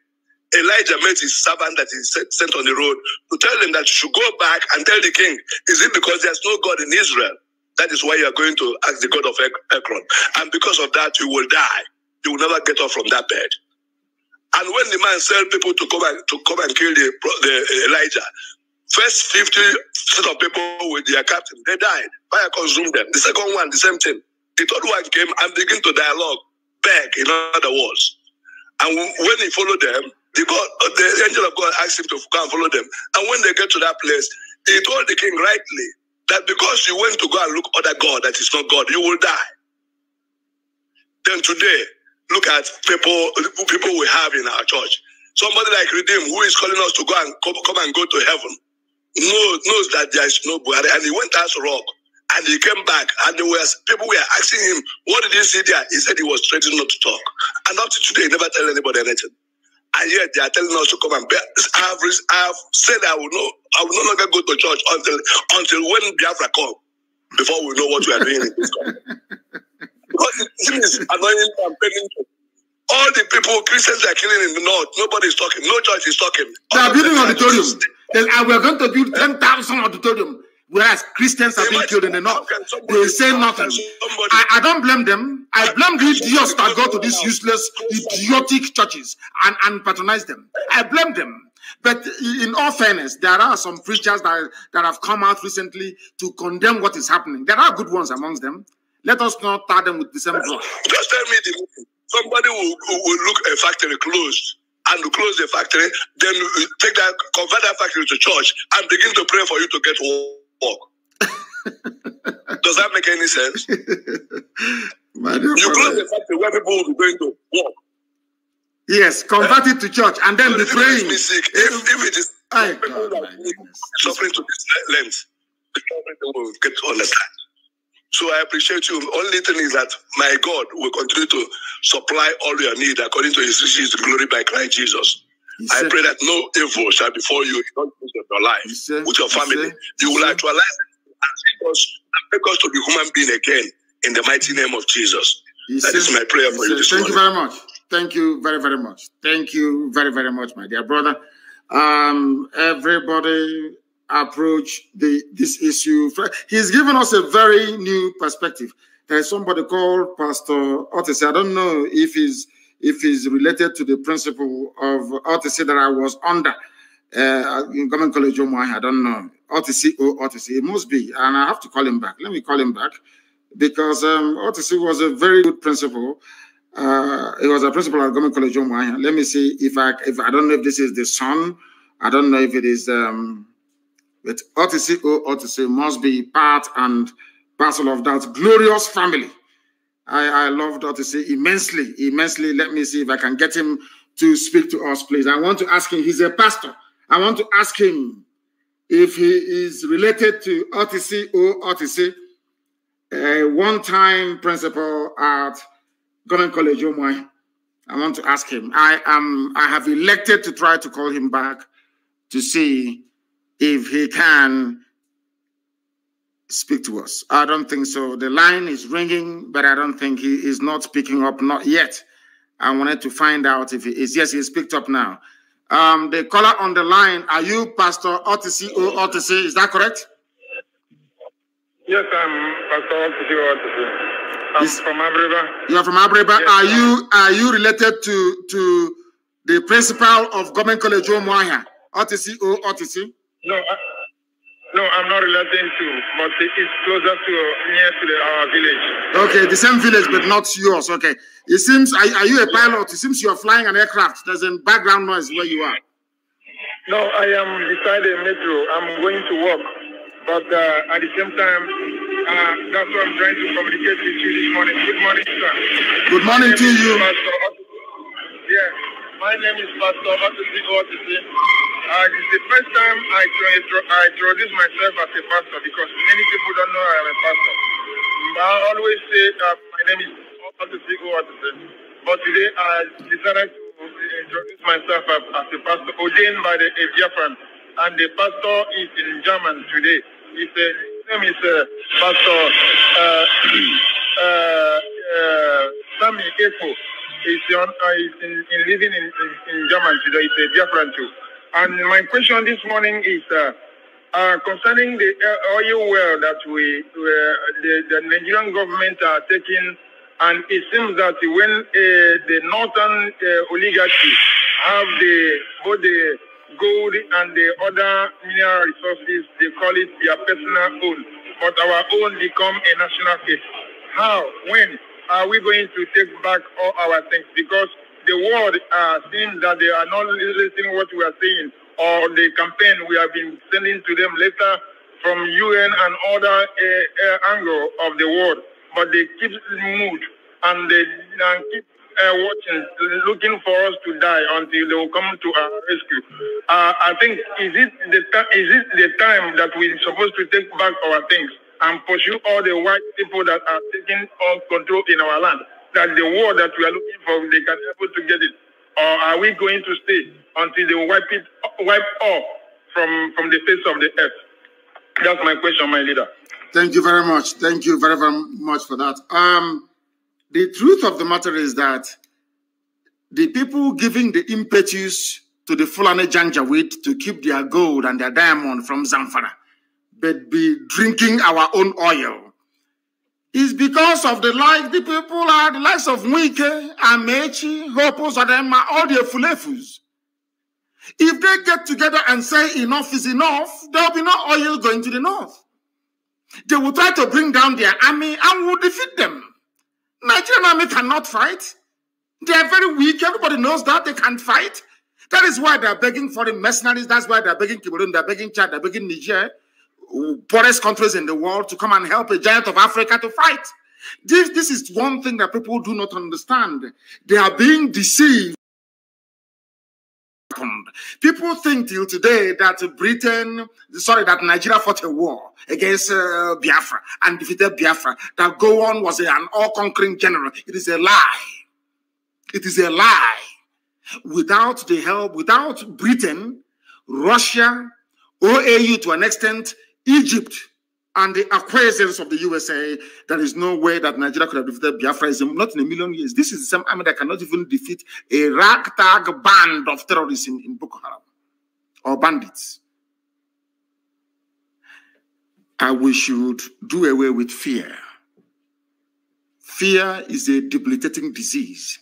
Elijah met his servant that he sent on the road to tell him that you should go back and tell the king, is it because there's no God in Israel? That is why you are going to ask the God of Ekron. And because of that, you will die. You will never get off from that bed. And when the man sent people to come and kill the Elijah, first 50% of people with their captain, they died. Fire consumed them. The second one, the same thing. The third one came and began to dialogue, beg, in other words. And when he followed them, the angel of God asked him to go and follow them. And when they get to that place, he told the king rightly that because you went to go and look other God that is not God, you will die. Then today, look at people we have in our church. Somebody like Redeem, who is calling us to go and come and go to heaven, knows that there is no Buhari, and he went as rock, and he came back, and people were asking him, what did he see there? He said he was threatening not to talk. And up to today, he never tell anybody anything. And yet they are telling us to come and bear. I have said I will no longer go to church until when Biafra come, before we know what we are doing in this country. Because it is annoying and painful. All the people, Christians are killing in the north. Nobody is talking. No church is talking. They are building auditoriums. We are going to build 10,000 auditoriums. Whereas Christians are being killed in the north. They say nothing. I don't blame them. I blame the idiots that go to these useless, idiotic churches and patronize them. I blame them. But in all fairness, there are some preachers that have come out recently to condemn what is happening. There are good ones amongst them. Let us not tar them with the same brush. Just tell me somebody will look a factory closed and close the factory, then convert that factory to church and begin to pray for you to get work. Does that make any sense? You close the factory where people will be going to work. Yes, convert it to church and then be praying. If it is people that are suffering to this length, people will get to understand. So I appreciate you. Only thing is that my God will continue to supply all your need according to his riches glory by Christ Jesus. I pray that no evil shall befall you in all things of your life, with your family. You will actualize it and make us to be human beings again in the mighty name of Jesus. That is my prayer for you this morning. Thank you very much. Thank you very, very much. Thank you very, very much, my dear brother. Everybody approach this issue. He's given us a very new perspective. There is somebody called Pastor Otis. I don't know if he's related to the principle of Otis that I was under in Government College Umuahia. I don't know. Otis. It must be. And I have to call him back. Let me call him back because Otis was a very good principal. He was a principal at Government College Umuahia. Let me see if I don't know if this is the son. I don't know if it is but OTC must be part and parcel of that glorious family. I loved OTC immensely. Let me see if I can get him to speak to us, please. I want to ask him, he's a pastor. I want to ask him if he is related to OTC, a one-time principal at Government College Umuahia. I want to ask him. I have elected to try to call him back to see if he can speak to us. I don't think so. The line is ringing, but I don't think he is not picking up, not yet. I wanted to find out if he is. Yes, he's picked up now. The caller on the line, are you Pastor OTC? Is that correct? Yes, I'm Pastor OTC. I'm from Abreba. You're from Abreba. Yes, are you related to the principal of Government College Umuahia? OTC? No, I'm not relating to, but it's closer to near to our village. Okay, the same village, but not yours. Okay. It seems, are you a pilot? It seems you're flying an aircraft. There's a background noise where you are. No, I am beside a metro. I'm going to work. But at the same time, That's what I'm trying to communicate with you this morning. Good morning, sir. Good morning to you. Yeah, my name is Pastor Otusi. It's the first time I introduce myself as a pastor because many people don't know I am a pastor. I always say my name is Otusi. But today I decided to introduce myself as a pastor ordained by the Biafran. And the pastor is in German today. His name is Pastor Sami Eko. He's living in German today. He's a Biafran too. And my question this morning is concerning the oil well that the Nigerian government are taking, and it seems that when the northern oligarchy have both the gold and the other mineral resources, they call it their personal own, but our own become a national case. How? When are we going to take back all our things? Because the world seems that they are not listening what we are saying, or the campaign we have been sending to them later from UN and other angle of the world, but they keep mood and they keep watching, looking for us to die until they will come to our rescue. I think is it the time that we're supposed to take back our things and pursue all the white people that are taking all control in our land? That the war that we are looking for, they can be able to get it, or are we going to stay until they wipe off from the face of the earth? That's my question, my leader. Thank you very much. Thank you very, very much for that. The truth of the matter is that the people giving the impetus to the Fulani Janjaweed to keep their gold and their diamond from Zamfara, but be drinking our own oil, is because of the people are the likes of Mwike, Amechi, Hopos, Adema, all the Fulefus. If they get together and say enough is enough, there will be no oil going to the north. They will try to bring down their army and will defeat them. Nigerian army cannot fight. They are very weak. Everybody knows that they can't fight. That is why they are begging foreign mercenaries. That's why they are begging Cameroon, they are begging Chad, they are begging Niger, poorest countries in the world, to come and help a giant of Africa to fight. This is one thing that people do not understand. They are being deceived. People think till today that that Nigeria fought a war against Biafra and defeated Biafra, that Gowon was an all-conquering general. It is a lie. It is a lie. Without the help, without Britain, Russia, OAU to an extent, Egypt, and the acquiescence of the USA, there is no way that Nigeria could have defeated Biafra, not in a million years. This is the same army that cannot even defeat a ragtag band of terrorists in Boko Haram or bandits. And we should do away with fear. Fear is a debilitating disease.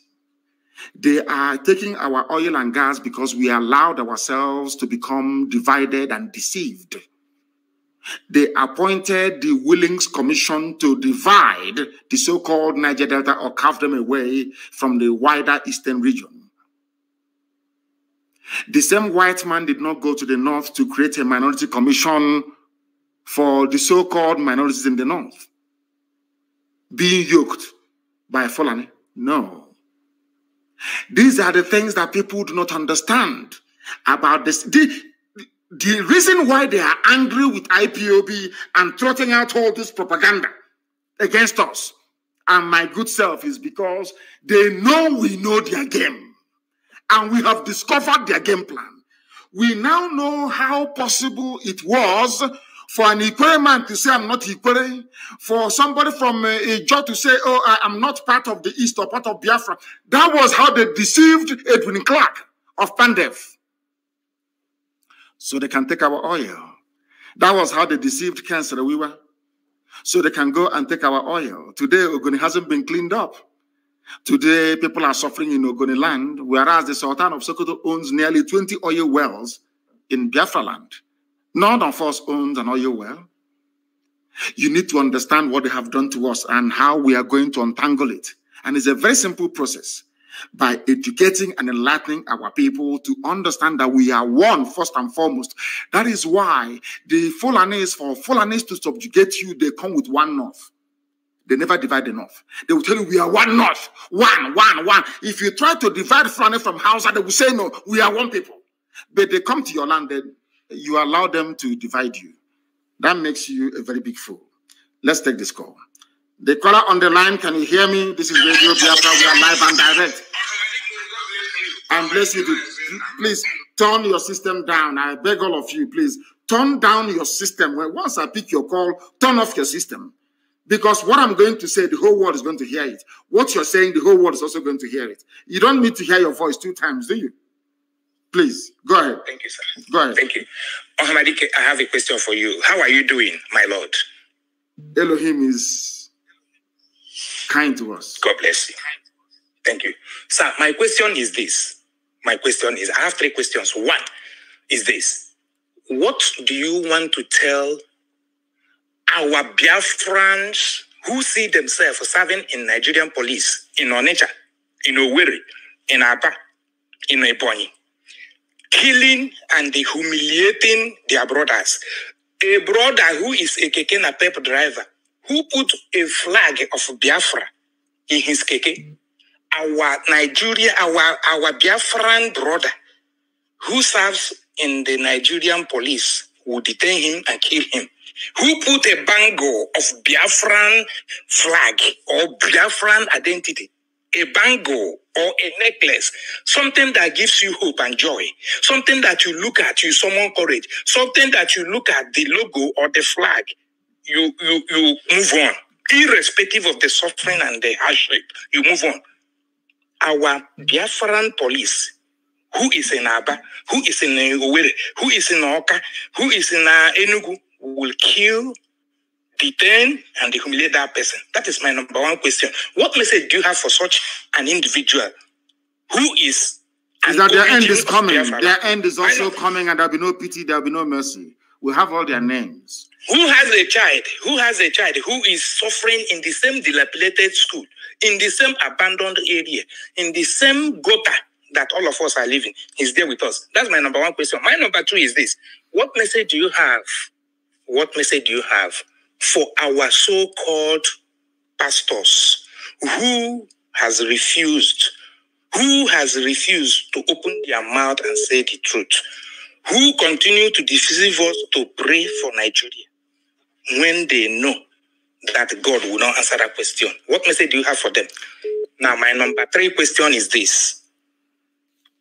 They are taking our oil and gas because we allowed ourselves to become divided and deceived. They appointed the Willings Commission to divide the so-called Niger Delta or carve them away from the wider eastern region. The same white man did not go to the north to create a minority commission for the so-called minorities in the north being yoked by Fulani. No. These are the things that people do not understand about this. The reason why they are angry with IPOB and trotting out all this propaganda against us and my good self is because they know we know their game and we have discovered their game plan. We now know how possible it was for an Ikwere man to say, I'm not Ikwere, for somebody from Ijo to say, oh, I'm not part of the East or part of Biafra. That was how they deceived Edwin Clark of Pandev, so they can take our oil. That was how they deceived Ken Sarawiwa, so they can go and take our oil. Today, Ogoni hasn't been cleaned up. Today, people are suffering in Ogoni land, whereas the Sultan of Sokoto owns nearly 20 oil wells in Biafra land. None of us owns an oil well. You need to understand what they have done to us and how we are going to untangle it. And it's a very simple process. by educating and enlightening our people to understand that we are one first and foremost. That is why the Fulanis, for Fulanis to subjugate you, they come with one north. They never divide the north. They will tell you we are one north, one. If you try to divide Fulani from Hausa, they will say no, we are one people. But they come to your land, then you allow them to divide you. That makes you a very big fool. Let's take this call. The caller on the line, can you hear me? This is Radio Biafra. We are live and direct. And bless you to please turn your system down. I beg all of you, please turn down your system. Once I pick your call, turn off your system. Because what I'm going to say, the whole world is going to hear it. What you're saying, the whole world is also going to hear it. You don't need to hear your voice 2 times, do you? Please, go ahead. Thank you, sir. Go ahead. Thank you. Ohamadike, I have a question for you. How are you doing, my Lord? Elohim is kind to us. God bless you. Thank you. Sir, my question is this. I have 3 questions. One is this. What do you want to tell our Biafrans who see themselves serving in Nigerian police, in Onitsha, in Owerri, in Aba, in Ebonyi, killing and humiliating their brothers? A brother who is a keke napep driver, who put a flag of Biafra in his keke. Our Biafran brother who serves in the Nigerian police will detain him and kill him. Who put a bangle of Biafran flag or Biafran identity, a bangle or a necklace, something that gives you hope and joy, something that you look at, you summon courage, something that you look at the logo or the flag, you move on, irrespective of the suffering and the hardship, you move on. Our Biafran police, who is in Aba, who is in Owerri, who is in Oka, who is in Enugu, will kill, detain, and humiliate that person. That is my number 1 question. What message do you have for such an individual who is that their end is coming? Their end is also coming, and there'll be no pity, there'll be no mercy. We have all their names. Who has a child who is suffering in the same dilapidated school, in the same abandoned area, in the same gutter that all of us are living? He's there with us. That's my number 1 question. My number 2 is this. What message do you have? What message do you have for our so-called pastors who has refused to open their mouth and say the truth, who continue to deceive us to pray for Nigeria when they know that God will not answer that question? What message do you have for them? Now, my number 3 question is this.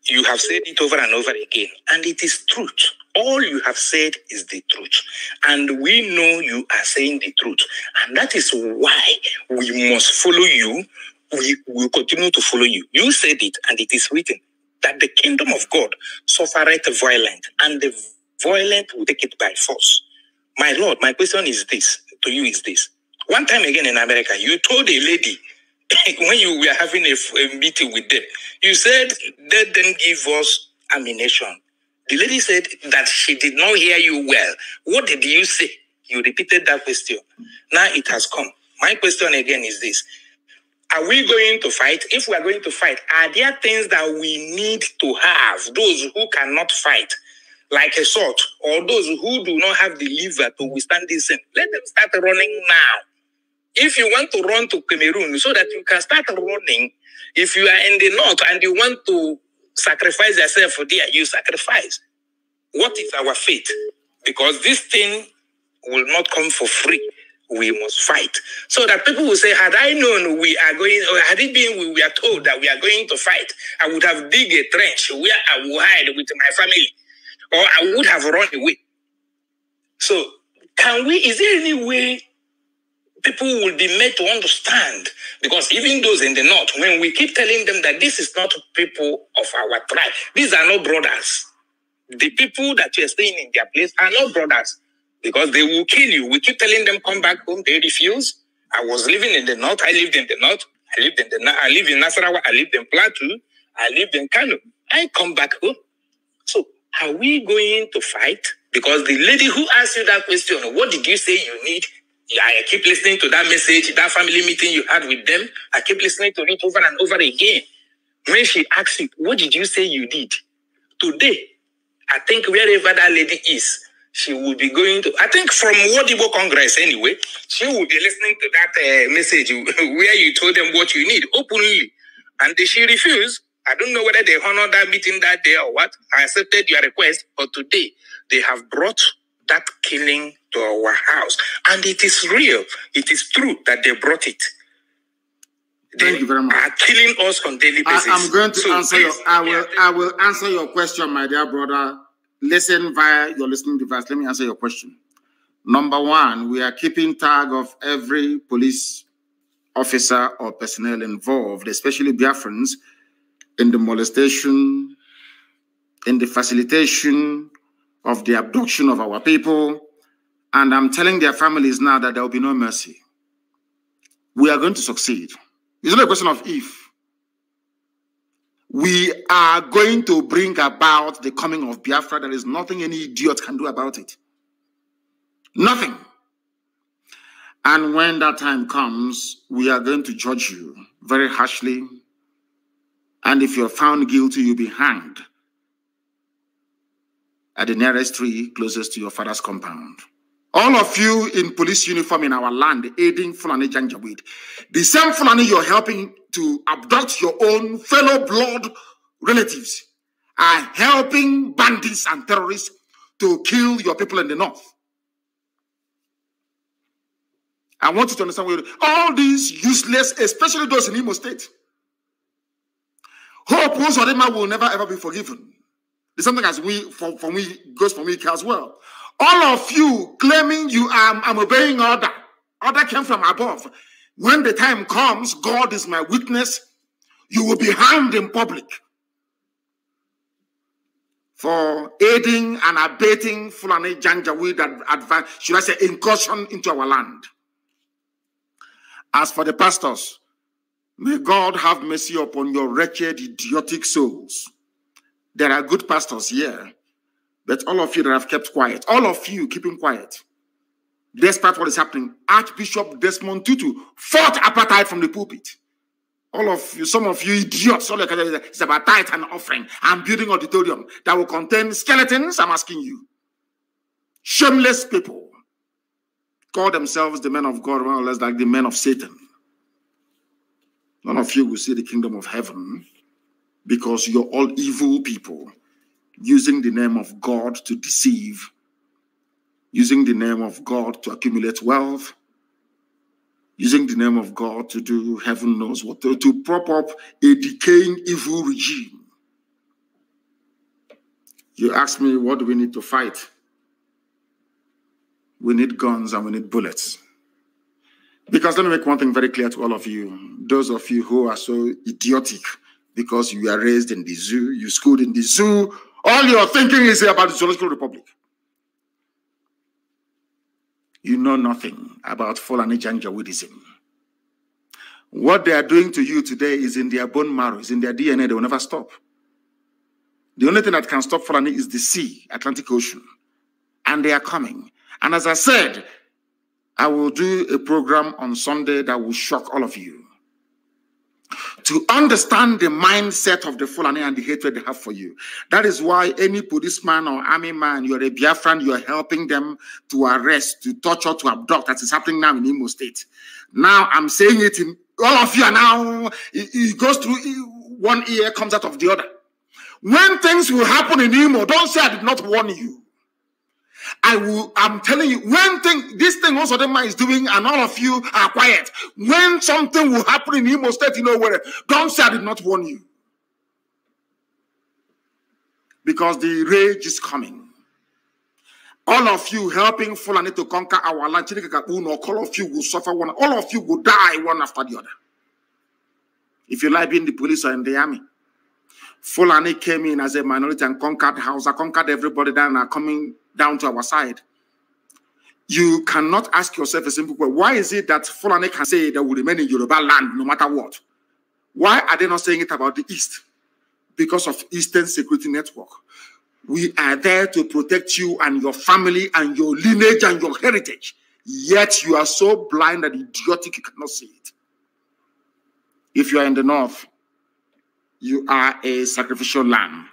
You have said it over and over again, and it is truth. All you have said is the truth. And we know you are saying the truth. And that is why we must follow you. We will continue to follow you. You said it, and it is written that the kingdom of God suffereth violent, and the violent will take it by force. My Lord, my question is this, to you is this. One time again in America, you told a lady, when you were having a meeting with them, you said, let them give us ammunition. The lady said that she did not hear you well. What did you say? You repeated that question. Now it has come. My question again is this. Are we going to fight? If we are going to fight, are there things that we need to have? Those who cannot fight, like a sword, or those who do not have the liver to withstand this, let them start running now. If you want to run to Cameroon so that you can start running, if you are in the north and you want to sacrifice yourself for there, you sacrifice. What is our fate? Because this thing will not come for free. We must fight. So that people will say, had I known we are going, or had it been we were told that we are going to fight, I would have dig a trench where I will hide with my family, or I would have run away. So is there any way people will be made to understand? Because even those in the north, when we keep telling them that this is not people of our tribe, these are not brothers. The people that you are staying in their place are not brothers, because they will kill you. We keep telling them, come back home. They refuse. I was living in the north. I lived in the north. I live in Nasarawa. I lived in Plateau. I lived in Kano. I come back home. So are we going to fight? Because the lady who asked you that question, what did you say you need? Yeah, I keep listening to that message, that family meeting you had with them. I keep listening to it over and over again. When she asked him, what did you say you did? Today, I think wherever that lady is, she will be going to, I think from Wodibo Congress anyway, she will be listening to that message where you told them what you need openly. And she refused. I don't know whether they honored that meeting that day or what. I accepted your request, but today they have brought that killing to our house. And it is real. It is true that they brought it. Thank you very much. Are killing us on daily basis. I'm going to answer your. I will answer your question, my dear brother. Listen via your listening device. Let me answer your question. Number one, we are keeping tag of every police officer or personnel involved, especially Biafrans, in the molestation, in the facilitation of the abduction of our people. And I'm telling their families now that there will be no mercy. We are going to succeed. It's not a question of if. We are going to bring about the coming of Biafra. There is nothing any idiot can do about it. Nothing. And when that time comes, we are going to judge you very harshly. And if you're found guilty, you'll be hanged at the nearest tree closest to your father's compound. All of you in police uniform in our land aiding Fulani Janjaweed, the same Fulani you're helping to abduct your own fellow blood relatives are helping bandits and terrorists to kill your people in the north. I want you to understand all these useless, especially those in Imo State. Hope Uzodinma will never ever be forgiven. There's something as goes for me as well. All of you claiming you I'm obeying order. Order came from above. When the time comes, God is my witness, you will be hanged in public for aiding and abating Fulani Janjaweed should I say, incursion into our land. As for the pastors, may God have mercy upon your wretched, idiotic souls. There are good pastors here. But all of you that have kept quiet, all of you keeping quiet, despite what is happening, Archbishop Desmond Tutu fought apartheid from the pulpit. All of you, some of you idiots, all it's about tithe and offering and building auditorium that will contain skeletons. I'm asking you. Shameless people call themselves the men of God, more or less like the men of Satan. None of you will see the kingdom of heaven because you're all evil people, using the name of God to deceive, using the name of God to accumulate wealth, using the name of God to do heaven knows what, to prop up a decaying evil regime. You ask me, what do we need to fight? We need guns and we need bullets. Because let me make one thing very clear to all of you, those of you who are so idiotic because you are raised in the zoo, you schooled in the zoo, all your thinking is about the Zoological Republic. You know nothing about Fulani Janjaweedism. What they are doing to you today is in their bone marrow, is in their DNA. They will never stop. The only thing that can stop Fulani is the sea, Atlantic Ocean. And they are coming. And as I said, I will do a program on Sunday that will shock all of you. To understand the mindset of the Fulani and the hatred they have for you. That is why any policeman or army man, you're a Biafran, you're helping them to arrest, to torture, to abduct. That is happening now in Imo State. Now I'm saying it in all of you are now, it goes through one ear, comes out of the other. When things will happen in Imo, don't say I did not warn you. I'm telling you, this thing also the man is doing and all of you are quiet. When something will happen in Imo State, you know where, don't say I did not warn you. Because the rage is coming. All of you helping Fulani to conquer our land, all of you will suffer one, all of you will die one after the other. If you like being the police or in the army. Fulani came in as a minority and conquered Hausa, conquered everybody down and are coming down to our side. You cannot ask yourself a simple question. Why is it that Fulani can say they will remain in Yoruba land no matter what? Why are they not saying it about the East? Because of Eastern Security Network. We are there to protect you and your family and your lineage and your heritage. Yet you are so blind and idiotic you cannot see it. If you are in the North, you are a sacrificial lamb.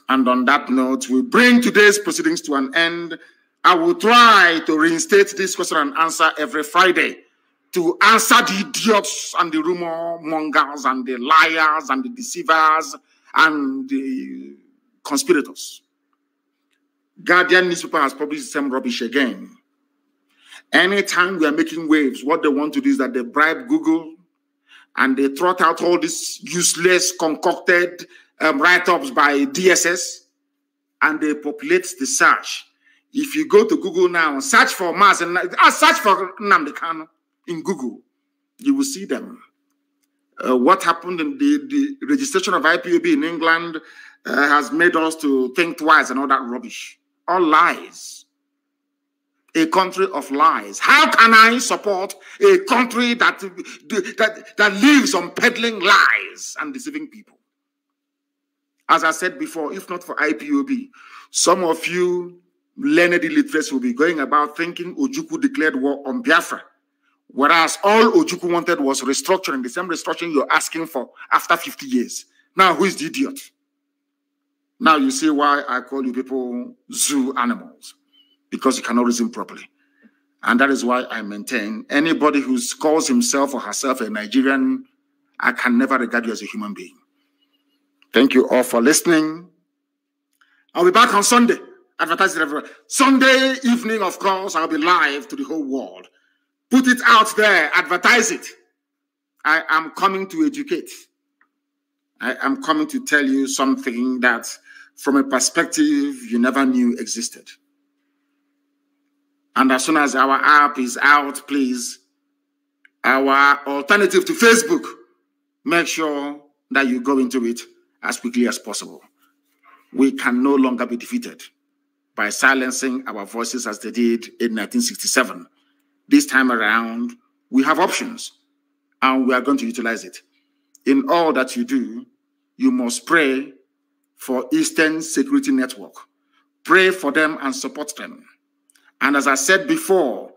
And on that note, we bring today's proceedings to an end. I will try to reinstate this question and answer every Friday to answer the idiots and the rumor mongers and the liars and the deceivers and the conspirators. Guardian newspaper has published the same rubbish again. Anytime we are making waves, what they want to do is that they bribe Google and they trot out all these useless, concocted write-ups by DSS, and they populate the search. If you go to Google now and search for Mazi, search for Nnamdi Kanu in Google, you will see them. What happened in the registration of IPOB in England has made us to think twice and all that rubbish. All lies. A country of lies. How can I support a country that lives on peddling lies and deceiving people? As I said before, if not for IPOB, some of you learned illiterates will be going about thinking Ojukwu declared war on Biafra, whereas all Ojukwu wanted was restructuring, the same restructuring you're asking for after 50 years. Now, who is the idiot? Now you see why I call you people zoo animals, because you cannot reason properly. And that is why I maintain anybody who calls himself or herself a Nigerian, I can never regard you as a human being. Thank you all for listening. I'll be back on Sunday. Advertise it everywhere. Sunday evening, of course, I'll be live to the whole world. Put it out there. Advertise it. I am coming to educate. I am coming to tell you something that, from a perspective you never knew existed. And as soon as our app is out, please, our alternative to Facebook, make sure that you go into it as quickly as possible. We can no longer be defeated by silencing our voices as they did in 1967. This time around, we have options, and we are going to utilize it. In all that you do, you must pray for Eastern Security Network. Pray for them and support them. And as I said before,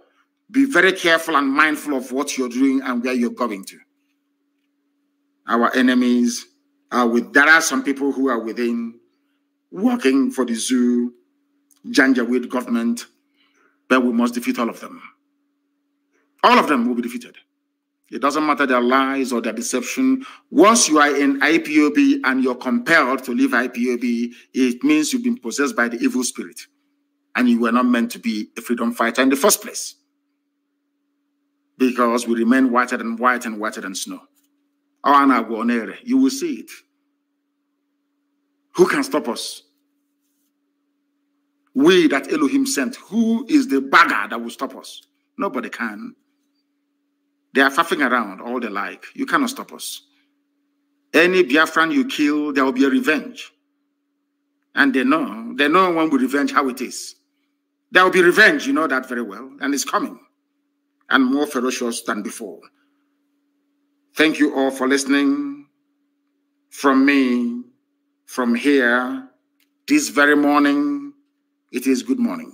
be very careful and mindful of what you're doing and where you're going to. Our enemies there are some people who are within working for the zoo, Janjaweed government, but we must defeat all of them. All of them will be defeated. It doesn't matter their lies or their deception. Once you are in IPOB and you're compelled to leave IPOB, it means you've been possessed by the evil spirit. And you were not meant to be a freedom fighter in the first place. Because we remain whiter than white and whiter than snow. You will see it. Who can stop us? We that Elohim sent. Who is the bagger that will stop us? Nobody can. They are faffing around all they like. You cannot stop us. Any Biafran you kill, there will be a revenge. And they know when we revenge how it is. There will be revenge, you know that very well, and it's coming. And more ferocious than before. Thank you all for listening. From me, from here, this very morning, it is good morning.